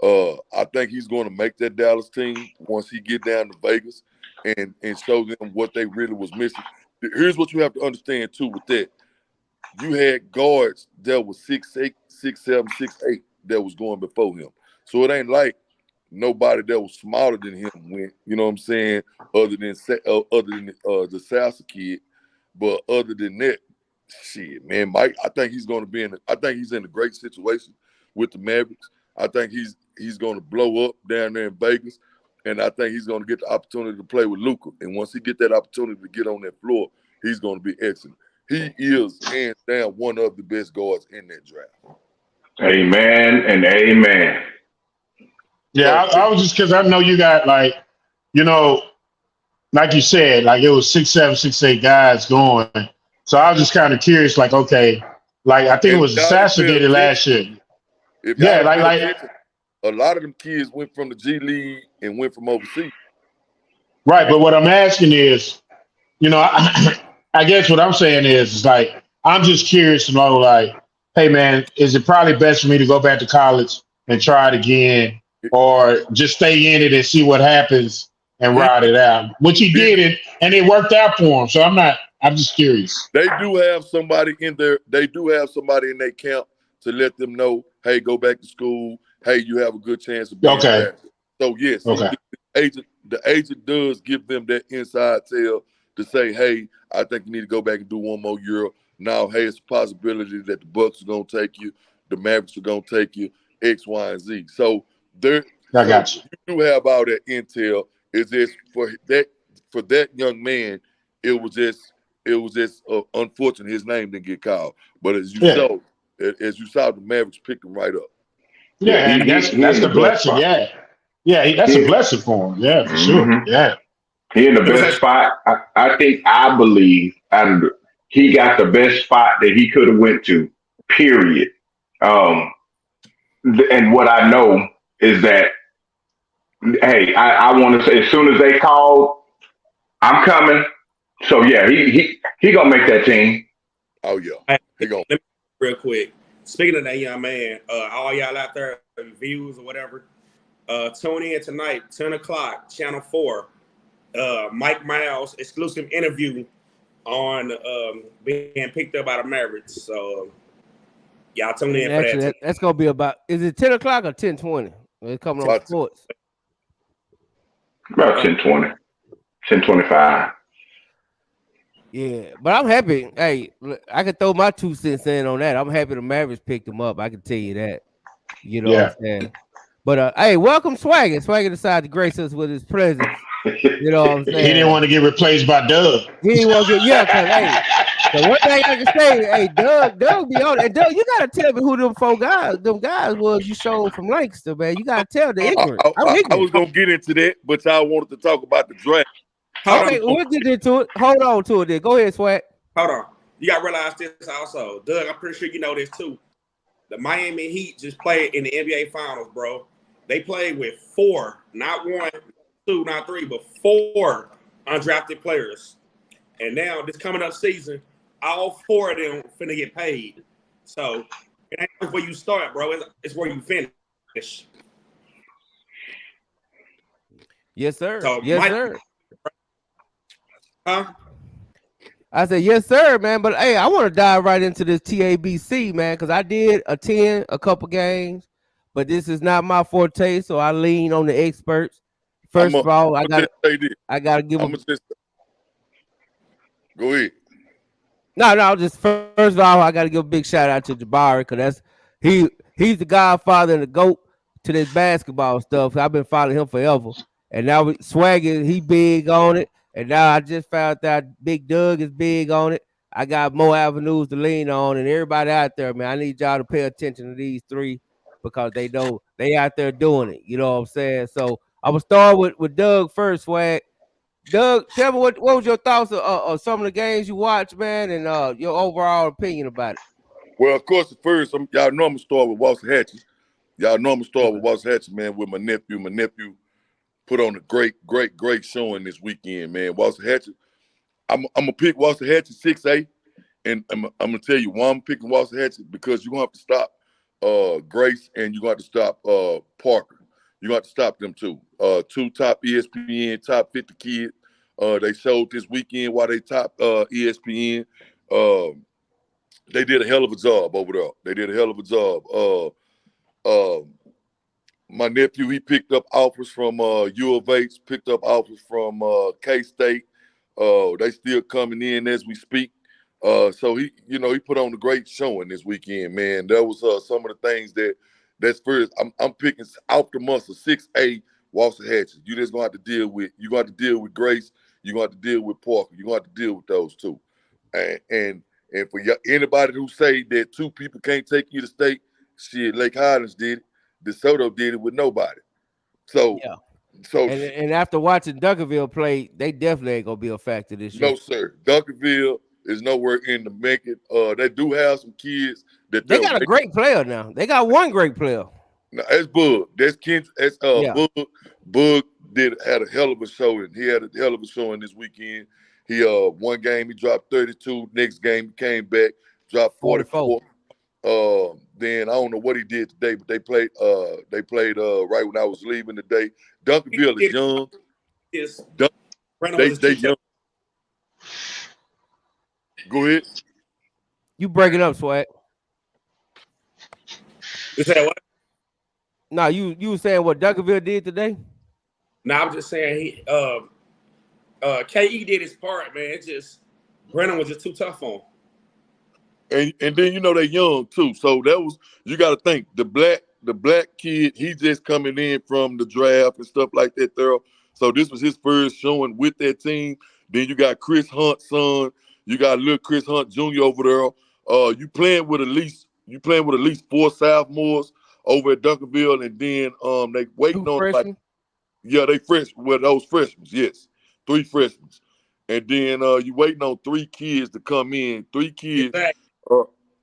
I think he's going to make that Dallas team once he get down to Vegas and show them what they really was missing. Here's what you have to understand, too, with that. You had guards that was 6'8", 6'7", 6'8", that was going before him. So it ain't like nobody that was smaller than him went, you know what I'm saying, other than the Salsa kid. But other than that, shit, man, Mike, I think he's going to be I think he's in a great situation with the Mavericks. I think he's going to blow up down there in Vegas. And I think he's going to get the opportunity to play with Luka. And once he get that opportunity to get on that floor, he's going to be excellent. He is, hands down, one of the best guards in that draft. Amen and amen. Yeah, I was just because I know you got, like, you know, like you said, like it was 6'7", 6'8" guys going. So I was just kind of curious, like, okay, like I think it was Sasha did it last year. Yeah, like a lot of them kids went from the G League and went from overseas. Right, but what I'm asking is, you know, I guess what I'm saying is like, I'm just curious to know, like, hey, man, is it probably best for me to go back to college and try it again or just stay in it and see what happens and ride it out? Which he did it, and it worked out for him. So I'm just curious. They do have somebody in there. They do have somebody in their camp to let them know, hey, go back to school. Hey, you have a good chance of being back. So, yes, the agent does give them that inside tell to say, hey, I think you need to go back and do one more year. Now, hey, it's a possibility that the Bucks are gonna take you, the Mavericks are gonna take you, X, Y, and Z. So I got you. You do have all that intel. Is this for that young man? It was just unfortunate his name didn't get called. But as you saw, the Mavericks picked him right up. Yeah, and that's the blessing. Yeah, that's a blessing for him. Yeah, for sure. Yeah, he in the best spot. I believe he got the best spot that he could have went to. Period. And what I know is that, hey, I want to say as soon as they call, I'm coming. So yeah, he gonna make that team. Oh yeah, he gonna. Let me real quick. Speaking of that young man, all y'all out there, views or whatever, tune in tonight, 10 o'clock, Channel 4. Mike Miles exclusive interview on being picked up by the Mavericks. So y'all tune in for that. That's gonna be about. Is it 10 o'clock or 10:20? It's coming on sports. About 10:20, 10:25. Yeah, but I'm happy. Hey, I can throw my 2 cents in on that. I'm happy the Mavericks picked him up. I can tell you that. You know what I'm saying? But hey, welcome Swagger. Swagger decided to grace us with his presence. You know what I'm saying? He didn't want to get replaced by Doug. He didn't want to get the one thing I can say, hey, Doug be on it. And Doug, you gotta tell me who them guys was you showed from Lancaster, man. You gotta tell the ignorant. I was gonna get into that, but y'all wanted to talk about the draft. Okay, we'll get into it. Hold on to it then. Go ahead, Swag. Hold on. You gotta realize this also. Doug, I'm pretty sure you know this too. The Miami Heat just played in the NBA Finals, bro. They played with 4, not 1, 2, not 3, but 4 undrafted players. And now this coming up season, all 4 of them finna get paid. So it ain't where you start, bro. It's where you finish. Yes, sir. So yes, sir. Huh? I said, yes, sir, man. But hey, I want to dive right into this TABC, man, because I did attend a couple games, but this is not my forte, so I lean on the experts. First of all, I gotta give them. Go ahead. No, just first of all, I gotta give a big shout out to Jabari, because he's the godfather and the GOAT to this basketball stuff. I've been following him forever. And now Swagger, he big on it. And now I just found out Big Doug is big on it. I got more avenues to lean on, and everybody out there, man, I need y'all to pay attention to these 3 because they know they out there doing it. You know what I'm saying? So I will start with Doug first, Swag. Doug, tell me what was your thoughts of some of the games you watched, man, and your overall opinion about it. Well, of course, at first, y'all know I'm gonna start with Walter Hatches. Y'all know I'm gonna start with Walter Hatches, man, with my nephew. My nephew put on a great showing this weekend, man. Walter Hatches. I'm gonna pick Walter Hatches 6A, and I'm gonna tell you why I'm picking Walter Hatches, because you're gonna have to stop Grace and you're gonna have to stop Parker. You're gonna have to stop them too. 2 top ESPN, top 50 kids. They showed this weekend why they top ESPN. They did a hell of a job over there. They did a hell of a job. My nephew, he picked up offers from U of H, picked up offers from K-State. They still coming in as we speak. So he put on a great showing this weekend, man. That was some of the things that's first. I'm picking off the muscle 6A Walter Hatches. You just gonna have to deal with. You got to deal with Grace. You got to deal with Parker. You got to deal with those 2. And for anybody who say that 2 people can't take you to state, shit, Lake Highlands did it. DeSoto did it with nobody. So, yeah. And after watching Duncanville play, they definitely ain't gonna be a factor this year. No, sir. Duncanville is nowhere in the making. They do have some kids that they got a great player now. They got one great player. No, that's Bug. That's Ken. That's Bug. Bug had a hell of a showing. He had a hell of a showing this weekend. He one game he dropped 32. Next game he came back, dropped 44. Then I don't know what he did today, but they played right when I was leaving today. Duncanville is young. Yes. They young. Go ahead. You break it up, Swag. You said what? No, you were saying what Duncanville did today? Now I'm just saying he KE did his part, man. It's just Brennan was just too tough on him. And then they're young too. So that was, you got to think the black kid, he just coming in from the draft and stuff like that there. So this was his first showing with that team. Then you got Chris Hunt's son. You got little Chris Hunt Jr. over there. You playing with at least 4 sophomores over at Duncanville, and then they waiting on freshmen? They fresh with those freshmen, yes. 3 freshmen. And then you waiting on 3 kids to come in. 3 kids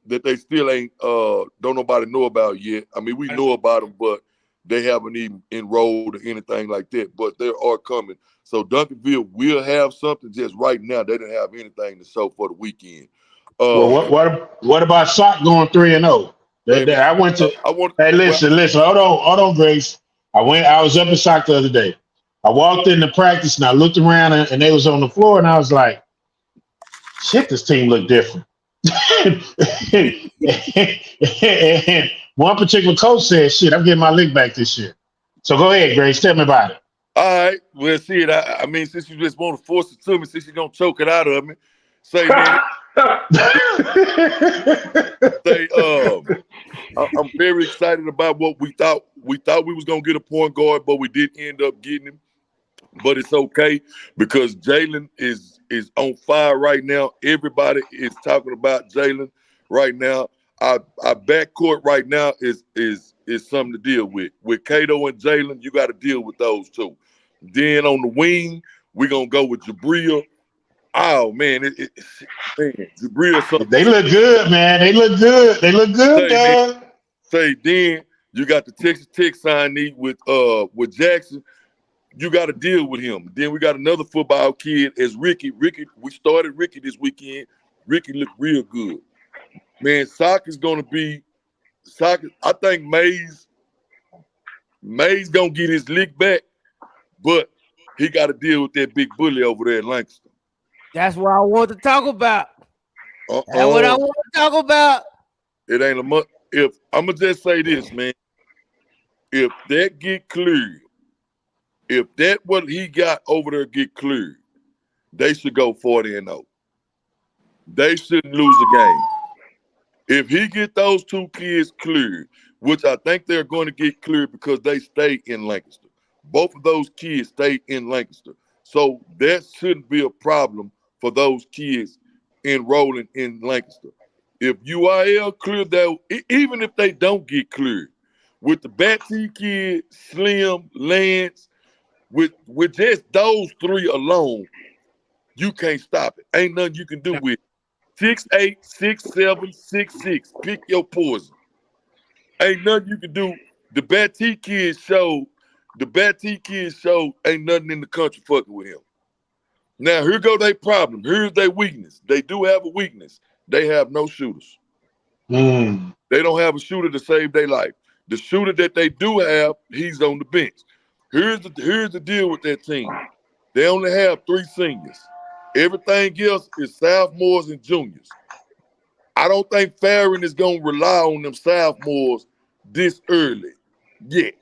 that they still ain't don't nobody know about yet. I mean, we know about them, but they haven't even enrolled or anything like that. But they are coming. So Duncanville will have something. Just right now, they didn't have anything to show for the weekend. Well, what about Sock going 3-0? I went to. Hey, listen. Hold on, Grace. I was up in Sock the other day. I walked into practice and I looked around and they was on the floor and I was like, shit, this team look different. And one particular coach said, shit, I'm getting my lick back this year. So go ahead, Grace. Tell me about it. All right. Well, see it. I mean, since you just want to force it to me, since you're going to choke it out of me, say, man. I'm very excited about what we thought. We thought we was going to get a point guard, but we did end up getting him. But it's okay because Jalen is on fire right now. Everybody is talking about Jalen right now. Our backcourt right now is something to deal with. With Cato and Jalen, you got to deal with those two. Then on the wing, we're going to go with Jabril. Oh, man. Jabril. They look good, man. They look good. They look good, dog. Then you got the Texas Tech signee with Jackson. You got to deal with him. Then we got another football kid as Ricky. We started Ricky this weekend. Ricky looked real good. Man, Sock is going to be – Sock. I think Mays going to get his lick back, but he got to deal with that big bully over there in Lancaster. That's what I want to talk about. That's what I want to talk about. It ain't a month. If I'm going to just say this, man. If that get cleared, if that what he got over there get cleared, they should go 40-0. They shouldn't lose a game. If he get those 2 kids cleared, which I think they're going to get cleared because they stay in Lancaster. Both of those kids stay in Lancaster. So that shouldn't be a problem for those kids enrolling in Lancaster. If UIL cleared that, even if they don't get cleared, with the Batsy kid, Slim, Lance, with just those 3 alone, you can't stop it. Ain't nothing you can do with it. 6'8", 6'7", 6'6". Pick your poison. Ain't nothing you can do. The Batsy kids showed ain't nothing in the country fucking with him. Now, here go their problem. Here's their weakness. They do have a weakness. They have no shooters. They don't have a shooter to save their life. The shooter that they do have, he's on the bench. Here's the deal with that team. They only have 3 seniors. Everything else is sophomores and juniors. I don't think Farron is going to rely on them sophomores this early yet.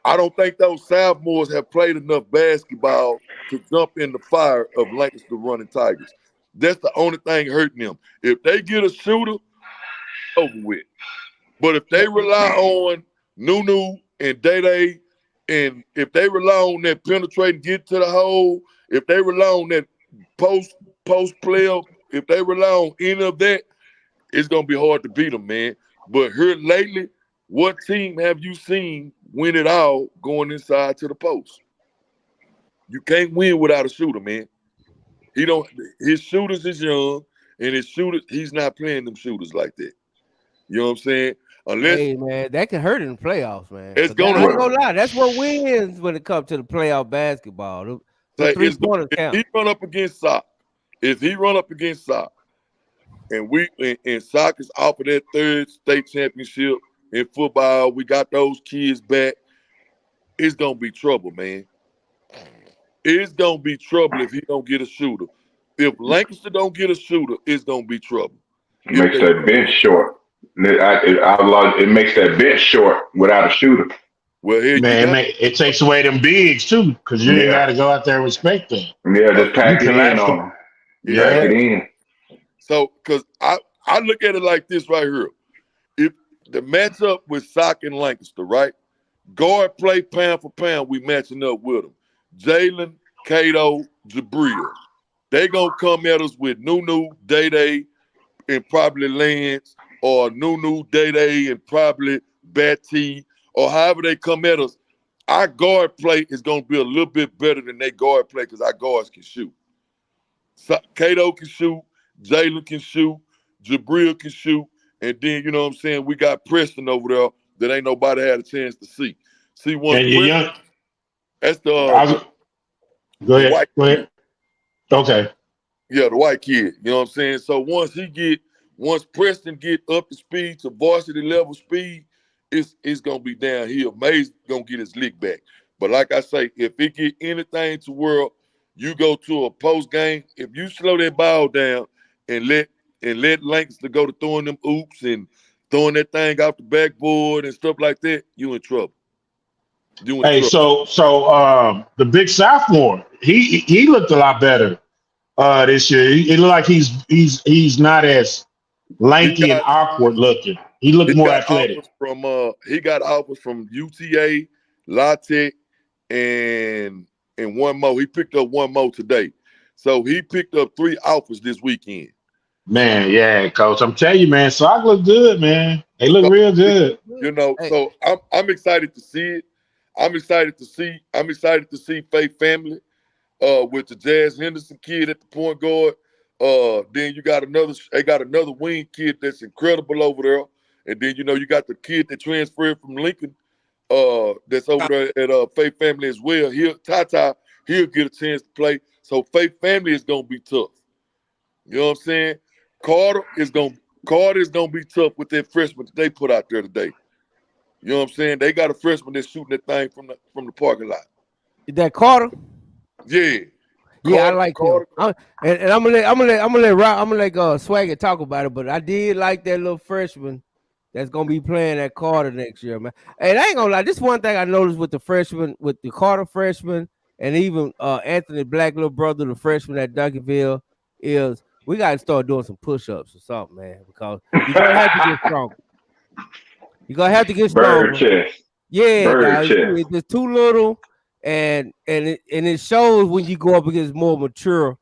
I don't think those sophomores have played enough basketball to jump in the fire of Lancaster running Tigers. That's the only thing hurting them. If they get a shooter, over with. But if they rely on Nunu and Day, and if they rely on that penetrating, get to the hole, if they rely on that post player, if they rely on any of that, it's going to be hard to beat them, man. But here lately, what team have you seen win it all going inside to the post? You can't win without a shooter, man. His shooters is young, and his shooters, he's not playing them shooters like that. You know what I'm saying? Hey, man, that can hurt in the playoffs, man. It's I ain't gonna lie. That's what wins when it comes to the playoff basketball. The 3-pointers count. If he run up against Sock, and Sock is off of that 3rd state championship in football, we got those kids back, it's going to be trouble, man. It's going to be trouble if he don't get a shooter. If Lancaster don't get a shooter, it's going to be trouble. It makes that bench short. It makes that bench short without a shooter. Well, here Man, it takes away them bigs too, because you ain't got to go out there and respect that. Yeah, just pack You it in collapse on them. them. Pack it Yeah. in. So, because I look at it like this right here. If the matchup with Sock and Lancaster, right? Guard play pound for pound, we matching up with them. Jalen, Cato, Jabril. They gonna come at us with Nunu, Day-Day, and probably Lance, or Nunu, Day-Day, and probably Batty, or however they come at us. Our guard play is gonna be a little bit better than their guard play because our guards can shoot. So, Cato can shoot, Jalen can shoot, Jabril can shoot, and then, you know what I'm saying, we got Preston over there that ain't nobody had a chance to see. See, once And you're Preston, young. that's Go ahead. white Go ahead. Okay. Yeah, the white kid. You know what I'm saying? So once Preston get up to speed to varsity level speed, it's gonna be downhill. Mays gonna get his lick back. But like I say, if it get anything to where you go to a post game, if you slow that ball down and let Lancaster go to throwing them oops and throwing that thing off the backboard and stuff like that, you in trouble. Hey, so the big sophomore, he looked a lot better this year. It looked like he's not as lanky and awkward looking. He looked more athletic. He got offers from UTA, La Tech, and one more. He picked up one more today. So he picked up 3 offers this weekend. Man, yeah, coach. I'm telling you, man, Sock look good, man. They look real good. You know, so I'm excited to see it. I'm excited to see Faith Family with the Jazz Henderson kid at the point guard. Then you got another wing kid that's incredible over there. And then, you know, you got the kid that transferred from Lincoln that's over there at Faith Family as well. He'll get a chance to play. So Faith Family is gonna be tough. You know what I'm saying? Carter is gonna be tough with that freshman that they put out there today. You know what I'm saying? They got a freshman that's shooting that thing from the parking lot. Is that Carter? Yeah. Yeah, I like him. And I'm gonna let Swagger talk about it, but I did like that little freshman that's gonna be playing at Carter next year, man. And I ain't gonna lie, this one thing I noticed with the freshman, with the Carter freshman, and even Anthony Black, little brother, the freshman at Duncanville, is we gotta start doing some push-ups or something, man, because you're gonna have to get stronger. You're gonna have to get stronger. Bird chest. Yeah, Bird guys, chest. it's just too little, and it shows when you go up against more mature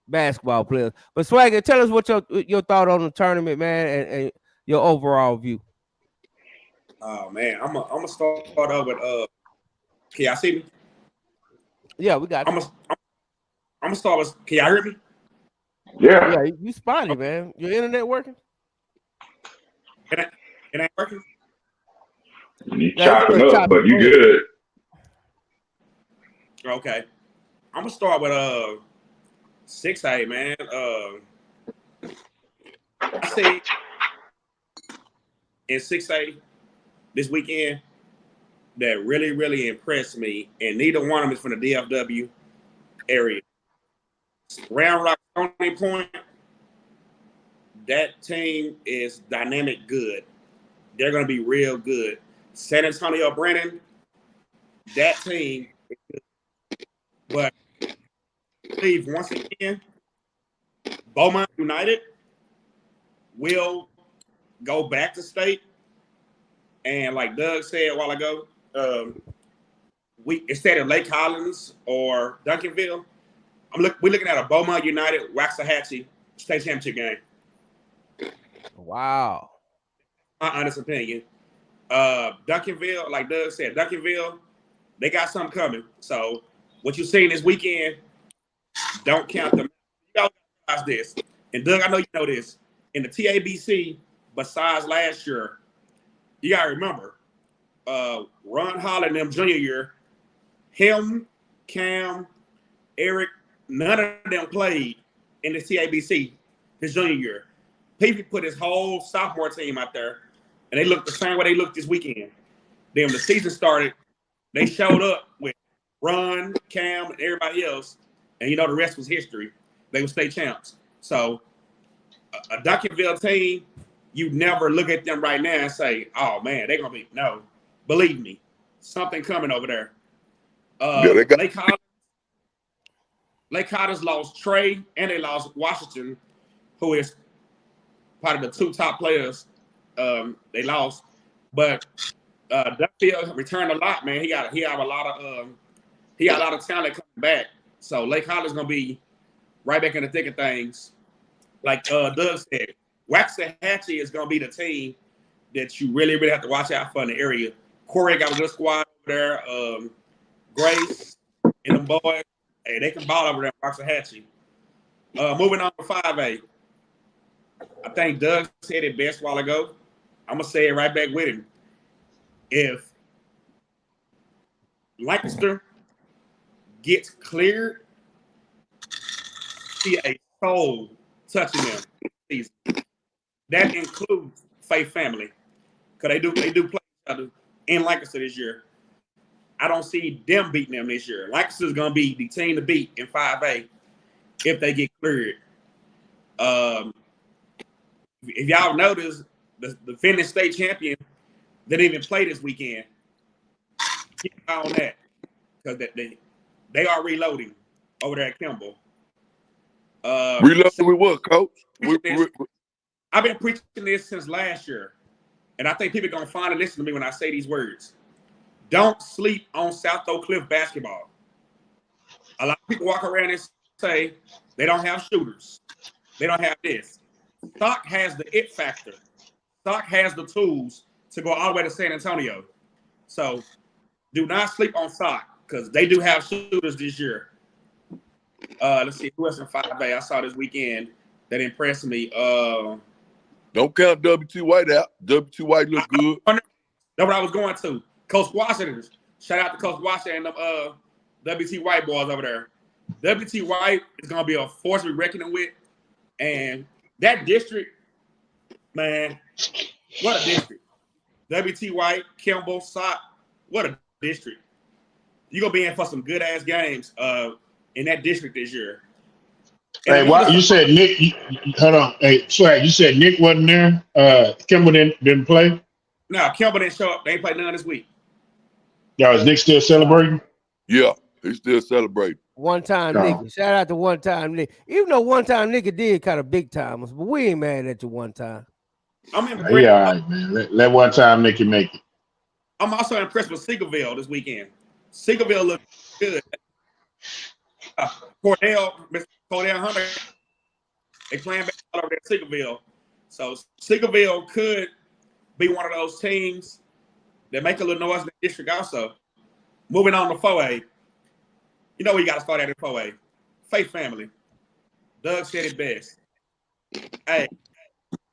basketball players. But Swagger, tell us what your thought on the tournament, man, and your overall view. Oh man, I'm gonna start out with can y'all see me? Yeah, we got. I'm gonna start with. Can y'all hear me? Yeah, you spotty, man. Your internet working? It ain't working. You chopping up, but you good. Okay, I'm gonna start with 6A, man. I say in 6A this weekend that really, really impressed me, and neither one of them is from the DFW area. Round Rock Stony Point, that team is dynamic good. They're going to be real good. San Antonio Brennan, that team is good. But I believe once again, Beaumont United will go back to state. And like Doug said a while ago, instead of Lake Collins or Duncanville, we're looking at a Beaumont United Waxahachie state championship game. Wow. My honest opinion. Duncanville, like Doug said, Duncanville, they got something coming. So what you're seeing this weekend, don't count them. You gotta realize this. And Doug, I know you know this. In the TABC, besides last year, you gotta remember, Ron Holland them junior year, him, Cam, Eric, none of them played in the TABC his junior year. Peavy put his whole sophomore team out there, and they looked the same way they looked this weekend. Then when the season started, they showed up with Ron, Cam, and everybody else, and you know the rest was history. They were state champs. So a Duncanville team, you never look at them right now and say, oh man, they're gonna be no. Believe me, something coming over there. Yeah, they got- Lake Cotter's lost Trey, and they lost Washington, who is part of the 2 top players. They lost, but Duffield returned a lot, man. He got a lot of talent coming back. So Lake Holland's gonna be right back in the thick of things. Like Doug said, Waxahachie is gonna be the team that you really, really have to watch out for in the area. Cory got a good squad over there. Grace and them boys, hey, they can ball over there in Waxahachie. Moving on to 5A. I think Doug said it best a while ago. I'm gonna say it right back with him. If Lancaster gets cleared, see a soul touching them this season. That includes Faith Family, because they do play each other in Lancaster this year. I don't see them beating them this year. Lancaster's gonna be the team to beat in 5A if they get cleared. If y'all notice, the defending state champion didn't even play this weekend. Keep an eye on that, because they are reloading over there at Kimball. Reloading with what, Coach? I've been preaching this since last year, and I think people are gonna finally listen to me when I say these words. Don't sleep on South Oak Cliff basketball. A lot of people walk around and say they don't have shooters. They don't have this. Stock has the it factor. Stock has the tools to go all the way to San Antonio. So do not sleep on Stock, because they do have shooters this year. Let's see who else in 5A I saw this weekend that impressed me. Don't count WT White out. WT White look good. That's what I was going to. Coach Washington. Shout out to Coach Washington and them WT White boys over there. WT White is going to be a force to be reckoning with. And that district, man, what a district. WT White, Kimball, Sock, what a district. You're going to be in for some good-ass games in that district this year. Hey, why you said Nick? Hold on. Hey, sorry, you said Nick wasn't there. Kimball didn't play. No, Kimball didn't show up. They ain't played none this week. Yeah, is Nick still celebrating? Yeah, he's still celebrating. One time nigga. Shout out to one time nigga. Even though one time nigga did kind of big timers, but we ain't mad at you one time. I'm impressed. Yeah, all right, man. Let one time make it. I'm also impressed with Seagoville this weekend. Seagoville looked good. Cordell Hunter, they playing back over there at Seagoville. So Seagoville could be one of those teams that make a little noise in the district also. Moving on to 4A. You know where you got to start at in 4A. Faith Family. Doug said it best. Hey,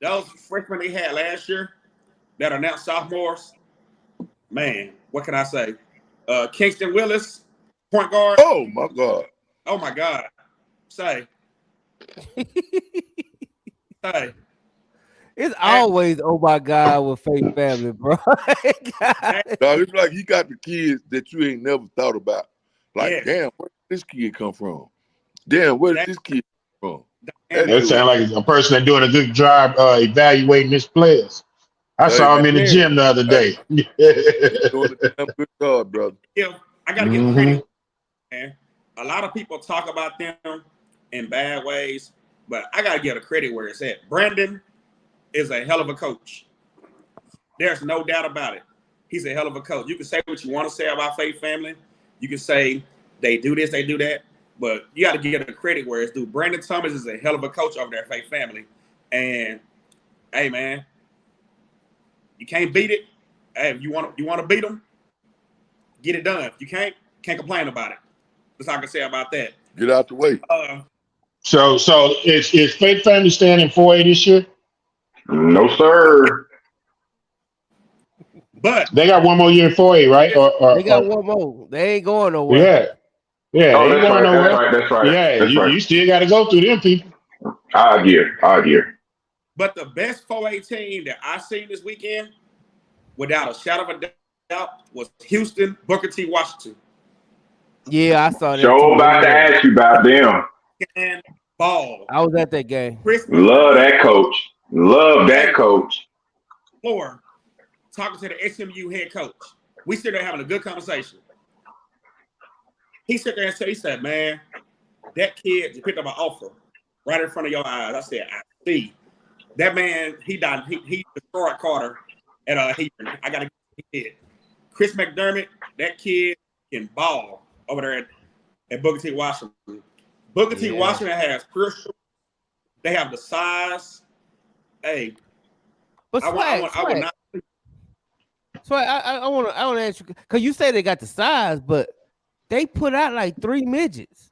those freshmen they had last year that are now sophomores, man, what can I say? Kingston Willis, point guard. Oh, my God. Oh, my God. Say. It's always, oh, my God, with Faith Family, bro. Dog, it's like you got the kids that you ain't never thought about. Like, damn, where did this kid come from? Damn, where did this kid come from? That sounds like a person that's doing a good job evaluating his players. I saw him in the gym the other day. Doing a damn good job, brother. Yeah, I got to give credit, man. A lot of people talk about them in bad ways, but I got to give the credit where it's at. Brandon is a hell of a coach. There's no doubt about it. He's a hell of a coach. You can say what you want to say about Faith Family. You can say they do this, they do that, but you got to give the credit where it's due. Brandon Thomas is a hell of a coach over there at Faith Family. And, hey, man, you can't beat it. Hey, if you want to beat them, get it done. If you can't complain about it. That's all I can say about that. Get out the way. So is Faith Family staying in 4A this year? No, sir. But they got one more year in 4A, right? Or they got one more. They ain't going nowhere. Yeah. Oh, they ain't going nowhere. That's right. Yeah, you still got to go through them people. I agree. But the best 4A team that I seen this weekend, without a shadow of a doubt, was Houston Booker T. Washington. Yeah, I saw that. So about to ask you about them. And ball. I was at that game. Love that coach. Love that coach. Floor talking to the SMU head coach. We sit there having a good conversation. He sit there and he said, man, that kid just picked up an offer right in front of your eyes. I said, I see. That man, he died. He destroyed Carter at Hebron. I got to get it. Chris McDermott, that kid can ball over there at Booker T. Washington. Booker T. Washington has pure shooters. They have the size. Hey, but I would not. So I want to ask you, because you say they got the size, but they put out like 3 midgets.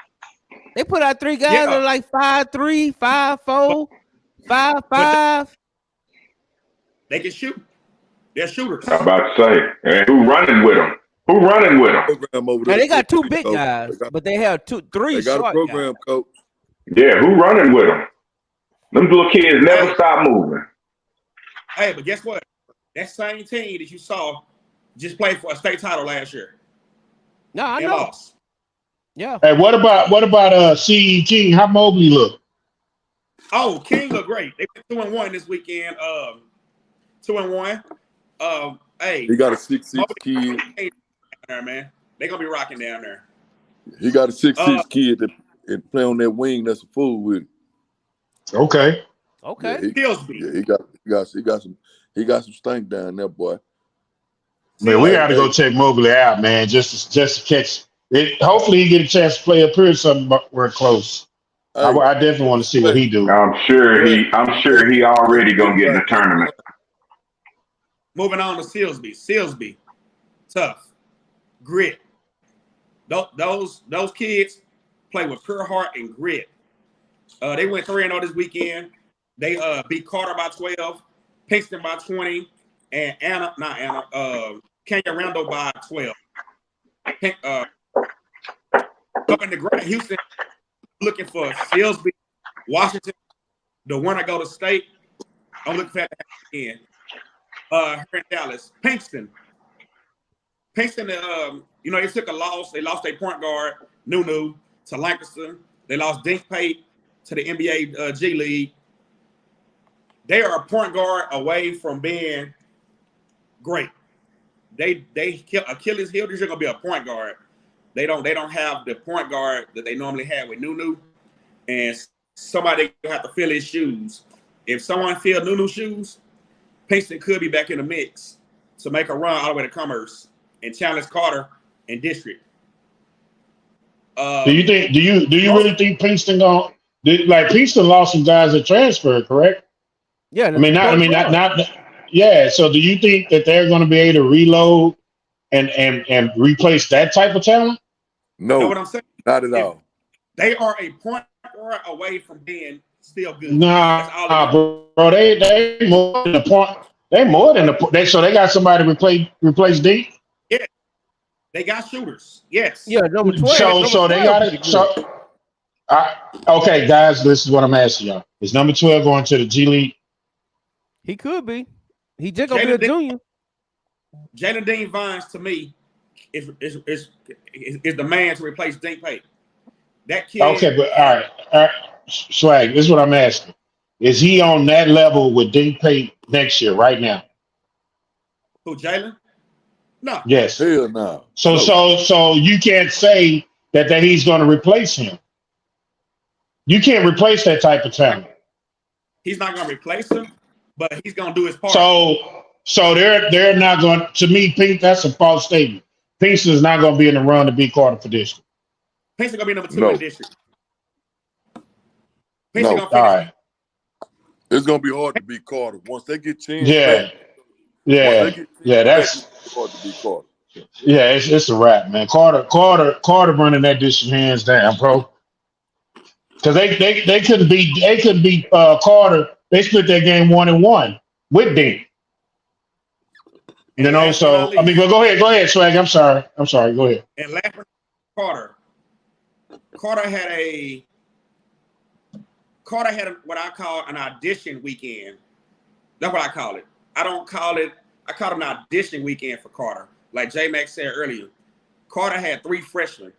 They put out 3 guys that are like 5'3", 5'4", 5'5". They can shoot. They're shooters. I'm about to say, and who running with them? Who running with them? Now they got 2 big guys, but they have 3 they got short a program, guys. coach. Yeah, who running with them? Them little kids never stop moving. Hey, but guess what? That same team that you saw just played for a state title last year. No, I know. Lost. Yeah. Hey, what about C.E. King? How Mobley look? Oh, King look great. They went 2-1 this weekend. 2-1. Hey, he got a 6'6" kid. There, man. They're gonna be rocking down there. He got a 6'6" kid that play on that wing. That's a fool with him. Okay. Okay. He got some stank down there, boy. Man, we got to go check Mobley out, man, just to catch it. Hopefully, he get a chance to play up here somewhere close. Hey, I definitely want to see what he do. I'm sure he already gonna get in the tournament. Moving on to Silsby. Silsby, tough, grit. Those kids play with pure heart and grit. They went 3-0 this weekend. They beat Carter by 12, Pinkston by 20, and Kenya Randall by 12. Up in the Grand Houston, looking for Silsby, Washington, the winner go to state. I'm looking for that to happen again. Here in Dallas, Pinkston, they took a loss. They lost their point guard, Nunu, to Lancaster. They lost Dink Pate to the NBA G League. They are a point guard away from being great. They Achilles heel. They're gonna be a point guard. They don't have the point guard that they normally have with Nunu, and somebody have to fill his shoes. If someone fill Nunu's shoes, Pinkston could be back in the mix to make a run all the way to Commerce and challenge Carter in district. Do you really think Pinkston gonna Pinkston lost some guys that transferred, correct? Yeah. Not. Yeah. So do you think that they're going to be able to reload and replace that type of talent? No, you know what I'm saying? Not at all. They are a point guard away from being still good. Nah, bro. They more than the point. They more than the point. So they got somebody to replace D. Yeah, they got shooters. Yes. Yeah, number 12. So they got it. Okay, guys, this is what I'm asking y'all. Is number 12 going to the G League? He could be. He just gonna be a junior. Jalen Dean Vines, to me, is the man to replace Dink Pate. That kid. Okay, but all right. Swag, this is what I'm asking. Is he on that level with Dink Pate next year, right now? Who, Jalen? No. Yes. Hell no. So you can't say that he's going to replace him. You can't replace that type of talent. He's not going to replace him, but he's going to do his part. So they're not going to me. Pink, that's a false statement. Pinkston's not going to be in the run to beat Carter for district. Pinkston going to be number 2 in the district. No. All right. It's going to be hard to beat Carter once they get changed. That's hard to beat Carter. Yeah, it's a wrap, man. Carter running that district hands down, bro. Because they couldn't beat Carter. They split that game 1-1 with Dean. So I mean, go ahead, Swag. I'm sorry. Go ahead. And last Carter had what I call an audition weekend. That's what I call it. I call it an audition weekend for Carter. Like J-Max said earlier, Carter had 3 freshmen.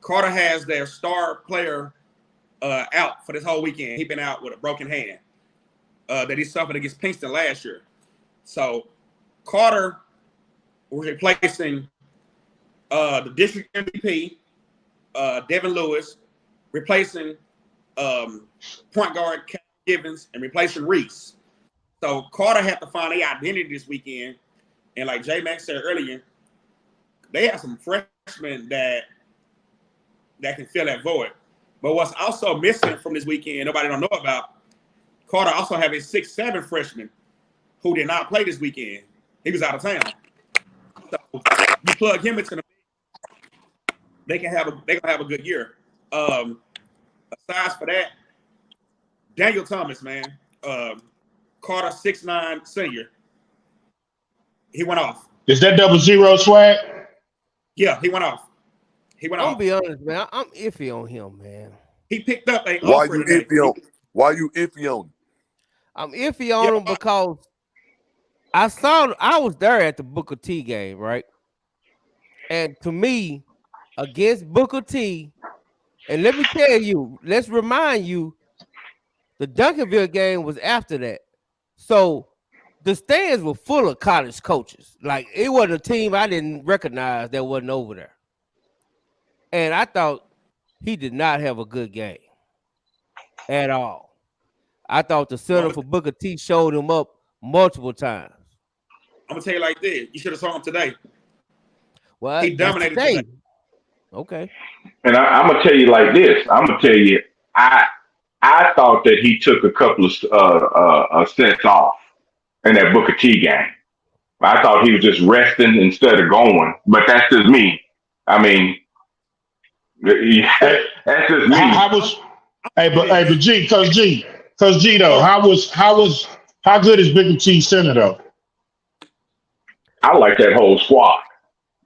Carter has their star player out for this whole weekend. He's been out with a broken hand that he suffered against Pinkston last year. So Carter was replacing the district MVP, Devin Lewis, replacing point guard Kevin Givens, and replacing Reese. So Carter had to find their identity this weekend. And like J Max said earlier, they have some freshmen that can fill that void. But what's also missing from this weekend, nobody don't know about, Carter also have a 6'7" freshman who did not play this weekend. He was out of town. So you plug him into the they gonna have a good year. Aside for that, Daniel Thomas, man, Carter 6'9" senior. He went off. Is that 00 swag? Yeah, he went off. I'm gonna be honest, man. I'm iffy on him, man. He picked up a Why offer you today. iffy on? Why you iffy on him? I'm iffy on him because I was there at the Booker T game, right? And to me, against Booker T, and let me tell you, let's remind you, the Duncanville game was after that. So the stands were full of college coaches. Like, it wasn't a team I didn't recognize that wasn't over there. And I thought he did not have a good game at all. I thought the center for Booker T showed him up multiple times. I'm gonna tell you like this: you should have saw him today. Well, he dominated today. Okay. And I'm gonna tell you like this. I'm gonna tell you, I thought that he took a couple of sets off in that Booker T game. I thought he was just resting instead of going. But that's just me. I mean, that's just me. But G, Coach G though, how good is Booker T center though? I like that whole squad.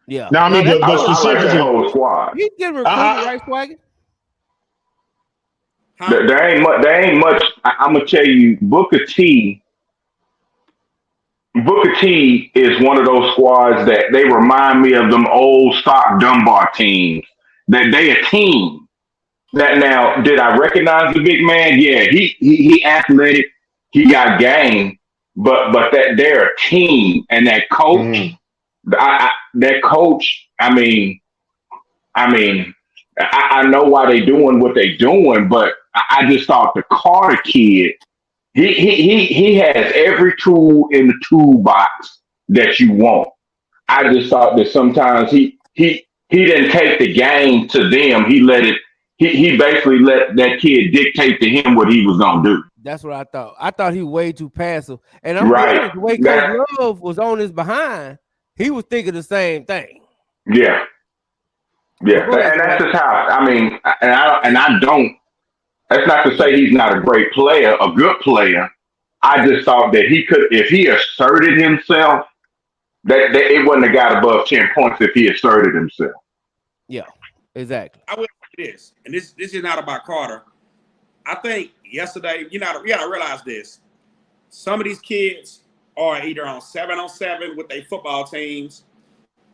Yeah. Now I mean, but specifically, I like that whole squad. He's getting recruited, right, Swaggy? There ain't much. I'm gonna tell you, Booker T is one of those squads that they remind me of them old stock Dunbar teams. That they a team. That now, did I recognize the big man? Yeah, he athletic, he got game, but that they're a team, and that coach, that coach. I mean, I know why they doing what they doing, but I just thought the Carter kid, he has every tool in the toolbox that you want. I just thought that sometimes he didn't take the game to them. He let it. He basically let that kid dictate to him what he was gonna do. That's what I thought. I thought he was way too passive. And I'm right. The way Coach Love was on his behind, he was thinking the same thing. Yeah. Yeah, and that's just how. I mean, and I don't. That's not to say he's not a great player, a good player. I just thought that he could, if he asserted himself, that it wouldn't have got above 10 points if he asserted himself. Yeah, exactly. I will say this, and this is not about Carter. I think yesterday, we gotta realize this. Some of these kids are either on 7-on-7 with their football teams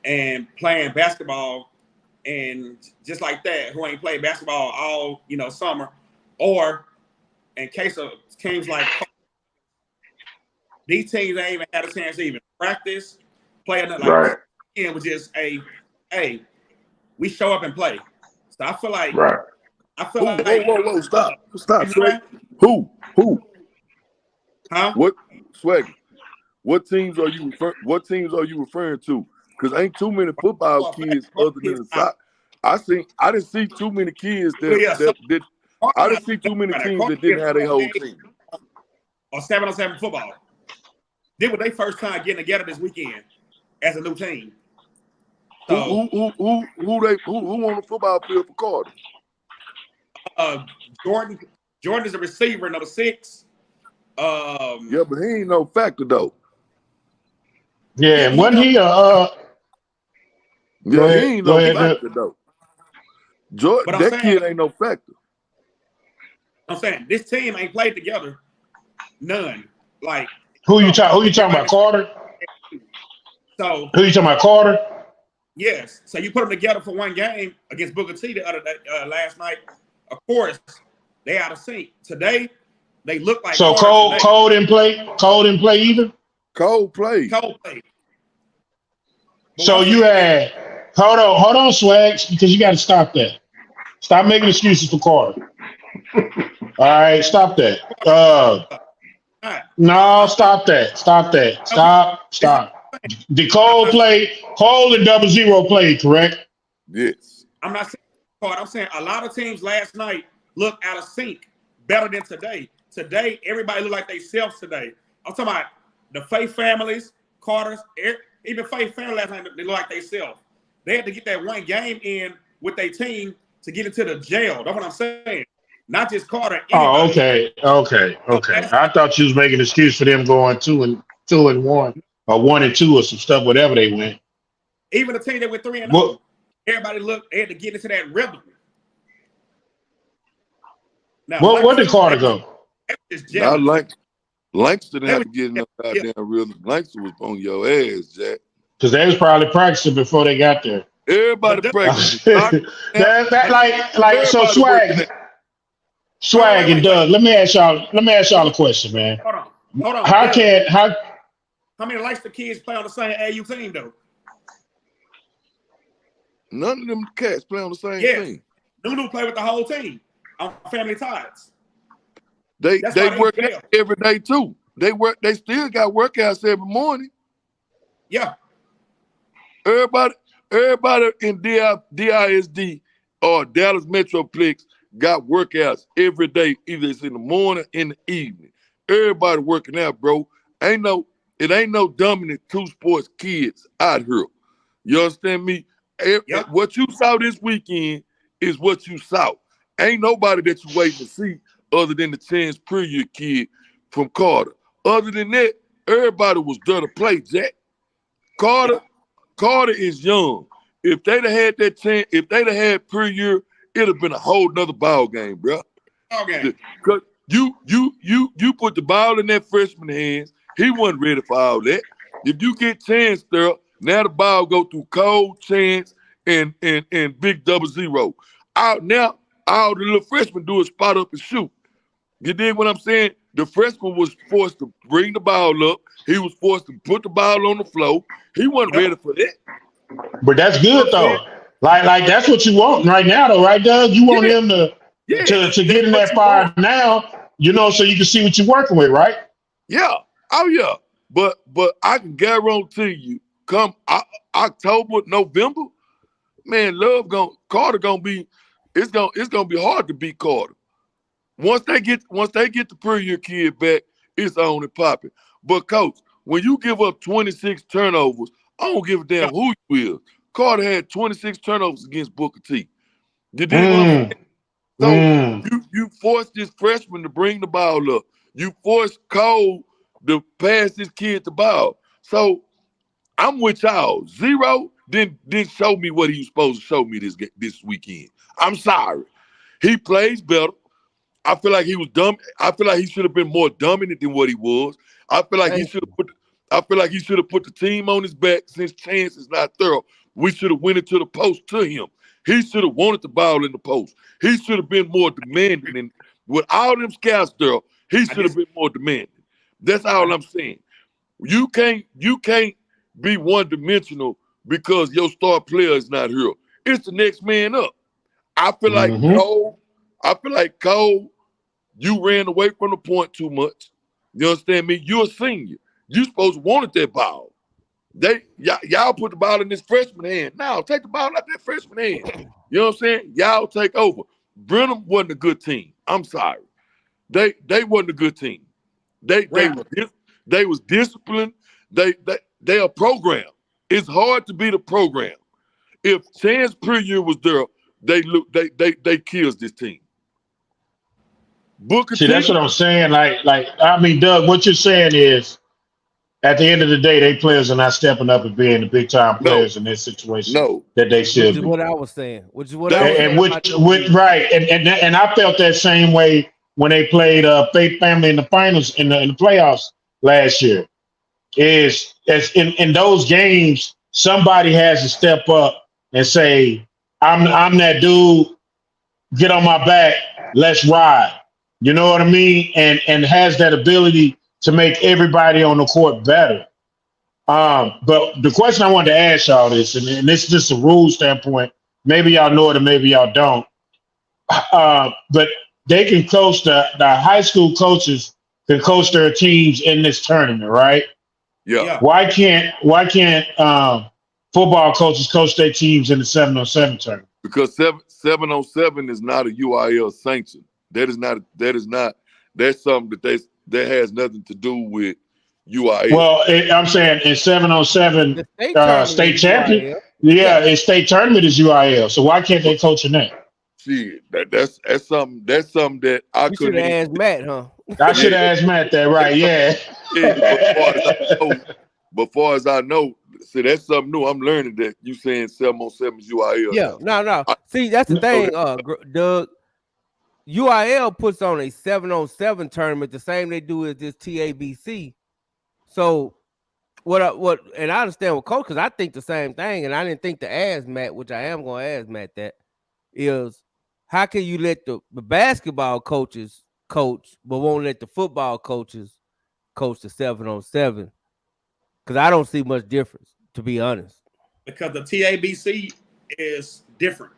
and playing basketball, and just like that, who ain't played basketball all summer, or in case of teams like these teams ain't even had a chance to even practice, play another right. It was just hey, we show up and play. So I feel like right. Whoa, stop, Swag. Who? Huh? What, Swag? What teams are you referring to? Because ain't too many football kids other than the soccer. I didn't see too many kids that did. I didn't see too many teams that didn't have their whole team. Or 7-on-7 football. Did what they first time getting together this weekend as a new team. So, who on the football field for Carter? Jordan is a receiver, number 6. Yeah, but he ain't no factor though. Yeah, when he he ain't no factor though. Jordan, that kid ain't no factor. I'm saying this team ain't played together. None. Like who you talking about, Carter? So who you talking about, Carter? Yes. So you put them together for one game against Booker T the other day, last night. Of course, they out of sync. Today, they look like so Cole didn't play. Cole didn't play either. Cole played. So you had hold on, Swags, because you got to stop that. Stop making excuses for Carter. All right, stop that. No, stop that. Stop. Did Cole play? Cole and 00 played, correct? Yes. I'm not saying Carter. I'm saying a lot of teams last night look out of sync better than today. Today, everybody look like they self today. I'm talking about the Faith families, Carter's, even Faith family last night, they look like they self. They had to get that one game in with their team to get into the jail. That's what I'm saying. Not just Carter. Anybody. Oh, okay. I thought you was making an excuse for them going 2-1 or 1-2 or some stuff, whatever they went. Even the team that went 3-0, everybody looked. They had to get into that rhythm. Now, where did Carter go? Now, Langston had to get in that goddamn rhythm. Langston was on your ass, Jack. Because they was probably practicing before they got there. Everybody practicing. So Swag and Doug, let me ask y'all a question, man. Hold on. How many Langston kids play on the same AU team though? None of them cats play on the same team. Nunu play with the whole team on family ties. They work out every day too. They still got workouts every morning. Yeah. Everybody in DISD or Dallas Metroplex got workouts every day. Either it's in the morning, in the evening. Everybody working out, bro. It ain't no dominant two sports kids out here. You understand me? Yep. What you saw this weekend is what you saw. Ain't nobody that you waiting to see other than the Chance Puryear kid from Carter. Other than that, everybody was there to play, Jack. Carter is young. If they'd have had that chance, if they'd have had Puryear, it'd have been a whole nother ball game, bro. Okay. Because you put the ball in that freshman hands. He wasn't ready for all that. If you get Chance there, now the ball go through Cole, Chance, and Big 00. Now all the little freshmen do is spot up and shoot. You dig what I'm saying? The freshman was forced to bring the ball up. He was forced to put the ball on the floor. He wasn't ready for that. But that's good though. Like that's what you want right now, though, right, Doug? You want him to get in that fire now, so you can see what you're working with, right? Yeah. Oh yeah. But I can guarantee you, come October, November, man, Carter gonna be. It's gonna be hard to beat Carter. Once they get the Puryear kid back, it's on and popping. But coach, when you give up 26 turnovers, I don't give a damn who you is. Carter had 26 turnovers against Booker T. You did what I'm saying? So you forced this freshman to bring the ball up. You forced Cole to pass this kid the ball. So I'm with y'all. 0 didn't show me what he was supposed to show me this weekend. I'm sorry. He plays better. I feel like he was dumb. I feel like he should have been more dominant than what he was. I feel like he should have put the team on his back since Chance is not thorough. We should have went into the post to him. He should have wanted the ball in the post. He should have been more demanding. And with all them scouts there, he should have been more demanding. That's all I'm saying. You can't be one-dimensional because your star player is not here. It's the next man up. I feel like Cole, you ran away from the point too much. You understand me? You're a senior. You supposed to wanted that ball. Y'all put the ball in this freshman hand. Now take the ball out that freshman hand. You know what I'm saying? Y'all take over. Brenham wasn't a good team. I'm sorry. They wasn't a good team. They was disciplined. They are programmed. It's hard to beat a program. If Chance Puryear was there, they kills this team. See, that's what I'm saying. Doug, what you're saying is, at the end of the day, they players are not stepping up and being the big time players in this situation. That they should. Which is what I was saying. Right, and I felt that same way when they played Faith Family in the finals in the playoffs last year. Is in those games, somebody has to step up and say, I'm that dude, get on my back, let's ride. You know what I mean? And has that ability to make everybody on the court better. But the question I wanted to ask y'all is, and this is just a rule standpoint. Maybe y'all know it, or maybe y'all don't. But they can coach the high school coaches can coach their teams in this tournament, right? Yeah. Why can't football coaches coach their teams in the 7-on-7 tournament? Because 7-on-7 is not a UIL sanction. That's something that has nothing to do with UIL. Well, I'm saying in 7-on-7 state champion, it's state tournament is UIL. So why can't they coach in that? See, that's something that I should have asked Matt, huh? I should have asked Matt that, right? Yeah. But far as I know, see, that's something new. I'm learning that you saying 7-on-7 is UIL. Yeah, no. See, that's the thing, Doug. UIL puts on a 7-on-7 tournament, the same they do as this TABC. So and I understand what coach, because I think the same thing, and I didn't think to ask Matt, which I am going to ask Matt that, is how can you let the basketball coaches coach, but won't let the football coaches coach the 7-on-7? Because I don't see much difference, to be honest. Because the TABC is different.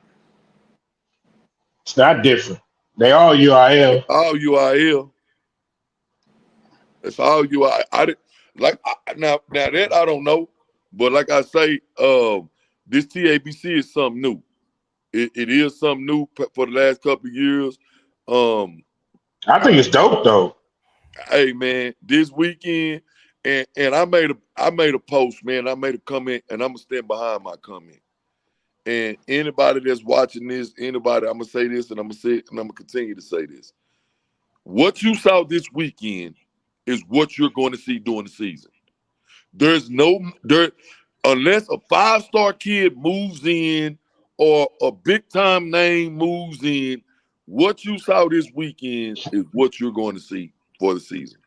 It's not different. They all UIL. All UIL. It's all UIL. Now that I don't know, but like I say, this TABC is something new. It is something new for the last couple of years. I think it's dope though. Hey man, this weekend, and I made a post, man. I made a comment, and I'm gonna stand behind my comment. And anybody that's watching this, I'm gonna say this, and I'm gonna say it, and I'm gonna continue to say this. What you saw this weekend is what you're going to see during the season. Unless a 5-star kid moves in or a big time name moves in, what you saw this weekend is what you're going to see for the season.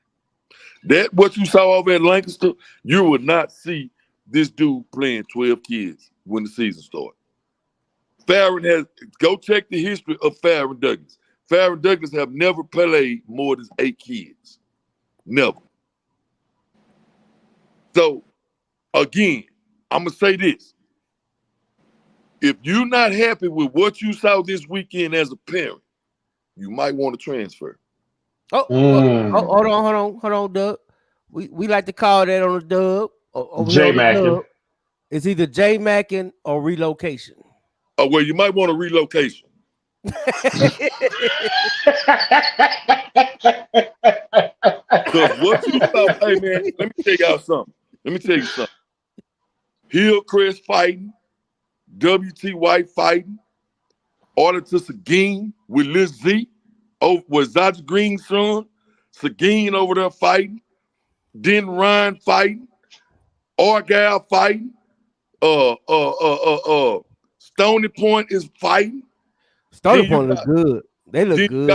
That what you saw over at Lancaster, you would not see this dude playing 12 kids when the season starts. Go check the history of Farron Douglas. Farron Douglas have never played more than 8 kids. Never. So, again, I'm going to say this. If you're not happy with what you saw this weekend as a parent, you might want to transfer. Hold on, Doug. We like to call that on the Dub. J-Mackin. It's either J-Mackin or relocation. Oh, well, you might want a relocation. Because what you thought, hey man, let me tell y'all something. Hillcrest fighting, WT White fighting, Auditor Seguin with Liz Z, with Zach Green's son, Seguin over there fighting, Den Ryan fighting, Argyle fighting, Stony Point is fighting. Stony Point looks good. They look good.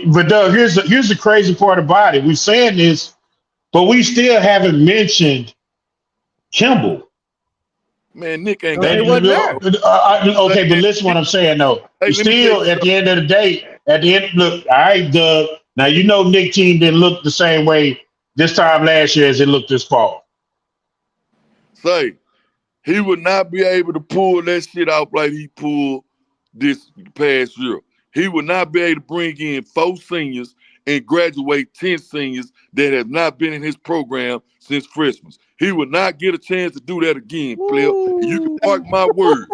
But Doug, here's the crazy part about it. We're saying this, but we still haven't mentioned Kimball. Man, Nick ain't got okay, but listen what I'm saying though. Hey, still at the end of the day, look, all right, Doug. Now you know Nick team didn't look the same way this time last year as it looked this fall. Say, he would not be able to pull that shit out like he pulled this past year. He would not be able to bring in 4 seniors and graduate 10 seniors that have not been in his program since Christmas. He would not get a chance to do that again, player. You can mark my word.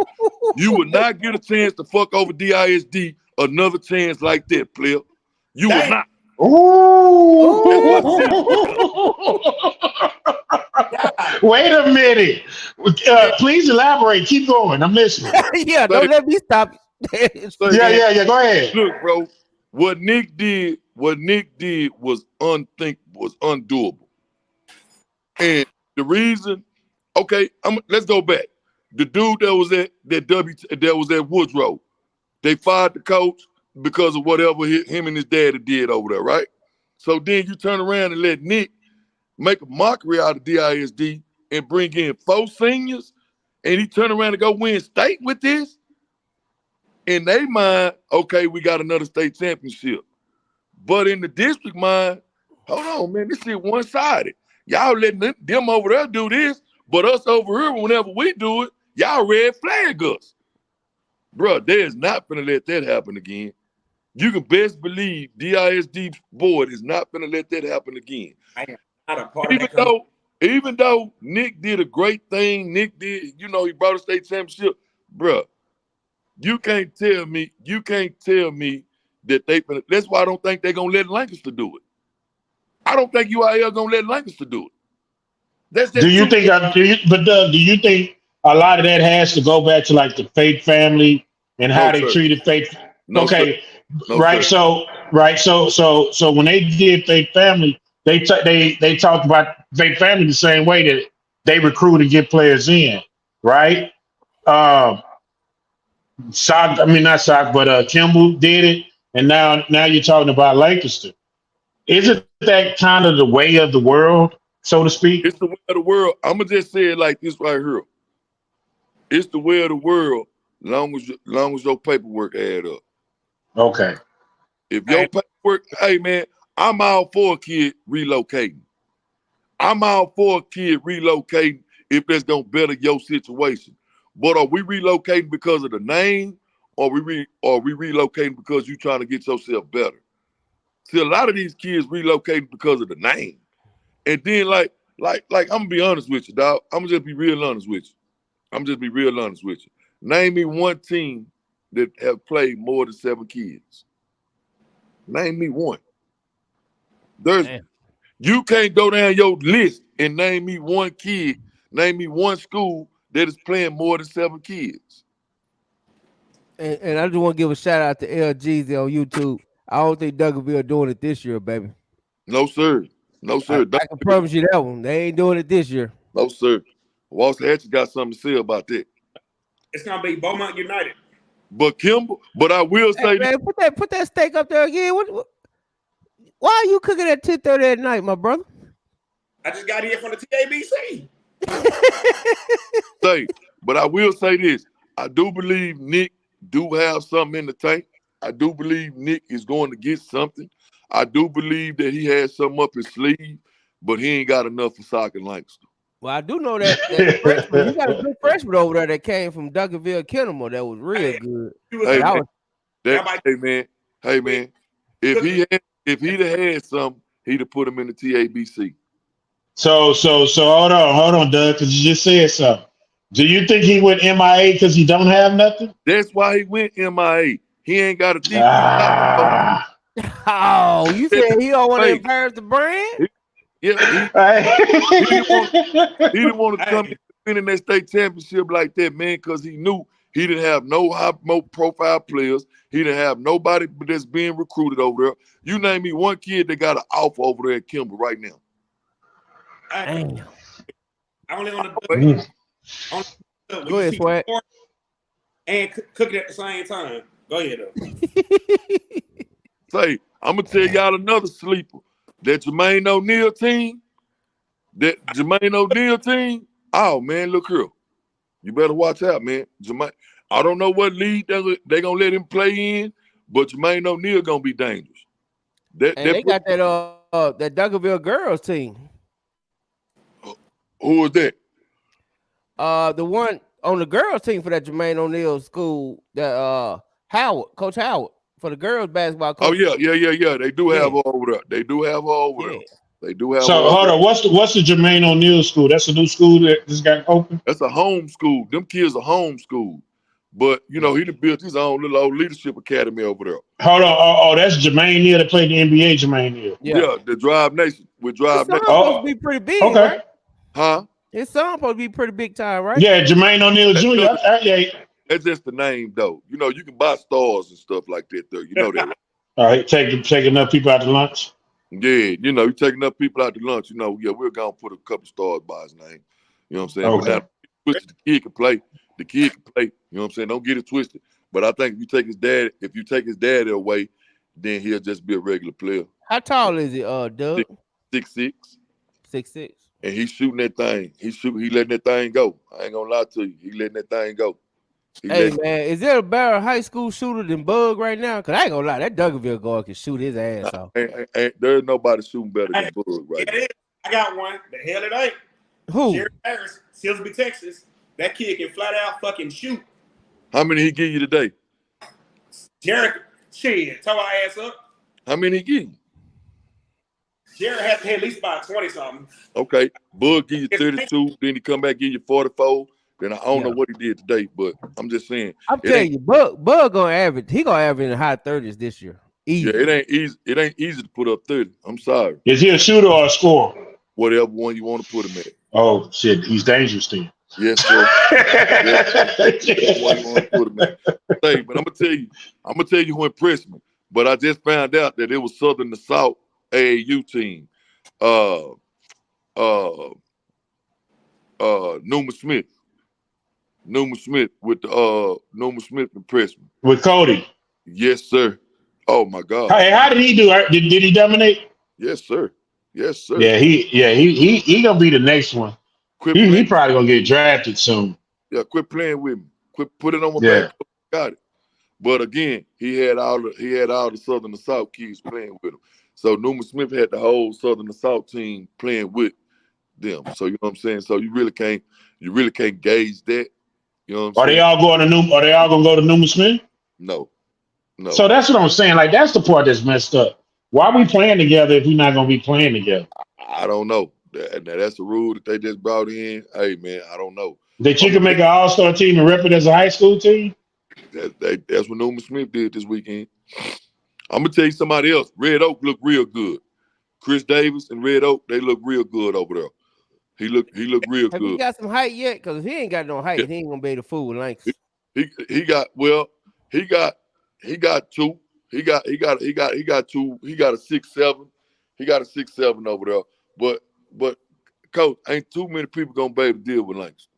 You would not get a chance to fuck over DISD another chance like that, player. You would not. Wait a minute. Please elaborate. Keep going. I'm listening. Yeah, don't let me stop. Yeah. Go ahead. Look, bro. What Nick did was undoable. And the reason, okay, let's go back. The dude that was at Woodrow, they fired the coach because of whatever him and his daddy did over there, right? So then you turn around and let Nick make a mockery out of DISD and bring in 4 seniors, and he turn around and go win state with this? In their mind, okay, we got another state championship. But in the district mind, hold on, man, this shit one-sided. Y'all letting them over there do this, but us over here, whenever we do it, y'all red flag us. Bro, they is not gonna let that happen again. You can best believe DISD board is not gonna let that happen again. I am not a part of that. Even though Nick did a great thing, Nick did, he brought a state championship, bro. You can't tell me that that's why I don't think they're gonna let Lancaster do it. I don't think UIL gonna let Lancaster do it. Do you think a lot of that has to go back to like the Faith family and how they treated Faith? No, okay, no, right. Sir. So when they did Faith family, they talked about Faith family the same way that they recruit and get players in, right? Kimball did it, and now you're talking about Lancaster. Isn't that kind of the way of the world, so to speak? It's the way of the world. I'm gonna just say it like this right here. It's the way of the world, long as your paperwork add up. Okay. If your paperwork, hey man, I'm all for a kid relocating. I'm all for a kid relocating if that's gonna better your situation. But are we relocating because of the name, or we relocating because you trying to get yourself better? See, a lot of these kids relocating because of the name. And then like I'm gonna be honest with you, dog. I'm gonna just be real honest with you. Name me one team that have played more than 7 kids. Name me one. You can't go down your list and name me one kid, name me one school that is playing more than 7 kids. And I just want to give a shout out to LGZ on YouTube. I don't think Duncanville doing it this year, baby. No, sir. No, sir. I can promise you that one. They ain't doing it this year. No, sir. Walter Hatch got something to say about that. It's gonna be Beaumont United. But I will say, man, put that steak up there again. Why are you cooking at 10:30 at night, my brother? I just got here from the TABC. But I will say this. I do believe Nick do have something in the tank. I do believe Nick is going to get something. I do believe that he has something up his sleeve, but he ain't got enough for soccer Lancaster. Well, I do know that freshman, you got a good freshman over there that came from Duncanville, Kennemer that was real good. Hey man, if he'd have had something, he'd have put him in the TABC. So hold on, Doug, because you just said something. Do you think he went MIA because he don't have nothing? That's why he went MIA. He ain't got a TV. Oh, you said he don't want to embarrass the brand? He didn't want to come in that state championship like that, man, because he knew he didn't have no high profile players. He didn't have nobody that's being recruited over there. You name me one kid that got an offer over there at Kimball right now. Damn. Only on the Go ahead, Swag. And cooking at the same time. Go ahead, though. I'm gonna tell y'all another sleeper. That Jermaine O'Neal team. Oh man, look here. You better watch out, man. I don't know what league they gonna let him play in, but Jermaine O'Neal gonna be dangerous. They got that Duncanville girls team. Who is that? The one on the girls team for that Jermaine O'Neal school, that Coach Howard for the girls basketball coach. Oh yeah. They do have her over there. They do have her over there. They do have. So hold on, what's the Jermaine O'Neal school? That's a new school that just got open. That's a home school. Them kids are home school. But he done built his own little old leadership academy over there. Hold on. Oh, that's Jermaine Neal that played the NBA. Jermaine Neal. Yeah, the Drive Nation with Drive Nation. Supposed to be pretty big. Okay. Right? Huh? His son supposed to be pretty big time, right? Yeah, Jermaine O'Neal Jr. That's just the name, though. You can buy stars and stuff like that, though. You know that. All right, take enough people out to lunch. Yeah, you take enough people out to lunch. We're gonna put a couple stars by his name. You know what I'm saying? Okay. But the kid can play. The kid can play. You know what I'm saying? Don't get it twisted. But I think if you take his dad away, then he'll just be a regular player. How tall is he, Doug? 6'6". 6'6". And he's shooting that thing. He letting that thing go. I ain't gonna lie to you. He letting that thing go. Man, is there a better high school shooter than Bug right now? Because I ain't gonna lie, that Duncanville guard can shoot his ass off. There's nobody shooting better than Bug right now. I got one. The hell it ain't. Who? Jerry Harris, Silsby, Texas. That kid can flat out fucking shoot. How many he give you today? Jerry, shit, tore our ass up. How many he give you? Jerry has to hit at least about 20 something. Okay, Bug give you 32, then he come back give you 44. Then I don't know what he did today, but I'm just saying. I'm telling you, Bug gonna average. He gonna average in the high 30s this year. Easy. Yeah, it ain't easy. It ain't easy to put up 30. I'm sorry. Is he a shooter or a scorer? Whatever one you want to put him at. Oh shit, he's dangerous then. Yes, sir. Yes. What you want to put him at. Hey, but I'm gonna tell you who impressed me. But I just found out that it was Southern the South AAU team. Numa Smith. Numa Smith with the Numa Smith impressed me. With Cody. Yes, sir. Oh my God. Hey, how did he do? Did he dominate? Yes, sir. Yes, sir. Yeah, he gonna be the next one. He probably gonna get drafted soon. Yeah, quit playing with me. Quit put it on my back. Got it. But again, he had all the Southern and South kids playing with him. So Numa Smith had the whole Southern and South team playing with them. So you know what I'm saying? So you really can't gauge that. You know what I'm saying? Are they all gonna go to Numa Smith? No. So that's what I'm saying. Like that's the part that's messed up. Why are we playing together if we're not gonna be playing together? I don't know. That's a rule that they just brought in. Hey man, I don't know. That you can make an all-star team and rep it as a high school team? That's what Numa Smith did this weekend. I'm gonna tell you somebody else. Red Oak looked real good. Chris Davis and Red Oak, they look real good over there. He looked real good. Have he got some height yet? Because if he ain't got no height, he ain't gonna be able to fool with Langston. He got two. He got two. He got a 6'7". He got a 6'7" over there. But coach, ain't too many people gonna be able to deal with Langston.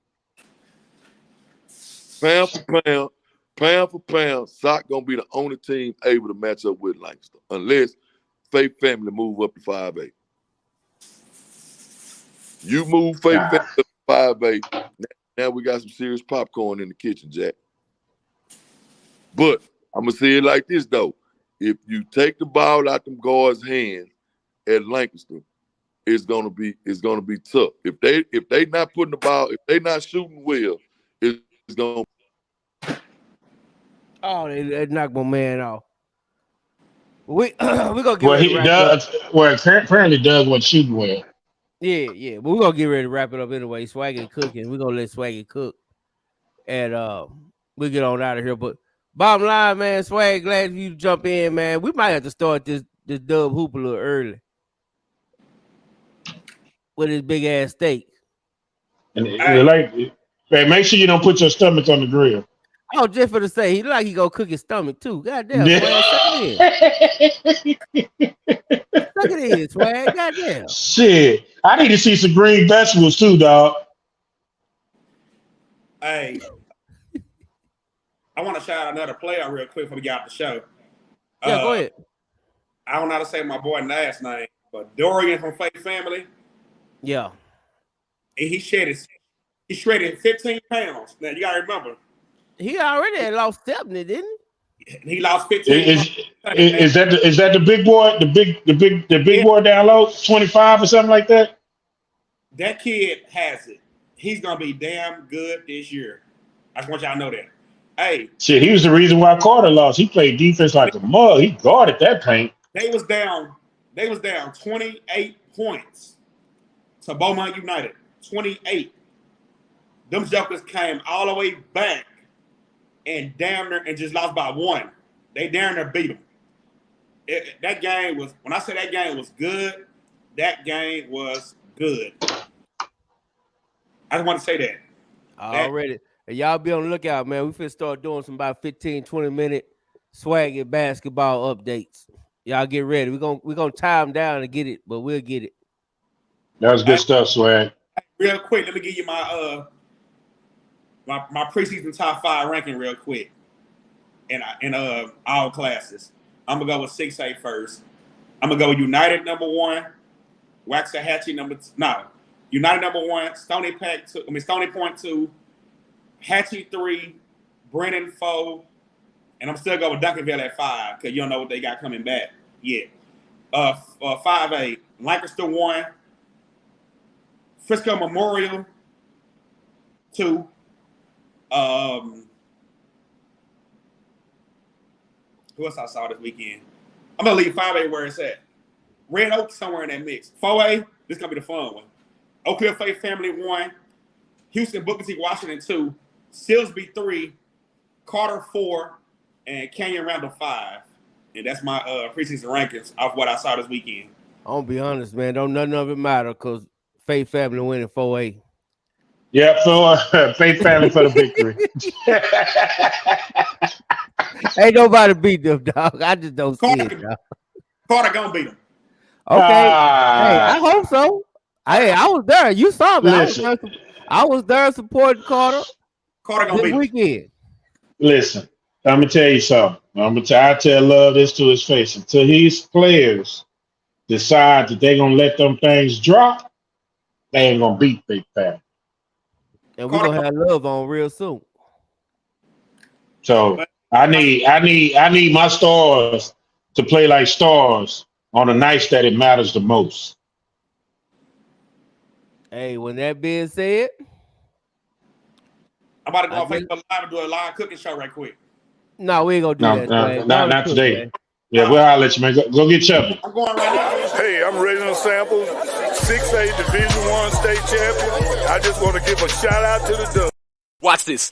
Pound for pound, Sock gonna be the only team able to match up with Langston, unless Faith Family move up to 5'8". You move Faith Family up to 5'8". Now we got some serious popcorn in the kitchen, Jack. But I'm gonna say it like this though: if you take the ball out them guards' hands at Lancaster, it's gonna be tough. If they not putting the ball, if they not shooting well, it's gonna. Oh, they knocked my man off. We gonna get ready to wrap up. Well, apparently Doug wasn't shooting well. Yeah. But we're gonna get ready to wrap it up anyway. Swaggy cooking. We're gonna let Swaggy cook. And we'll get on out of here. But bottom line, man, Swag, glad you to jump in, man. We might have to start this dub hoop a little early with his big ass steak. And make sure you don't put your stomach on the grill. Oh, just for to say, he look like he gonna cook his stomach too. Goddamn, Swag, suck it in, Swag. Goddamn. Shit, I need to see some green vegetables too, dog. Hey, I want to shout out another player real quick before we get out the show. Yeah, go ahead. I don't know how to say my boy last name, but Dorian from Faith Family. Yeah. And he shredded 15 pounds. Now you gotta remember. He already had lost 70, didn't he? He lost 15. Is that the big boy? The big boy down low, 25 or something like that? That kid has it. He's gonna be damn good this year. I just want y'all to know that. Hey, shit, he was the reason why Carter lost. He played defense like a mug. He guarded that paint. They was down 28 points to Beaumont United. 28. Them jokers came all the way back and damn near and just lost by 1. They damn near beat them. That game was, when I say that game was good, that game was good. I just want to say that. Already. And y'all be on the lookout, man. We finna start doing some about 15, 20-minute swag and basketball updates. Y'all get ready. We're gonna tie them down to get it, but we'll get it. That was good stuff, Swag. Real quick, let me give you my my preseason top 5 ranking real quick. In all classes. I'm gonna go with 6A first. I'm gonna go with United number 1, Waxahachie United number 1, Stony Point 2, Hatchie 3, Brennan 4, and I'm still going with Duncanville at 5 because you don't know what they got coming back yet. 5A, Lancaster 1, Frisco Memorial 2. Who else I saw this weekend? I'm gonna leave 5A where it's at. Red Oak somewhere in that mix. 4A, this is gonna be the fun one. Oak Hill Faith Family 1, Houston Booker T Washington 2, Silsby 3, Carter 4, and Canyon Randall 5. And that's my preseason rankings of what I saw this weekend. I'm gonna be honest, man. Don't nothing of it matter because Faith Family winning 4A. Yeah, so Faith Family for the victory. Ain't nobody beat them, dog. I just don't see it, dog. Carter gonna beat them. Okay. Hey, I hope so. Hey, I was there. You saw me. I was there supporting Carter. Carter gonna beat weekend. Listen, I'm gonna tell you something. I tell Love this to his face. Until his players decide that they're gonna let them things drop, they ain't gonna beat Big Family. And we're gonna have Love on real soon. So I need my stars to play like stars on the nights that it matters the most. Hey, when that being said, I'm about to go on Facebook Live and do a live cooking show right quick. No, we ain't gonna do that. Not today. Man. Yeah, well, I'll let you, man. Go get chubby. I'm going right now. Hey, I'm Reginald Samples, 6A Division I state champion. I just want to give a shout out to the Dubs. Watch this.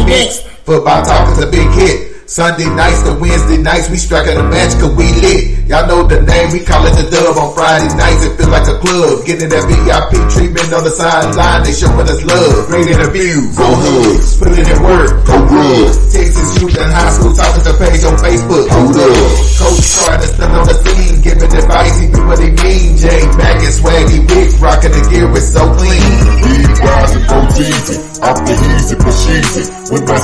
Next, football talk is a big hit. Sunday nights to Wednesday nights, we striking a match cause we lit. Y'all know the name, we call it the Dub. On Friday nights, it feel like a club. Getting that VIP treatment on the sideline, they showing us love. Great interviews, go hugs, putting in work, go good. Texas youth and high school talking to page on Facebook, hold up. Coach trying to stand on the scene, giving advice, he do what he mean. Jay Mack and Swaggy Big, rocking the gear, it's so clean. Big guys and go easy, off the easy, push easy. With my